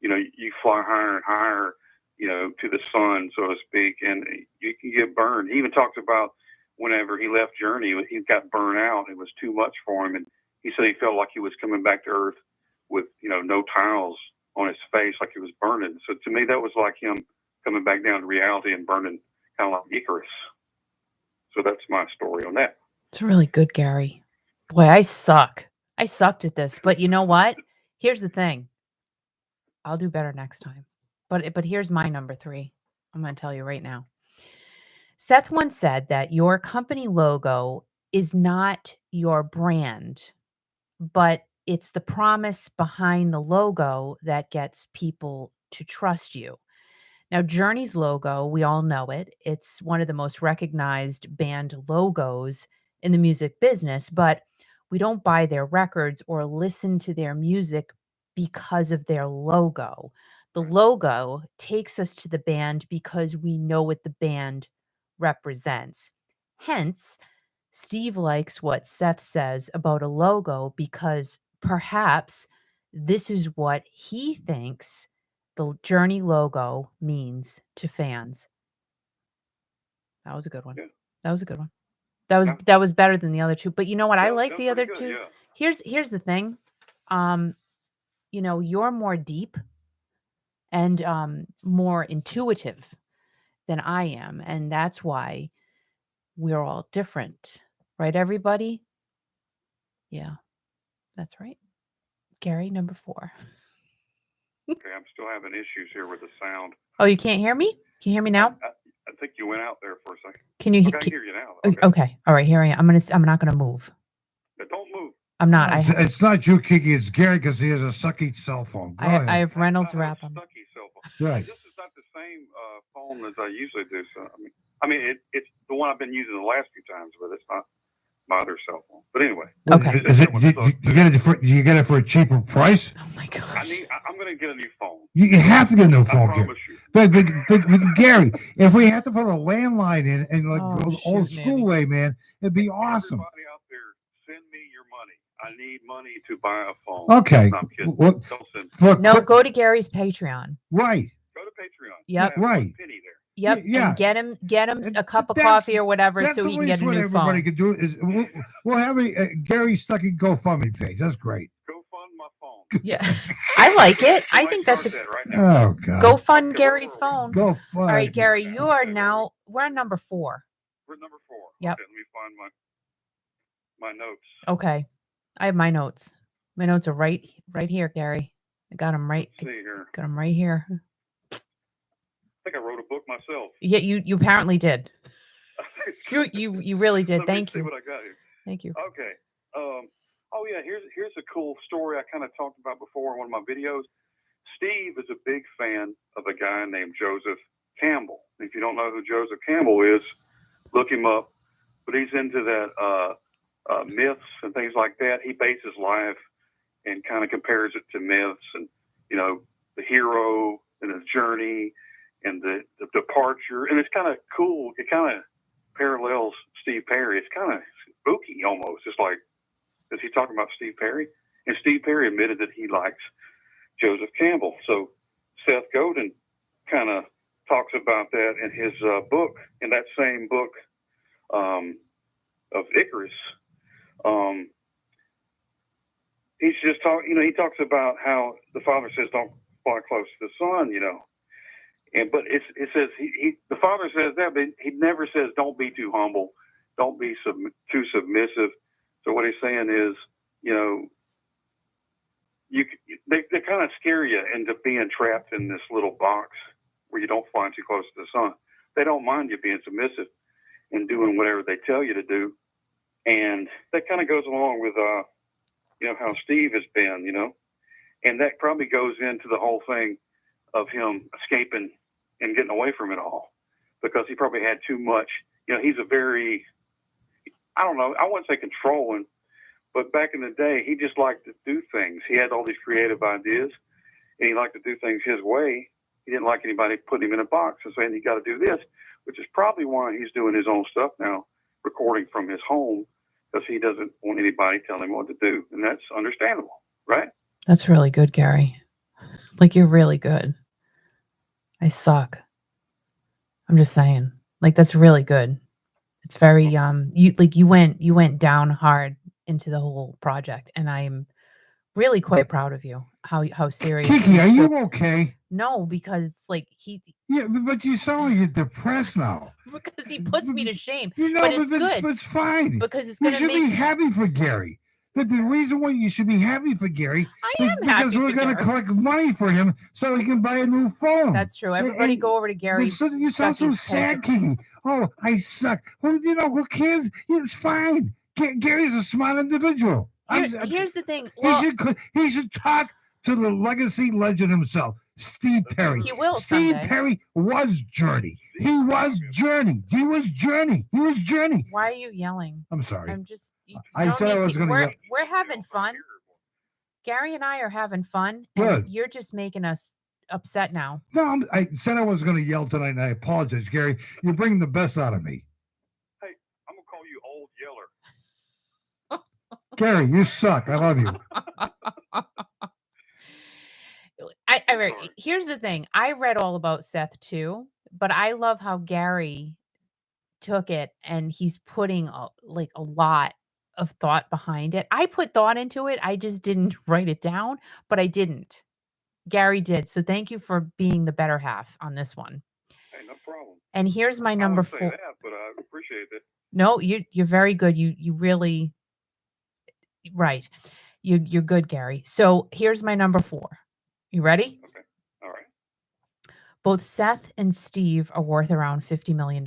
you know, you fly higher and higher, you know, to the sun, so to speak, and you can get burned. He even talks about whenever he left Journey, he got burned out. It was too much for him. And he said he felt like he was coming back to Earth with, you know, no tiles on his face, like he was burning. So to me, that was like him coming back down to reality and burning, kind of like Icarus. So that's my story on that. It's really good, Gary. Boy, I suck. I sucked at this, but you know what? Here's the thing. I'll do better next time. But here's my number 3. I'm going to tell you right now. Seth once said that your company logo is not your brand, but it's the promise behind the logo that gets people to trust you. Now, Journey's logo, we all know it. It's one of the most recognized band logos in the music business, but we don't buy their records or listen to their music because of their logo. The logo takes us to the band because we know what the band represents. Hence, Steve likes what Seth says about a logo because perhaps this is what he thinks the Journey logo means to fans. That was a good one. Yeah. That was a good one. That was better than the other two. But you know what? I like the other good, two. yeah. Here's the thing. You know, you're more deep and more intuitive than I am, and that's why we're all different. Right, everybody? Yeah. That's right. Gary, number 4. Okay, I'm still having issues here with the sound. Oh, you can't hear me? Can you hear me now? I think you went out there for a second. Can you? Okay, I hear you now. Okay. All right. Here I am. I'm not gonna move. But don't move. I'm not. No, it's not you, Kiki. It's Gary because he has a sucky cell phone. Go ahead. I have Reynolds wrap on. Stuckey cell phone. Right. This is not the same phone as I usually do. So I mean, it's the one I've been using the last few times, but it's not my other cell phone. But anyway. Okay. You get it for a cheaper price? Oh my gosh. I'm going to get a new phone. You have to get a new phone. I promise you. But Gary, if we had to put a landline in and like go the old school way, man, it'd be awesome. Everybody out there, send me your money. I need money to buy a phone. Okay. No, I'm kidding. Don't send. Go to Gary's Patreon. Right. Go to Patreon. Yep. Right. Penny there. Yep. Yeah. And get him a cup of coffee or whatever That's so he can at least get a what new everybody phone. could do is we'll have a Gary Stuckey GoFundMe page. That's great. Go fund my phone. Yeah. I like it. I think that's a right now. Oh God. go fund Gary's phone. Go fund. All right, Gary, you are now we're on number 4. We're number 4. Yep. Okay, let me find my notes. Okay. I have my notes. My notes are right here, Gary. I got them right. Let's see here. Got them right here. I think I wrote a book myself. Yeah, you apparently did. You really did. Thank you. Let me see what I got here. Thank you. Okay. Oh yeah, here's a cool story I kind of talked about before in one of my videos. Steve is a big fan of a guy named Joseph Campbell. If you don't know who Joseph Campbell is, look him up. But he's into that myths and things like that. He bases life and kind of compares it to myths and, you know, the hero and his journey and the departure. And it's kind of cool. It kind of parallels Steve Perry. It's kind of spooky almost. It's like, is he talking about Steve Perry? And Steve Perry admitted that he likes Joseph Campbell. So Seth Godin kind of talks about that in his book, in that same book of Icarus. He's just talking, you know, he talks about how the father says, don't fly close to the sun, you know. But it says, the father says that, but he never says, don't be too humble. Don't be too submissive. So what he's saying is, you know, they kind of scare you into being trapped in this little box where you don't fly too close to the sun. They don't mind you being submissive and doing whatever they tell you to do. And that kind of goes along with, how Steve has been, and that probably goes into the whole thing of him escaping and getting away from it all, because he probably had too much. He's a very, I don't know, I wouldn't say controlling, but back in the day, he just liked to do things. He had all these creative ideas, and he liked to do things his way. He didn't like anybody putting him in a box and saying, you got to do this, which is probably why he's doing his own stuff now, recording from his home, because he doesn't want anybody telling him what to do. And that's understandable, right? That's really good, Gary. Like, you're really good. I suck. I'm just saying. Like, that's really good. It's very you went down hard into the whole project, and I'm really quite proud of you. How serious. Kiki, are you okay? No, because he. Yeah, but you sound like you're depressed now. Because he puts me to shame. But it's good. It's fine. Because it's you going to should make be happy for Gary. But the reason why you should be happy for Gary is because we're going to collect money for him so he can buy a new phone. That's true. Everybody go over to Gary. You sound so sad, Kiki. Oh, I suck. Well, who cares? It's fine. Gary's a smart individual. Here's the thing. Well, he should talk to the legacy legend himself, Steve Perry. He will Steve someday. Perry was Journey. He was Journey. He was Journey. He was Journey. Why are you yelling? I'm sorry. I'm just. I said I was going to yell. We're having fun. Gary and I are having fun. Good. And you're just making us upset now. No, I said I was going to yell tonight, and I apologize, Gary. You're bringing the best out of me. Hey, I'm going to call you Old Yeller. Gary, you suck. I love you. Here's the thing. I read all about Seth too, but I love how Gary took it and he's putting a lot of thought behind it. I put thought into it. I just didn't write it down, but I didn't. Gary did. So thank you for being the better half on this one. Hey, no problem. And here's my number 4. Say that, but I appreciate it. No, you're very good. You really right. You're good, Gary. So here's my number 4. You ready? Okay. All right. Both Seth and Steve are worth around $50 million.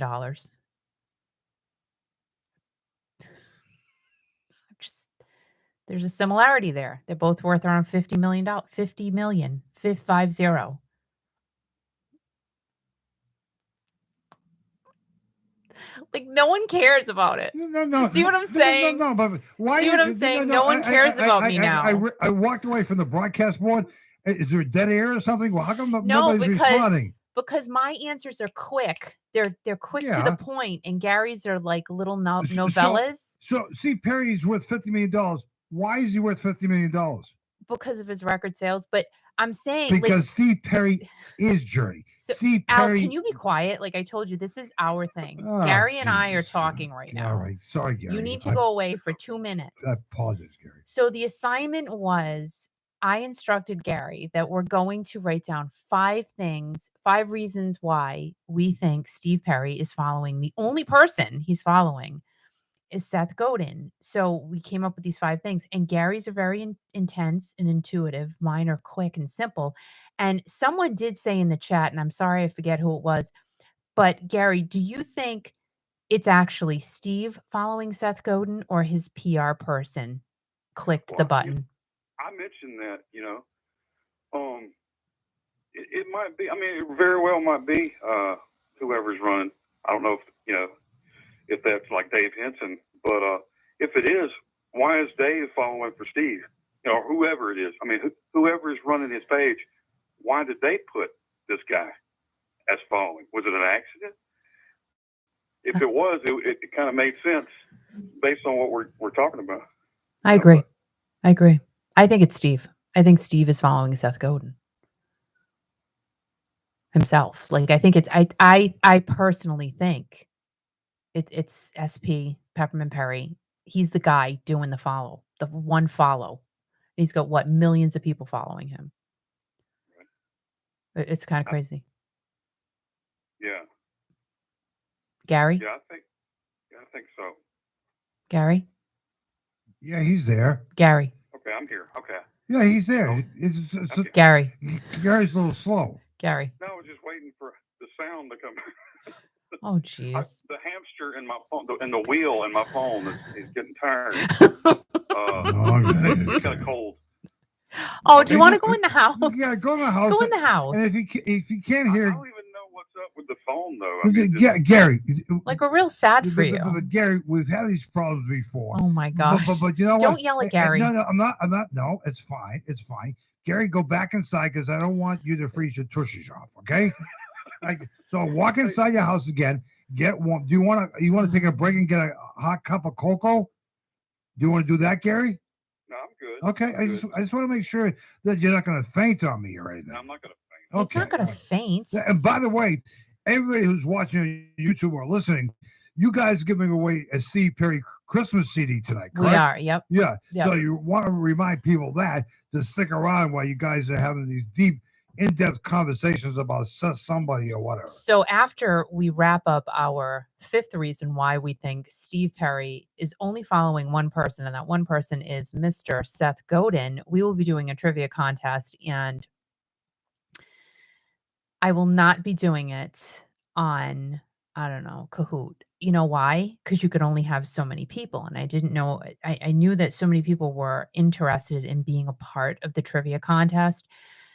There's a similarity there. They're both worth around $50 million. 50 million. 550. Like, no one cares about it. No. See what I'm saying? No, but why? See what I'm saying? No one cares about me now. I walked away from the broadcast board. Is there a dead air or something? Well, how come nobody's responding? Because my answers are quick. They're quick to the point, and Gary's are like little novellas. So Steve Perry's worth $50 million. Why is he worth $50 million? Because of his record sales. But I'm saying because Steve Perry is Journey. So, Steve Perry. Al, can you be quiet? Like I told you, this is our thing. Gary and I are talking right now. All right. Sorry, Gary. You need to go away for 2 minutes. I apologize, Gary. So the assignment was, I instructed Gary that we're going to write down 5 reasons why we think Steve Perry is following. The only person he's following is Seth Godin. So we came up with these 5 things, and Gary's are very intense and intuitive. Mine are quick and simple. And someone did say in the chat, and I'm sorry, I forget who it was, but Gary, do you think it's actually Steve following Seth Godin or his PR person clicked the button? I mentioned that, it might be, it very well might be whoever's running. I don't know if that's like Dave Henson, but if it is, why is Dave following for Steve? Or whoever it is. Whoever is running his page, why did they put this guy as following? Was it an accident? If it was, it kind of made sense based on what we're talking about. I agree. I think it's Steve. I think Steve is following Seth Godin himself. Like, I think it's, I personally think it's SP, Peppermint Perry. He's the guy doing the one follow. He's got millions of people following him. It's kind of crazy. Yeah. Gary? Yeah, I think so. Gary? Yeah, he's there. Gary. Okay, I'm here. Okay. Yeah, he's there. Oh. It's Gary. Gary's a little slow. Gary. No, I was just waiting for the sound to come. Oh, jeez. The hamster in my phone, and the wheel in my phone is getting tired. It's got a cold. Oh, do you want to go in the house? Yeah, go in the house. Go in the house. And if you can't hear, I don't even know what's up with the phone though. I mean, Gary, like we're real sad for you. But Gary, we've had these problems before. Oh my gosh! But you know what? Don't yell at Gary. No, I'm not. No, it's fine. It's fine. Gary, go back inside because I don't want you to freeze your tushies off. Okay? So walk inside your house again. Get warm. Do you want to take a break and get a hot cup of cocoa? Do you want to do that, Gary? No, I'm good. Okay, I just want to make sure that you're not going to faint on me or anything. No, I'm not going to faint. Okay. He's not going to faint. And by the way, everybody who's watching on YouTube or listening, you guys are giving away a Steve Perry Christmas CD tonight, correct? We are, yep. Yeah. So you want to remind people that to stick around while you guys are having these deep, in-depth conversations about somebody or whatever. So after we wrap up our fifth reason why we think Steve Perry is only following one person, and that one person is Mr. Seth Godin, we will be doing a trivia contest, and I will not be doing it on, I don't know, Kahoot. You know why? Because you could only have so many people. And I didn't know, I knew that so many people were interested in being a part of the trivia contest.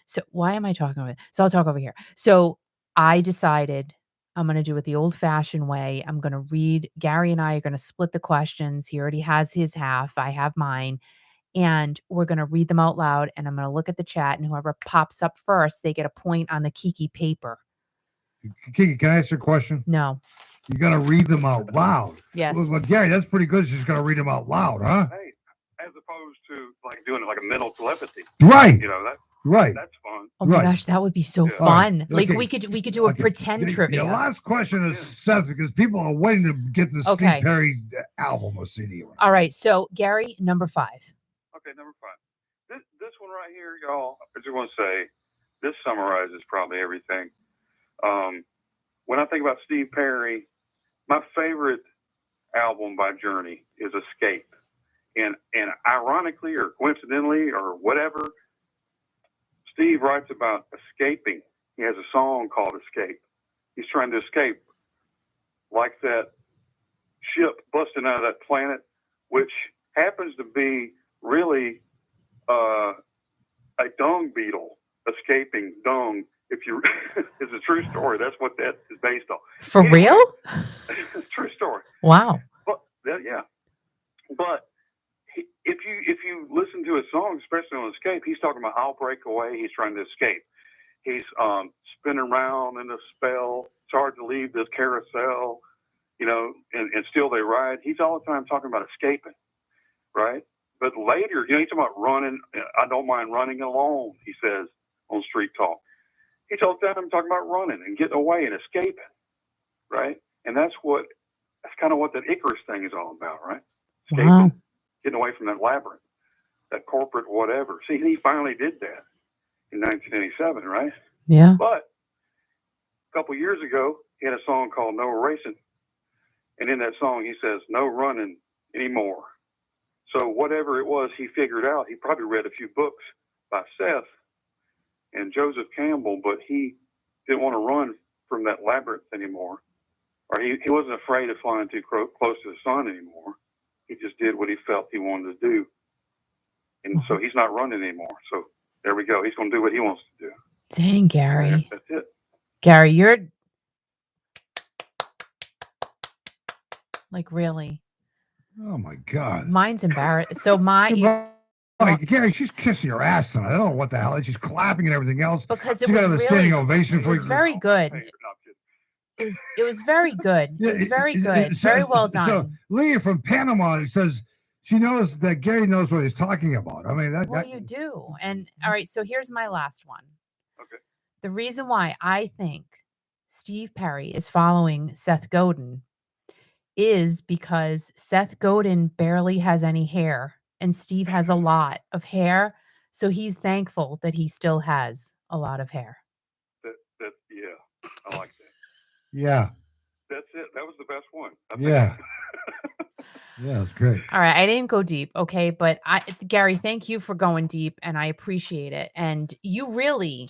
So why am I talking about it? So I'll talk over here. So I decided I'm going to do it the old fashioned way. I'm going to read, Gary and I are going to split the questions. He already has his half. I have mine. And we're going to read them out loud. And I'm going to look at the chat, and whoever pops up first, they get a point on the Kiki paper. Kiki, can I ask you a question? No. You got to read them out loud. Yes. Well, Gary, that's pretty good. She's going to read them out loud, huh? Hey, as opposed to like doing it like a mental telepathy. Right. You know that. Right. That's fun. Oh my gosh, that would be so fun. Right. Like Okay. we could do a pretend trivia. The last question is Seth, because people are waiting to get the Steve Perry album or CD. All right. So Gary, number 5. Okay, number 5. This one right here, y'all. I just want to say, this summarizes probably everything. When I think about Steve Perry, my favorite album by Journey is Escape, and ironically or coincidentally or whatever, Steve writes about escaping. He has a song called Escape. He's trying to escape, like that ship busting out of that planet, which happens to be really a dung beetle escaping dung. If you, it's a true story. That's what that is based on. For real? It's a true story. Wow. But yeah, but if you listen to his songs, especially on Escape, he's talking about I'll break away. He's trying to escape. He's spinning around in a spell. It's hard to leave this carousel, you know, and still they ride. He's all the time talking about escaping, right? But later, you know, he's talking about running. I don't mind running alone, he says on Street Talk. He's all the time talking about running and getting away and escaping, right? And that's kind of what that Icarus thing is all about, right? Escaping. Wow. Getting away from that labyrinth, that corporate whatever. See, he finally did that in 1987, right? Yeah. But a couple years ago, he had a song called No Racing. And in that song, he says, no running anymore. So whatever it was he figured out, he probably read a few books by Seth and Joseph Campbell, but he didn't want to run from that labyrinth anymore. Or he wasn't afraid of flying too close to the sun anymore. He just did what he felt he wanted to do. And so he's not running anymore. So there we go. He's going to do what he wants to do. Dang, Gary. That's it. Gary, you're like really. Oh my God. Mine's embarrassed. So Gary, she's kissing your ass tonight. I don't know what the hell. She's clapping and everything else. Because it she was got a really, standing ovation it for was you. very good. It was very good. It was very good. Very well done. So Leah from Panama says she knows that Gary knows what he's talking about. I mean, you do. And all right, so here's my last one. Okay. The reason why I think Steve Perry is following Seth Godin is because Seth Godin barely has any hair and Steve has a lot of hair. So he's thankful that he still has a lot of hair. Yeah, I like that. Yeah. That's it. That was the best one. Yeah. Yeah, that's great. All right, I didn't go deep, okay, but Gary, thank you for going deep, and I appreciate it. And you really,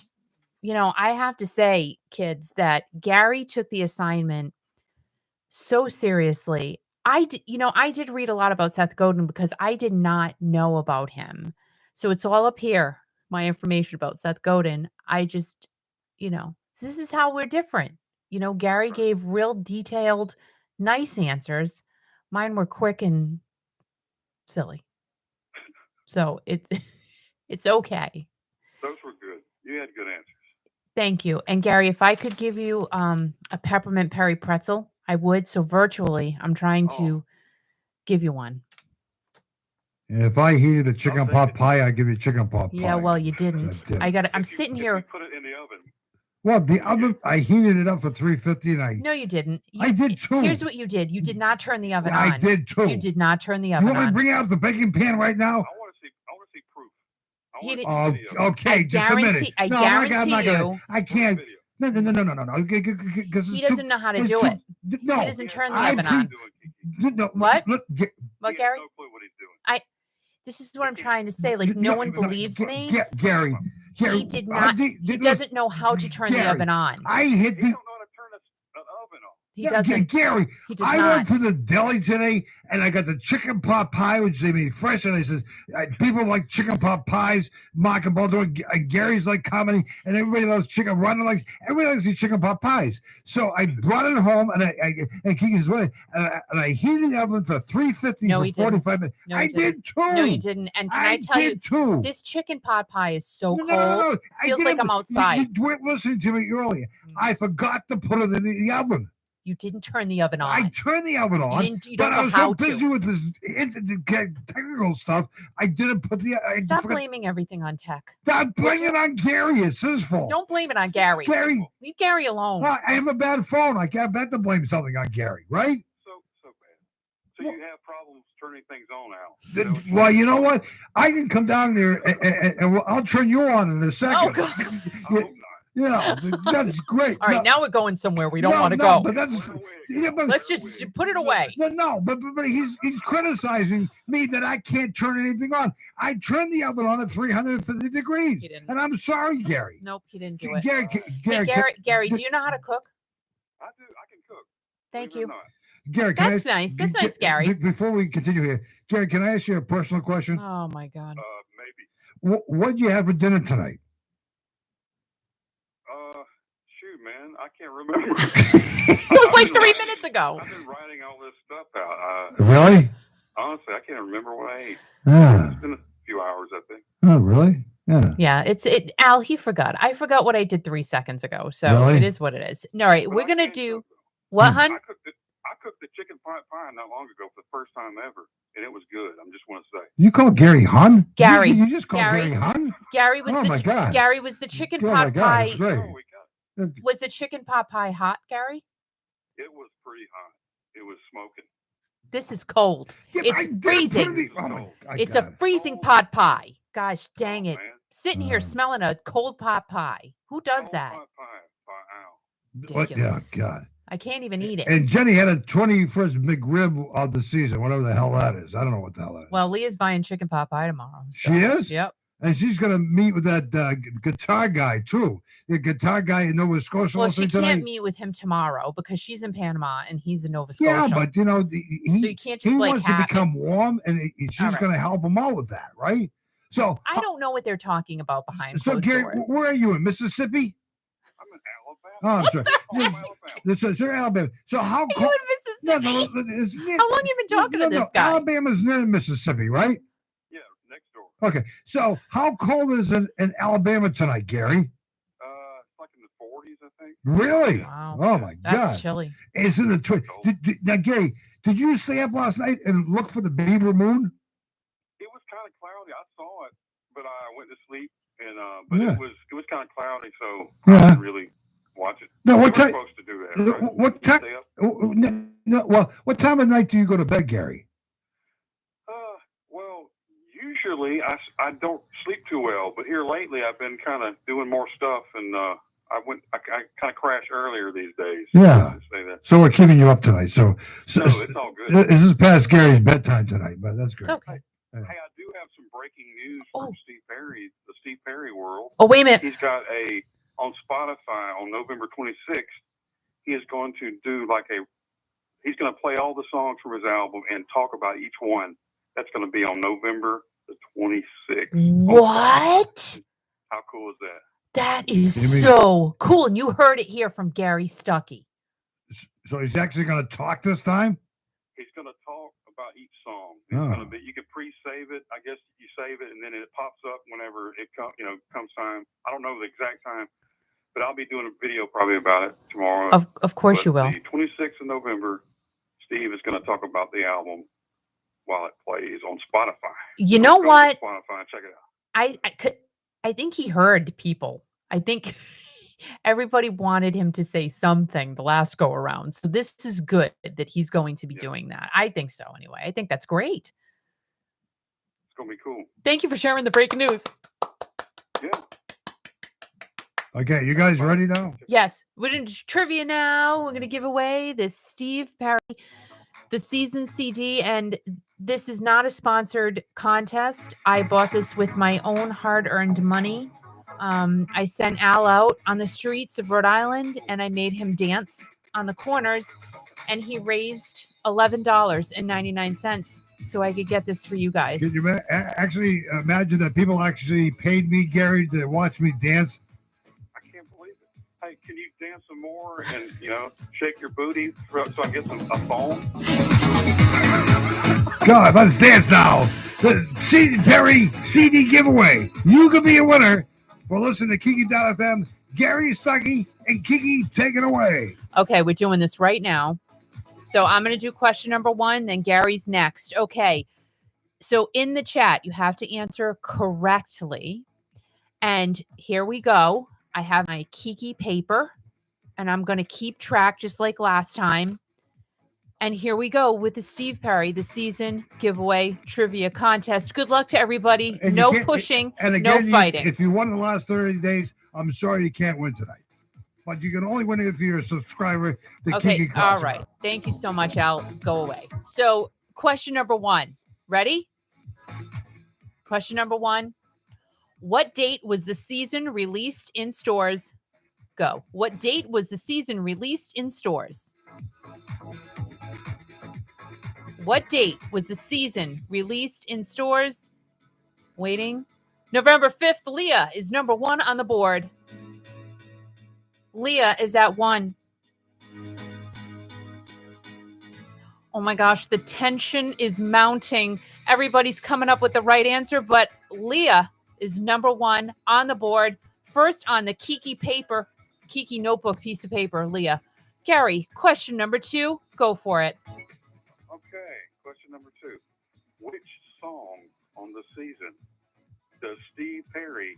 I have to say, kids, that Gary took the assignment so seriously. I did read a lot about Seth Godin because I did not know about him. So it's all up here, my information about Seth Godin. I just, this is how we're different. Gary gave real detailed, nice answers. Mine were quick and silly. So it's okay. Those were good. You had good answers. Thank you. And Gary, if I could give you a peppermint Perry pretzel, I would. So virtually, I'm trying to give you one. And if I heated a chicken pot pie, I'd give you chicken pot pie. Yeah, well, you didn't. I'm sitting here. You put it in the oven. Well, the oven, I heated it up for 350 and No, you didn't. I did too. Here's what you did. You did not turn the oven on. I did too. You did not turn the You oven want me to on. bring out the baking pan right now? I want to see proof. Okay, just a minute. I guarantee you. I can't. No. He doesn't know how to do it. No, he doesn't turn the oven on. No, what? Look, Gary? No clue what he's doing. This is what I'm trying to say. Like, no one believes me. Gary, he did not. He doesn't know how to turn the oven on. I hit the. He don't know how to turn an oven on. He doesn't. Gary, he does I not. went to the deli today and I got the chicken pot pie, which they made fresh. And I said, people like chicken pot pies. Mark and Baldo, Gary's like comedy, and everybody loves chicken. Everybody likes these chicken pot pies. So I brought it home, and Kiki's way, and I heated the oven to 350 for 45 minutes. No, I did too. No, you didn't. And can I tell you, this chicken pot pie is so cold. No. Feels like I'm outside. You weren't listening to me earlier. I forgot to put it in the oven. You didn't turn the oven on. I turned the oven on, you but don't I know was how so busy with this technical stuff. I didn't put the. Stop blaming everything on tech. Stop blaming it on Gary. It's his fault. Don't blame it on Gary. Leave Gary alone. I have a bad phone. I can't bet to blame something on Gary, right? So bad. So you have problems turning things on, Al. Well, you know what? I can come down there and I'll turn you on in a second. Oh God. Yeah, that's great. All right, now we're going somewhere we don't want to go. But let's just put it away. But he's criticizing me that I can't turn anything on. I turned the oven on at 350 degrees, and I'm sorry, Gary. Nope, he didn't do it. Gary, do you know how to cook? I do. I can cook. Thank you. Gary, that's nice. That's nice, Gary. Before we continue here, Gary, can I ask you a personal question? Oh my God. Maybe. What did you have for dinner tonight? Shoot, man, I can't remember. It was like 3 minutes ago. I've been writing all this stuff out. Really? Honestly, I can't remember what I ate. Yeah. It's been a few hours, I think. Oh, really? Yeah. Yeah, Al, he forgot. I forgot what I did 3 seconds ago. So It is what it is. All right, we're going to do what, hun? I cooked the chicken pot pie not long ago for the first time ever, and it was good. I just want to say. You called Gary Hun? Gary. You just called Gary Hun? Gary was Gary was the chicken pot pie. Was the chicken pot pie hot, Gary? It was pretty hot. It was smoking. This is cold. Yeah, it's freezing. It's a freezing pot pie. Gosh dang it. Man. Sitting here smelling a cold pot pie. Who does that? Pot pie. What? Yeah, God. I can't even eat it. And Jenny had a 21st McRib of the season, whatever the hell that is. I don't know what the hell that is. Well, Leah's buying chicken pot pie tomorrow. So. She is? Yep. And she's going to meet with that guitar guy, too. The guitar guy in Nova Scotia. Well, she can't meet with him tomorrow because she's in Panama and he's in Nova Scotia. Yeah, but, you know, so you can't just, he wants to become warm, and she's going to help him out with that, right? So I don't know what they're talking about behind closed Gary, doors. Where are you, in Mississippi? I'm in Alabama. Oh, I'm sorry. You're Alabama. So how cold? How long have you been talking to this guy? Alabama's near Mississippi, right? Yeah, next door. Okay, so how cold is it in Alabama tonight, Gary? It's like in the 40s, I think. Really? Wow. Oh my God. That's chilly. It's in the now, Gary, did you stay up last night and look for the beaver moon? It was kind of cloudy. I saw it, but I went to sleep, and but it was kind of cloudy, so I didn't really watch it. No, what time? Supposed to do that, right? What time? No, well, what time of night do you go to bed, Gary? Well, usually I don't sleep too well, but here lately I've been kind of doing more stuff, and I kind of crash earlier these days. Yeah. Say that. So we're keeping you up tonight. So No, it's all good. This is past Gary's bedtime tonight, but that's great. It's okay. Hey, I do have some breaking news from Steve Perry, the Steve Perry world. Oh, wait a minute. He's got on Spotify on November 26th. He is going to do he's going to play all the songs from his album and talk about each one. That's going to be on November the 26th. What? How cool is that? That is so cool. And you heard it here from Gary Stuckey. So he's actually going to talk this time? He's going to talk about each song. It's going to be, you can pre-save it. I guess you save it and then it pops up whenever it comes time. I don't know the exact time, but I'll be doing a video probably about it tomorrow. Of course you will. The 26th of November, Steve is going to talk about the album while it plays on Spotify. You know what? Spotify, check it out. I think he heard people. I think everybody wanted him to say something the last go around. So this is good that he's going to be doing that. I think so anyway. I think that's great. It's going to be cool. Thank you for sharing the breaking news. Yeah. Okay, you guys ready now? Yes. We're into trivia now. We're going to give away this Steve Perry, the season CD, and this is not a sponsored contest. I bought this with my own hard-earned money. I sent Al out on the streets of Rhode Island, and I made him dance on the corners, and he raised $11.99 so I could get this for you guys. Can you actually imagine that people actually paid me, Gary, to watch me dance? I can't believe it. Hey, can you dance some more and, shake your booty so I can get a phone? God, let's dance now. The Perry CD giveaway. You could be a winner. Well, listen to Kiki.fm, Gary Stuckey, and Kiki, take it away. Okay, we're doing this right now. So I'm going to do question number 1, then Gary's next. Okay, so in the chat, you have to answer correctly. And here we go. I have my Kiki paper, and I'm going to keep track just like last time. And here we go with the Steve Perry, the season giveaway trivia contest. Good luck to everybody. And no pushing, and again, no fighting. If you won the last 30 days, I'm sorry you can't win tonight. But you can only win if you're a subscriber to Kiki Classic. All right. Thank you so much, Al. Go away. So question number 1. Ready? Question number 1. What date was the season released in stores? Go. What date was the season released in stores? What date was the season released in stores? Waiting. November 5th. Leah is number 1 on the board. Leah is at 1. Oh my gosh, the tension is mounting. Everybody's coming up with the right answer, but Leah is number 1 on the board. First on the Kiki paper, Kiki notebook piece of paper, Leah. Gary, question number 2, go for it. Okay, question number 2. Which song on the season does Steve Perry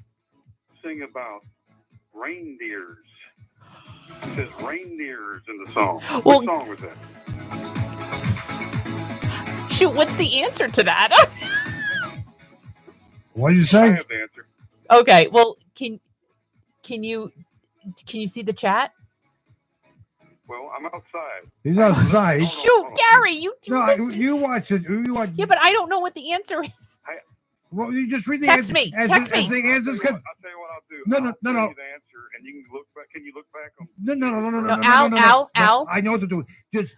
sing about reindeers? It says reindeers in the song. Well, what song was that? Shoot, what's the answer to that? What did you say? I have the answer. Okay, well, can you see the chat? Well, I'm outside. He's outside. Shoot, Gary, you missed it. You watch it. Yeah, but I don't know what the answer is. Well, you just read the Text answer. me. As Text the, me. As the answers I'll tell you what I'll do. No. I'll tell you the answer, and you can look back. Can you look back on? No. Al. I know what to do. Just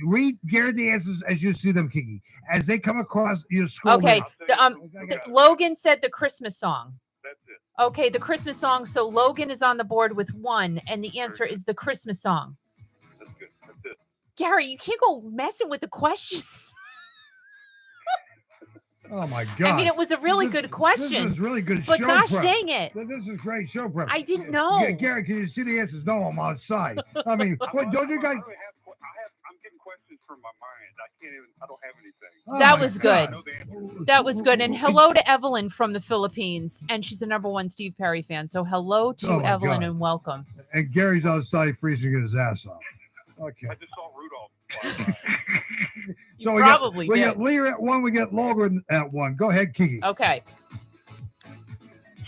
read Gary the answers as you see them, Kiki. As they come across, you scroll. Okay. Logan said the Christmas song. That's it. Okay, the Christmas song. So Logan is on the board with 1, and the answer is the Christmas song. That's good. That's it. Gary, you can't go messing with the questions. Oh my God! I mean, it was a really good question. This is really good but show gosh prep. dang it! This is great show prep. I didn't know. Gary, can you see the answers? No, I'm outside. I mean, what, don't you guys? I'm getting questions from my mind. I don't have anything. That was good. That was good. And hello to Evelyn from the Philippines. And she's a number 1 Steve Perry fan. So hello to Evelyn and welcome. And Gary's outside freezing his ass off. Okay. I just saw Rudolph. So we get Leah at 1. We get Logan at 1. Go ahead, Kiki. Okay.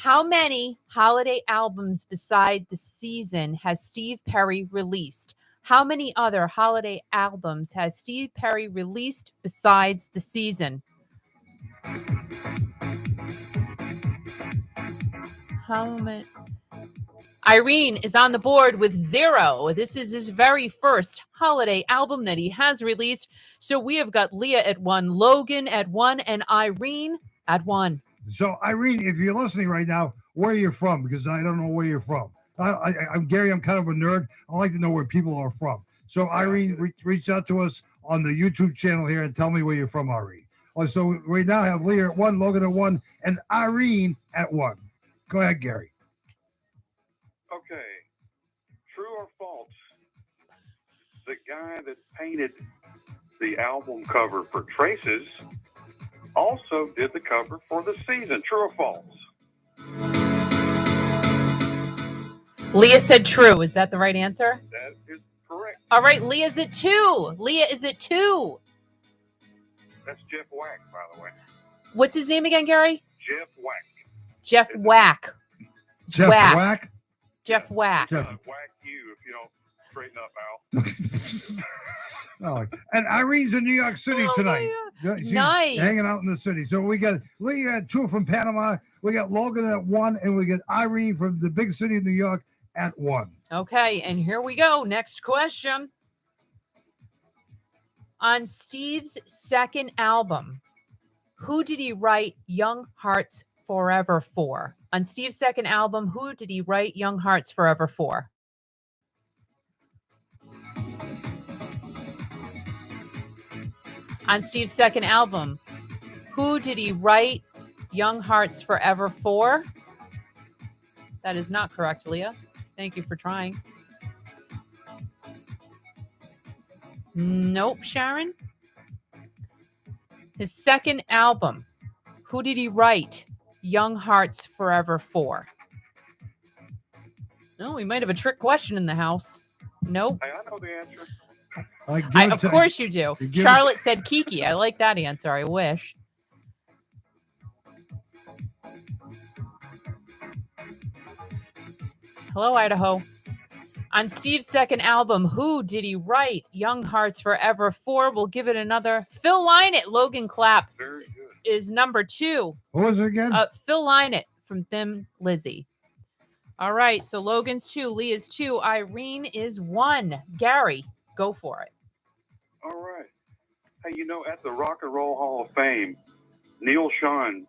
How many holiday albums beside The Season has Steve Perry released? How many other holiday albums has Steve Perry released besides The Season? How many? Irene is on the board with 0. This is his very first holiday album that he has released. So we have got Leah at 1, Logan at 1, and Irene at 1. So, Irene, if you're listening right now, where are you from? Because I don't know where you're from. I'm Gary. I'm kind of a nerd. I like to know where people are from. So, Irene, reach out to us on the YouTube channel here and tell me where you're from, Irene. So we now have Leah at 1, Logan at 1, and Irene at 1. Go ahead, Gary. Okay. True or false? The guy that painted the album cover for Traces also did the cover for The Season. True or false? Leah said true. Is that the right answer? That is correct. All right, Leah's at 2. Leah is at 2. That's Jeff Wack, by the way. What's his name again, Gary? Jeff Wack. Jeff Wack. Jeff Wack? Jeff Wack. Whack you if you don't straighten up, Al. Oh, and Irene's in New York City tonight. She's Nice. hanging out in the city. So we got Leah at 2 from Panama. We got Logan at 1, and we got Irene from the big city of New York at 1. Okay, and here we go. Next question. On Steve's second album, who did he write Young Hearts Forever for? On Steve's second album, who did he write Young Hearts Forever for? On Steve's second album, who did he write Young Hearts Forever for? That is not correct, Leah. Thank you for trying. Nope, Sharon. His second album, who did he write Young Hearts Forever for? Oh, we might have a trick question in the house. Nope. Hey, I know the answer. Of course you do. Charlotte said Kiki. I like that answer. I wish. Hello, Idaho. On Steve's second album, who did he write Young Hearts Forever for? We'll give it another. Phil Lynott, Logan Clapp. Very good. Is number 2. Who was it again? Phil Lynott from Thin Lizzy. All right, so Logan's 2, Leah's 2, Irene is 1. Gary, go for it. All right. Hey, you know, at the Rock and Roll Hall of Fame, Neil Schon,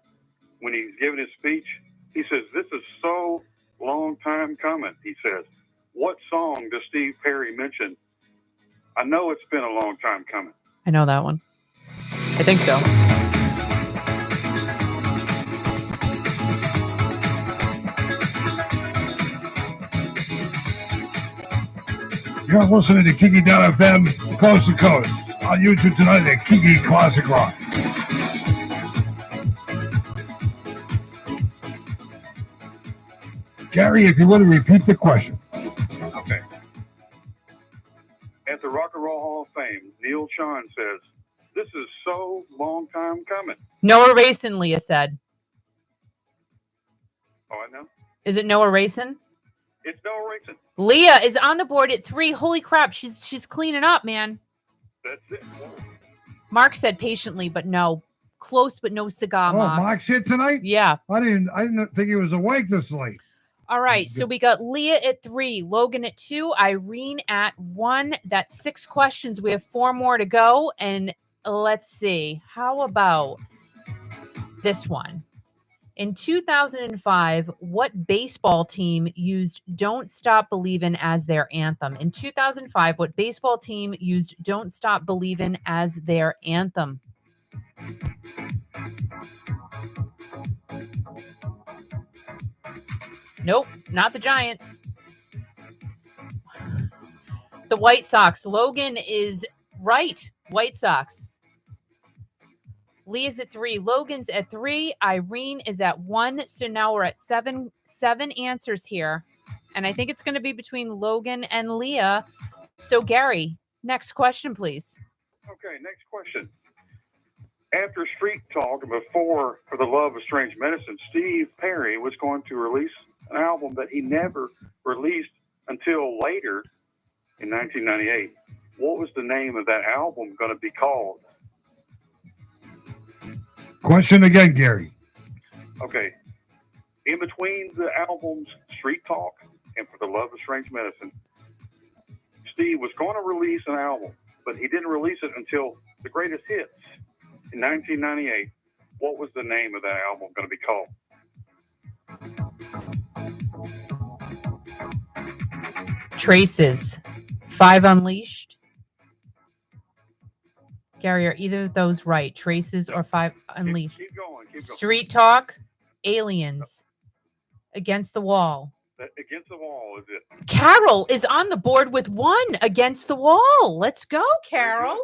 when he's giving his speech, he says, "This is so long time coming." He says, "What song does Steve Perry mention? I know it's been a long time coming." I know that one. I think so. You're listening to Kiki.FM, Coast to Coast. On YouTube tonight at Kiki Classic Rock. Gary, if you want to repeat the question. Okay. At the Rock and Roll Hall of Fame, Neil Schon says, "This is so long time coming." Noah Racing, Leah said. Oh, I know. Is it Noah Racing? It's Noah Racing. Leah is on the board at 3. Holy crap, she's cleaning up, man. That's it. Mark said patiently, but no. Close, but no cigar, Mark. Mark's here tonight? Yeah. I didn't think he was awake this late. All right, so we got Leah at 3, Logan at 2, Irene at 1. That's 6 questions. We have 4 more to go, and let's see. How about this one? In 2005, what baseball team used Don't Stop Believin' as their anthem? In 2005, what baseball team used Don't Stop Believin' as their anthem? Nope, not the Giants. The White Sox. Logan is right. White Sox. Leah's at 3. Logan's at 3. Irene is at 1. So now we're at 7 answers here. And I think it's going to be between Logan and Leah. So Gary, next question, please. Okay, next question. After Street Talk and before For the Love of Strange Medicine, Steve Perry was going to release an album that he never released until later in 1998. What was the name of that album going to be called? Question again, Gary. Okay. In between the albums Street Talk and For the Love of Strange Medicine, Steve was going to release an album, but he didn't release it until the greatest hits in 1998. What was the name of that album going to be called? Traces. 5 Unleashed. Gary, are either of those right? Traces or 5 Unleashed? Keep going. Street Talk, Aliens, Against the Wall. Against the Wall, is it? Carol is on the board with 1, Against the Wall. Let's go, Carol.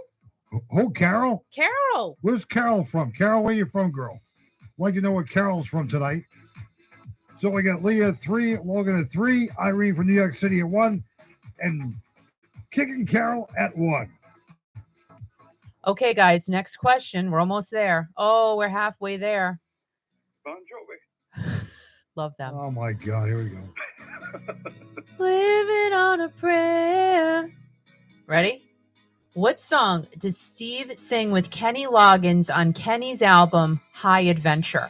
Who, Carol? Carol. Where's Carol from? Carol, where you from, girl? I'd like to know where Carol's from tonight. So we got Leah at 3, Logan at 3, Irene from New York City at 1, and Kicking Carol at 1. Okay, guys, next question. We're almost there. Oh, we're halfway there. Bon Jovi. Love them. Oh my God, here we go. Living on a prayer. Ready? What song does Steve sing with Kenny Loggins on Kenny's album High Adventure?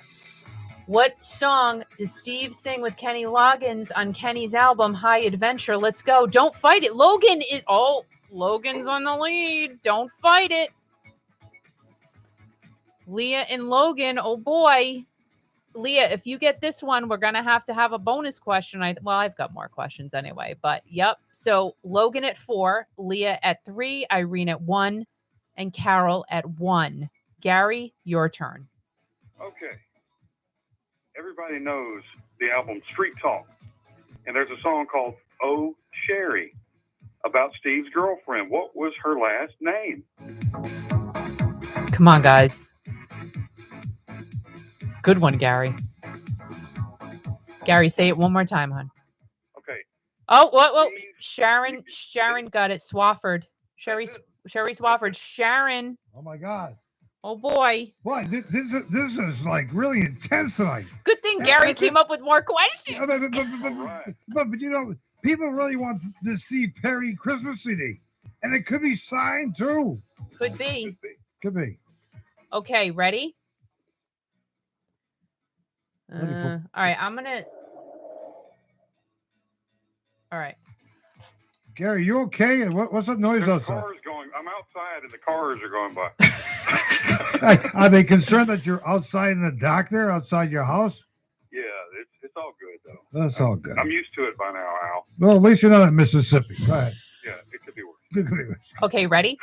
What song does Steve sing with Kenny Loggins on Kenny's album High Adventure? Let's go. Don't fight it. Logan's on the lead. Don't fight it. Leah and Logan, oh boy. Leah, if you get this one, we're going to have a bonus question. I've got more questions anyway, but yep. So Logan at 4, Leah at 3, Irene at 1, and Carol at 1. Gary, your turn. Okay. Everybody knows the album Street Talk. And there's a song called Oh Sherry about Steve's girlfriend. What was her last name? Come on, guys. Good one, Gary. Gary, say it one more time, hon. Okay. Oh, what? Sharon got it. Swafford. Sherry Swafford. Sharon. Oh my God. Oh boy. Boy, this is like really intense tonight. Good thing Gary came up with more questions. But you know, people really want to see Perry Christmas CD. And it could be signed too. Could be. Okay, ready? All right, all right. Gary, you okay? What's that noise There's outside? cars going. I'm outside and the cars are going by. Are they concerned that you're outside in the dock there, outside your house? Yeah, it's all good though. That's all good. I'm used to it by now, Al. Well, at least you're not in Mississippi. Go ahead. Yeah, it could be worse. Okay, ready?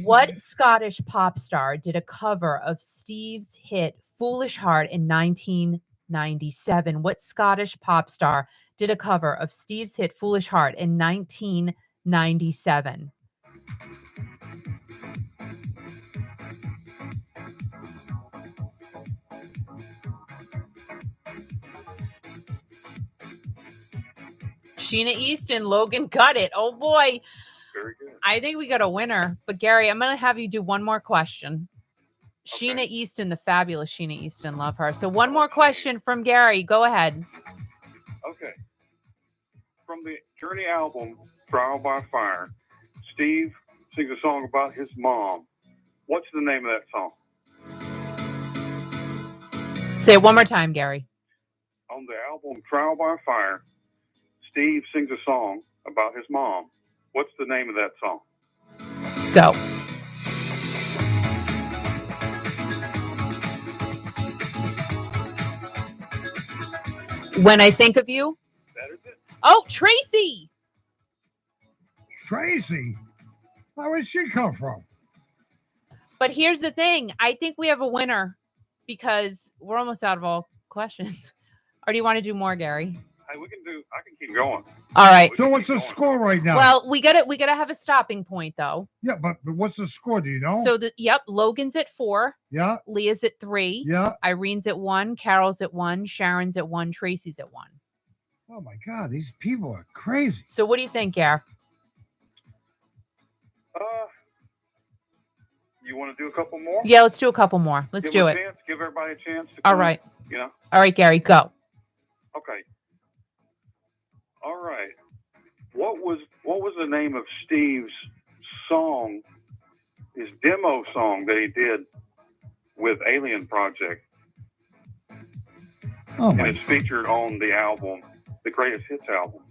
What Scottish pop star did a cover of Steve's hit Foolish Heart in 1997? What Scottish pop star did a cover of Steve's hit Foolish Heart in 1997? Sheena Easton, Logan got it. Oh boy. Very good. I think we got a winner. But Gary, I'm going to have you do one more question. Okay. Sheena Easton, the fabulous Sheena Easton, love her. So one more question from Gary. Go ahead. Okay. From the Journey album, Trial by Fire, Steve sings a song about his mom. What's the name of that song? Say it one more time, Gary. On the album Trial by Fire, Steve sings a song about his mom. What's the name of that song? Go. When I Think of You. That is it. Oh, Tracy. Tracy? Where did she come from? But here's the thing. I think we have a winner because we're almost out of all questions. Or do you want to do more, Gary? Hey, I can keep going. All right. So what's the score right now? Well, we gotta have a stopping point though. Yeah, but what's the score? Do you know? So Logan's at 4. Yeah. Leah's at 3. Yeah. Irene's at 1. Carol's at 1. Sharon's at 1. Tracy's at 1. Oh my God, these people are crazy. So what do you think, Gare? You want to do a couple more? Yeah, let's do a couple more. Let's Give do them it. a chance, give everybody a chance. To All come, right. You know. All right, Gary, go. Okay. All right. What was the name of Steve's song? His demo song that he did with Alien Project. Oh And my! it's featured on the album, the Greatest Hits album.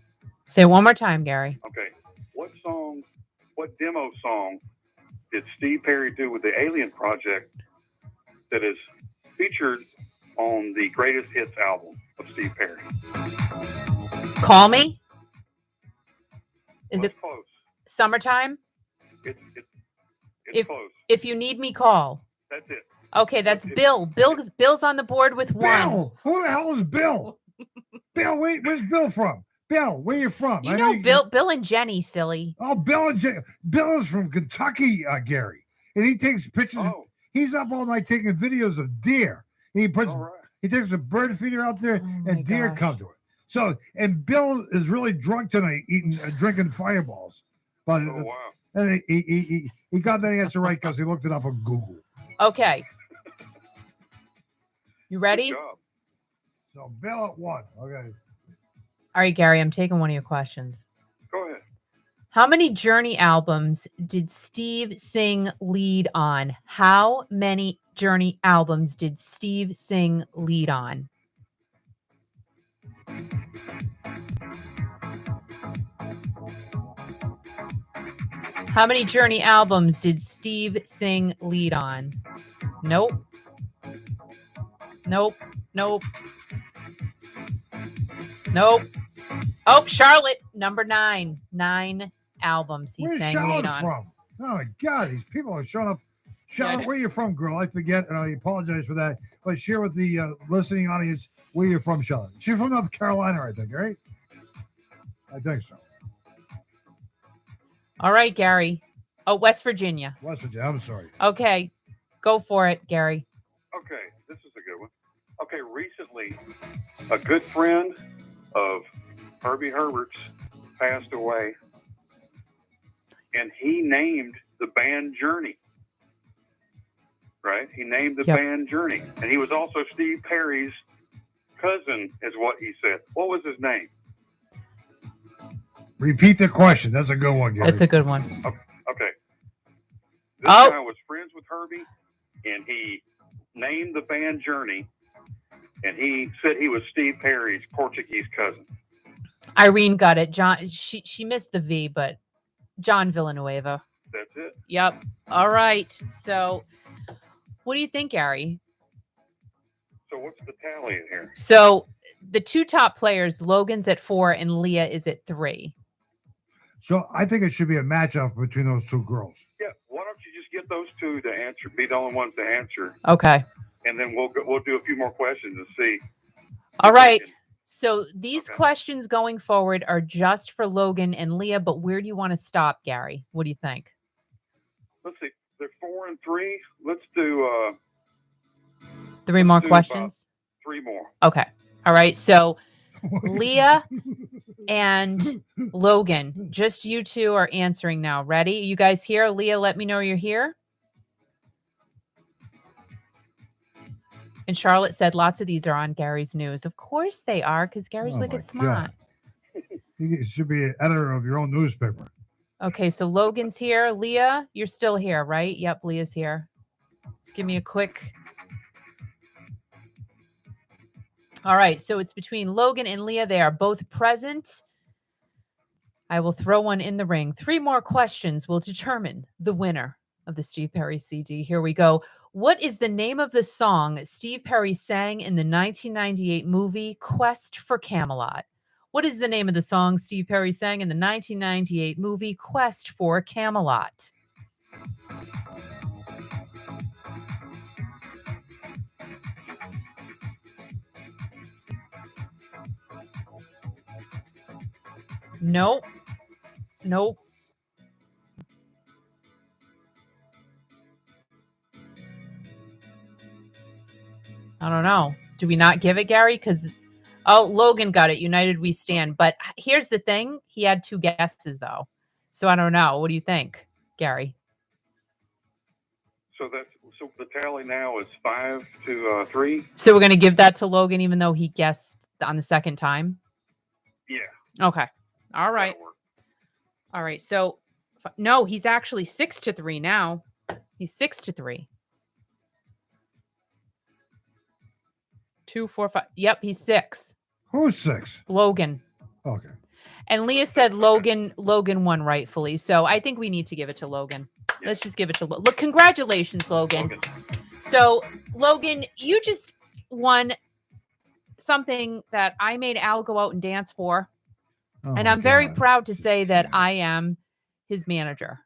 Say it one more time, Gary. Okay. What demo song did Steve Perry do with the Alien Project that is featured on the Greatest Hits album of Steve Perry? Call Me? Is Well, it it's close? Summertime? It's close. If you need me, call. That's it. Okay, that's Bill. Bill's on the board with one. Bill, who the hell is Bill? Bill, where's Bill from? Bill, where you from? You know Bill and Jenny, silly. Oh, Bill is from Kentucky, Gary, and he takes pictures. Oh. He's up all night taking videos of deer. He puts All right. he takes a bird feeder out there, my and deer gosh. come to it. So, and Bill is really drunk tonight, drinking Fireballs. But Oh, wow. and he got that answer right because he looked it up on Google. Okay. You ready? Good job. So Bill at one. Okay. All right, Gary, I'm taking one of your questions. Go ahead. How many Journey albums did Steve sing lead on? How many Journey albums did Steve sing lead on? How many Journey albums did Steve sing lead on? Nope. Nope. Nope. Nope. Oh, Charlotte, number 9. 9 albums he Where's sang Charlotte lead on. from? Oh my God, these people are showing up. Charlotte, Yeah. where you from, girl? I forget, and I apologize for that. But share with the listening audience where you're from, Charlotte. She's from North Carolina, I think, right? I think so. All right, Gary. Oh, West Virginia. West Virginia. I'm sorry. Okay. Go for it, Gary. Okay, this is a good one. Okay, recently, a good friend of Herbie Herbert's passed away, and he named the band Journey. Right? He named the band Journey, and he was also Steve Perry's cousin, is what he said. What was his name? Repeat the question. That's a good one, Gary. That's a good one. Okay. This guy was friends with Herbie, and he named the band Journey, and he said he was Steve Perry's Portuguese cousin. Irene got it. John, she missed the V, but John Villanueva. That's it. Yep. All right. So, what do you think, Gary? So what's the tally in here? So, the two top players, Logan's at 4 and Leah is at 3. So I think it should be a matchup between those two girls. Yeah. Why don't you just get those two to answer? Be the only ones to answer, Okay. and then we'll do a few more questions and see. All right. So these questions going forward are just for Logan and Leah, but where do you want to stop, Gary? What do you think? Let's see. They're 4 and 3. Let's do 3 more do questions? 3 more. Okay. All right. So Leah and Logan, just you two are answering now. Ready? You guys here? Leah, let me know you're here. And Charlotte said lots of these are on Gary's news. Of course they are, because Gary's Oh wicked my smart. God. You should be an editor of your own newspaper. Okay, so Logan's here. Leah, you're still here, right? Yep, Leah's here. Just give me a quick. All right, so it's between Logan and Leah. They are both present. I will throw one in the ring. 3 more questions will determine the winner of the Steve Perry CD. Here we go. What is the name of the song Steve Perry sang in the 1998 movie Quest for Camelot? What is the name of the song Steve Perry sang in the 1998 movie Quest for Camelot? Nope. Nope. I don't know. Do we not give it, Gary? Because, Logan got it. United We Stand. But here's the thing. He had 2 guesses, though. So I don't know. What do you think, Gary? So the tally now is 5-3. So we're going to give that to Logan, even though he guessed on the second time. Yeah. Okay. All right. That'll work. All right. So no, he's actually 6-3 now. He's 6-3. 2, 4, 5. Yep, he's 6. Who's 6? Logan. Okay. And Leah said Logan won rightfully. So I think we need to give it to Logan. Yeah. Let's just give it to Logan. Look, congratulations, Logan. So Logan, you just won something that I made Al go out and dance for. Oh, and I'm very God. proud to say that I am his manager.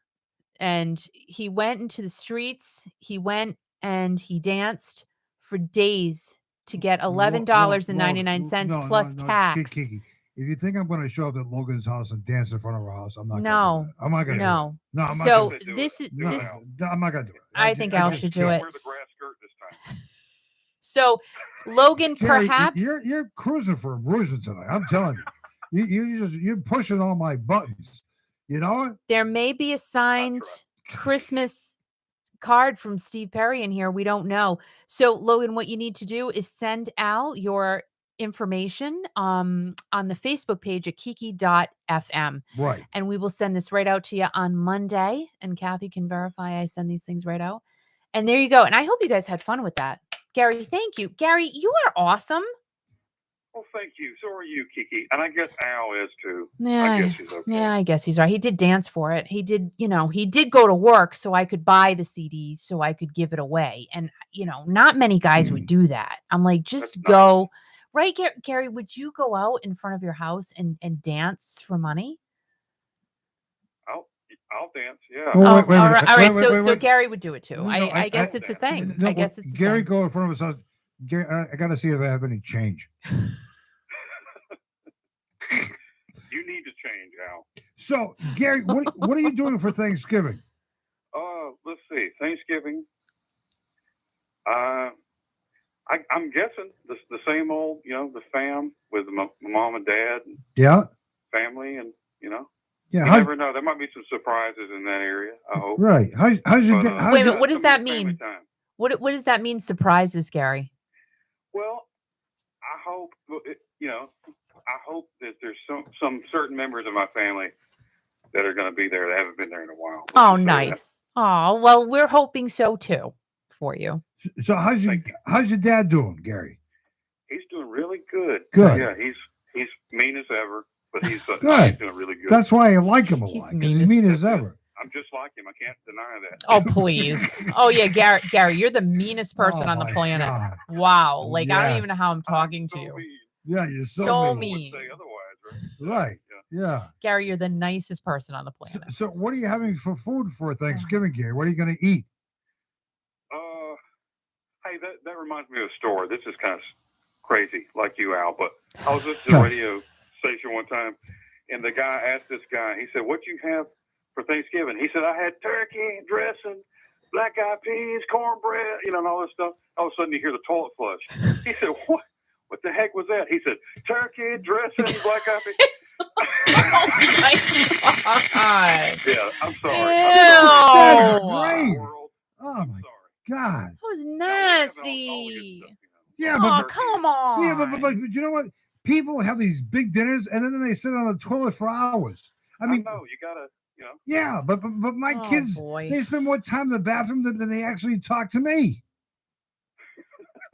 And he went into the streets. He went and he danced for days to get $11.99 plus tax. Kiki, if you think I'm going to show up at Logan's house and dance in front of our house, I'm not. No, gonna do that. I'm not going to. no. No, I'm not. So gonna do this it. is No, this. no, I'm not going to do it. I think Al should do it. Wear the grass skirt this time. So Logan, Jerry, perhaps you're cruising for a bruising tonight. I'm telling you, you're pushing all my buttons. You know what? there may be a signed Christmas card from Steve Perry in here. We don't know. So Logan, what you need to do is send Al your information on the Facebook page at kiki.fm. Right. And we will send this right out to you on Monday. And Kathy can verify I send these things right out. And there you go. And I hope you guys had fun with that. Gary, thank you. Gary, you are awesome. Well, thank you. So are you, Kiki. And I guess Al is too. Yeah, I guess he's okay. Yeah, I guess he's right. He did dance for it. He did, he did go to work so I could buy the CDs so I could give it away. And, not many guys would do that. I'm like, just That's go. nice. Right, Gary, would you go out in front of your house and dance for money? I'll dance. Yeah. Well, wait, all right. All right. wait, So wait. Guary would do it too. No, I guess it's a thing. No, I guess it's a Gary thing. go in front of his house. Gary, I got to see if I have any change. You need to change, Al. So, Gary, what are you doing for Thanksgiving? Let's see. Thanksgiving. I'm guessing the same old, the fam with my mom and dad and Yeah. family, and Yeah. you never know. There might be some surprises in that area. I hope. Right. How's your But, how's Wait a your, minute, what does that family mean? time. What does that mean? Surprises, Gary. Well, I hope I hope that there's some certain members of my family that are going to be there that haven't been there in a while. Let's Oh, just say that. nice. Oh, well, we're hoping so too for you. So how's your dad doing, Gary? He's doing really good. Good. Yeah, he's mean as ever, but he's Good. doing really good. That's why I like him a He's lot. 'Cause mean He's as mean as ever. I'm just like him. I can't deny that. Oh, please. Oh, yeah, Gary, you're the meanest person Oh, on the my planet. God. Wow. Like, I don't Yes. even know how I'm talking to So you. mean. Yeah, you're So so mean. Would say otherwise, right? Right. Yeah. Yeah. Gary, you're the nicest person on the So, planet. so what are you having for food for Thanksgiving, Gary? What are you going to eat? Hey, that reminds me of a story. This is kind of crazy, like you, Al, but I was listening to a radio station one time, and the guy asked this guy, he said, "What you have for Thanksgiving?" He said, "I had turkey, dressing, black eyed peas, cornbread, and all this stuff." All of a sudden, you hear the toilet flush. He said, What the heck was that?" He said, "Turkey, dressing, black eyed peas." Oh, my God. Yeah, I'm sorry. That's Ew. great. World. Oh, I'm my sorry. God. That was All the good nasty. stuff, Yeah, Oh, but come on. yeah, but you know what? People have these big dinners and then they sit on the toilet for hours. I mean, know you gotta, yeah, but my Oh, kids, boy. they spend more time in the bathroom than they actually talk to me.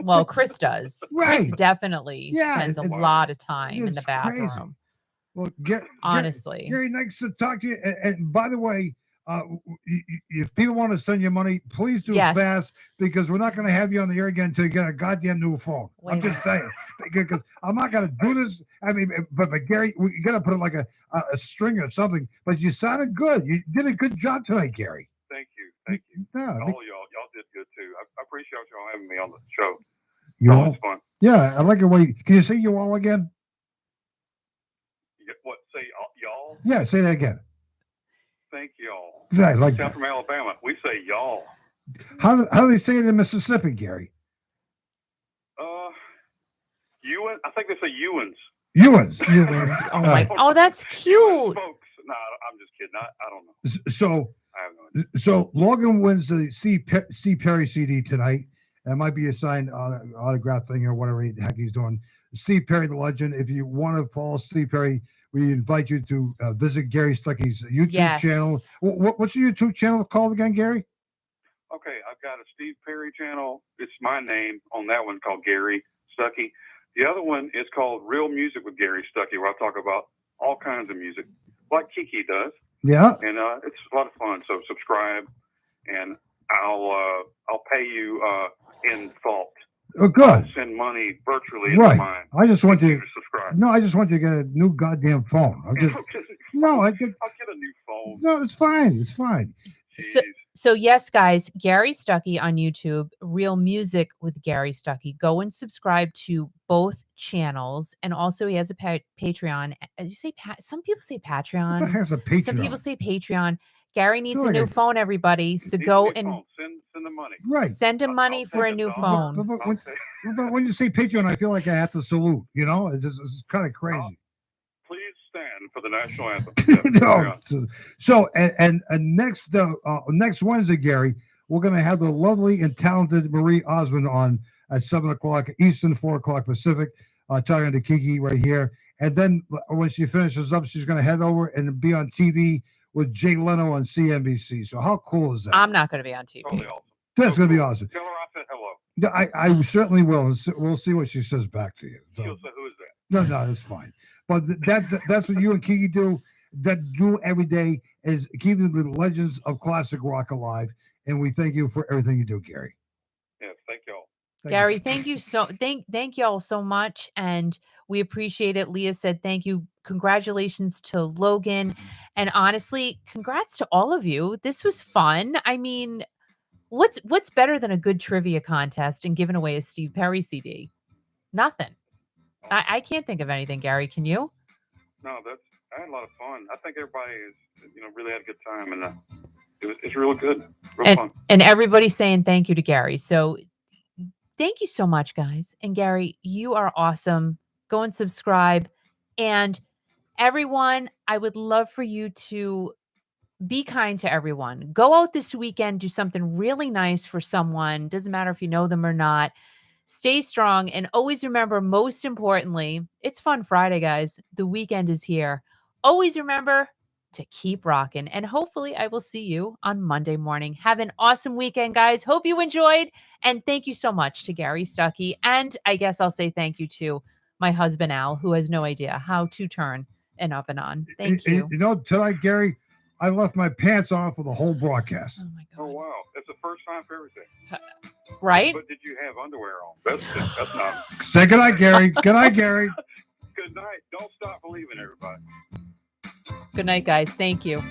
Well, Chris does. Chris Right. definitely Yeah, spends a it's- lot of time in the it's crazy. bathroom. Well, Honestly. Gary, nice to talk to you. And by the way, if people want to send you money, please do Yes. it fast because we're not going to have you on the air again until you get a goddamn new phone. Wait I'm a just saying because I'm not going to do this. I mean, but Gary, we got to put it like a string or something. But you sounded good. You did a good job tonight, Gary. Thank you. Yeah, All y'all did good too. I appreciate y'all having me on the show. you all. Always fun. Yeah, I like it. Can you say you all again? What say y'all? Yeah, say that again. Thank y'all. Yeah, I like I'm that. from Alabama. We say y'all. How do they say it in Mississippi, Gary? Ewan. I think they say Ewans. Ewans. Ewans. Oh, my. Oh, that's cute. Folks. No, I'm just kidding. I don't know. So I have no So Logan wins the C. Perry CD tonight. That might be a signed autograph thing or whatever the heck he's doing. C. Perry, the legend. If you want to follow C. Perry, we invite you to visit Gary Stuckey's YouTube channel. What's your YouTube channel called again, Gary? Okay, I've got a Steve Perry channel. It's my name on that one called Gary Stuckey. The other one is called Real Music with Gary Stuckey, where I talk about all kinds of music, like Kiki does. Yeah. And it's a lot of fun. So subscribe, and I'll pay you in fault. Oh, good. I'll send money virtually into mine. I just want you to subscribe. No, I just want you to get a new goddamn phone. I'll get a new phone. No, it's fine. It's fine. So yes, guys, Gary Stuckey on YouTube, Real Music with Gary Stuckey. Go and subscribe to both channels, and also he has a Patreon. As you say, some people say Patreon. What the heck's a Patreon? Some people say Patreon. Gary needs a new phone, everybody. So go and send the money. Right. Send him money for a new phone. But when you say Patreon, I feel like I have to salute. You know, it's kind of crazy. Please stand for the national anthem. So next Wednesday, Gary, we're going to have the lovely and talented Marie Osmond on at 7:00 Eastern, 4:00 Pacific, talking to Kiki right here. And then when she finishes up, she's going to head over and be on TV with Jay Leno on CNBC. So how cool is that? I'm not going to be on TV. Totally awesome. That's going to be awesome. Tell her I said hello. I certainly will. We'll see what she says back to you. So. She'll say, who is that? No, that's fine. But that's what you and Kiki do. That do every day is keeping the legends of classic rock alive. And we thank you for everything you do, Gary. Yes, thank y'all. Gary, thank you thank y'all so much, and we appreciate it. Leah said thank you. Congratulations to Logan, and honestly, congrats to all of you. This was fun. I mean, what's better than a good trivia contest and giving away a Steve Perry CD? Nothing. I can't think of anything, Gary. Can you? No, I had a lot of fun. I think everybody is, really had a good time, and it's really good, fun. And everybody's saying thank you to Gary. So thank you so much, guys. And Gary, you are awesome. Go and subscribe. And everyone, I would love for you to be kind to everyone. Go out this weekend, do something really nice for someone. Doesn't matter if you know them or not. Stay strong. And always remember, most importantly, it's Fun Friday, guys. The weekend is here. Always remember to keep rocking. And hopefully I will see you on Monday morning. Have an awesome weekend, guys. Hope you enjoyed. And thank you so much to Gary Stuckey. And I guess I'll say thank you to my husband, Al, who has no idea how to turn an oven on. Thank you. You know, tonight, Gary, I left my pants on for the whole broadcast. Oh, my God. Oh, wow. That's the first time for everything. Right? But did you have underwear on? That's not. Say good night, Gary. Good night, Gary. Good night. Don't stop believing, everybody. Good night, guys. Thank you.